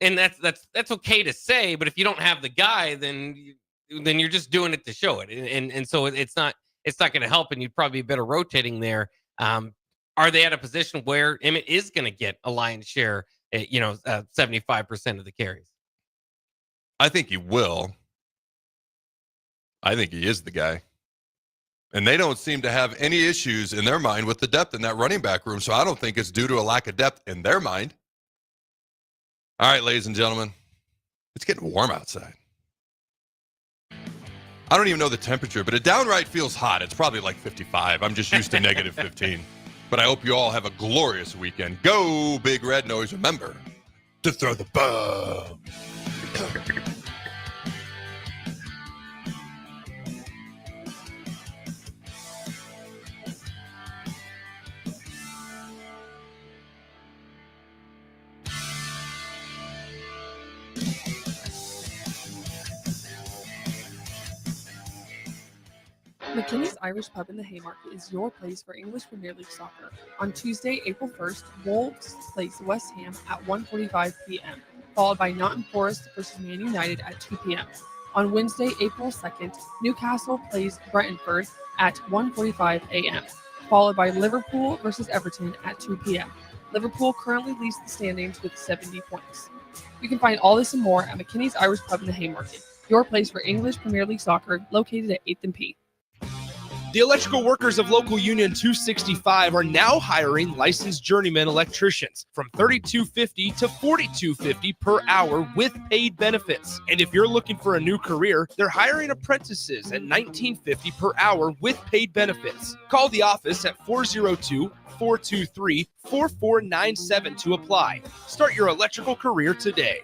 and that's okay to say. But if you don't have the guy, then you're just doing it to show it, and so it's not going to help. And you'd probably be better rotating there. Are they at a position where Emmett is going to get a lion's share? 75% of the carries. I think he will. I think he is the guy. And they don't seem to have any issues in their mind with the depth in that running back room. So I don't think it's due to a lack of depth in their mind. All right, ladies and gentlemen, it's getting warm outside. I don't even know the temperature, but it downright feels hot. It's probably like 55. I'm just used to negative 15. But I hope you all have a glorious weekend. Go Big Red Nose. Remember to throw the bomb. McKinney's Irish Pub in the Haymarket is your place for English Premier League soccer. On Tuesday, April 1st, Wolves place West Ham at 1:45 p.m., followed by Nottingham Forest versus Man United at 2 p.m. On Wednesday, April 2nd, Newcastle plays Brentford at 1:45 a.m., followed by Liverpool versus Everton at 2 p.m. Liverpool currently leads the standings with 70 points. You can find all this and more at McKinney's Irish Pub in the Haymarket, your place for English Premier League soccer, located at 8th and P. The electrical workers of Local Union 265 are now hiring licensed journeyman electricians from $32.50 to $42.50 per hour with paid benefits. And if you're looking for a new career, they're hiring apprentices at $19.50 per hour with paid benefits. Call the office at 402-423-4497 to apply. Start your electrical career today.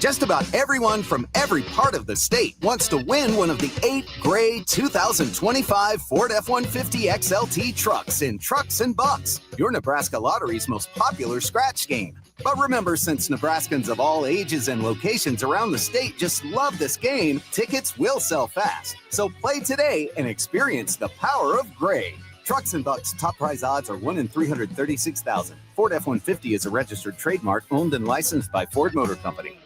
Just about everyone from every part of the state wants to win one of the 8 gray 2025 Ford F-150 XLT trucks in Trucks and Bucks, your Nebraska Lottery's most popular scratch game. But remember, since Nebraskans of all ages and locations around the state just love this game, tickets will sell fast. So play today and experience the power of gray. Trucks and Bucks top prize odds are 1 in 336,000. Ford F-150 is a registered trademark owned and licensed by Ford Motor Company.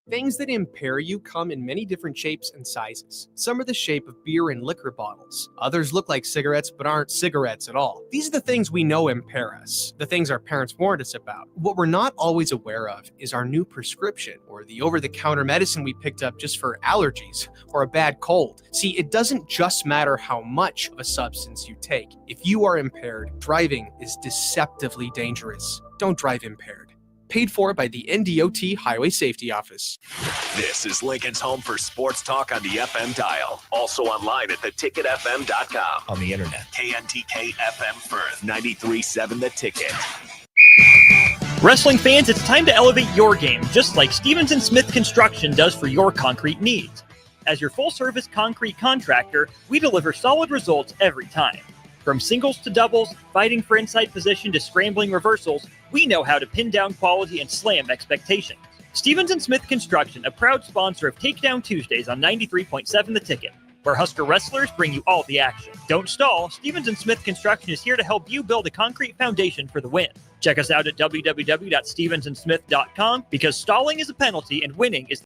Things that impair you come in many different shapes and sizes. Some are the shape of beer and liquor bottles. Others look like cigarettes but aren't cigarettes at all. These are the things we know impair us, the things our parents warned us about. What we're not always aware of is our new prescription, or the over-the-counter medicine we picked up just for allergies or a bad cold. See, it doesn't just matter how much of a substance you take. If you are impaired, driving is deceptively dangerous. Don't drive impaired. Paid for by the NDOT Highway Safety Office. This is Lincoln's home for sports talk on the FM dial. Also online at theticketfm.com. On the internet. KNTK FM Firth, 93.7 The Ticket. Wrestling fans, it's time to elevate your game, just like Stevens & Smith Construction does for your concrete needs. As your full-service concrete contractor, we deliver solid results every time. From singles to doubles, fighting for inside position to scrambling reversals, we know how to pin down quality and slam expectations. Stevens & Smith Construction, a proud sponsor of Takedown Tuesdays on 93.7 The Ticket, where Husker wrestlers bring you all the action. Don't stall. Stevens & Smith Construction is here to help you build a concrete foundation for the win. Check us out at www.stevensandsmith.com, because stalling is a penalty and winning is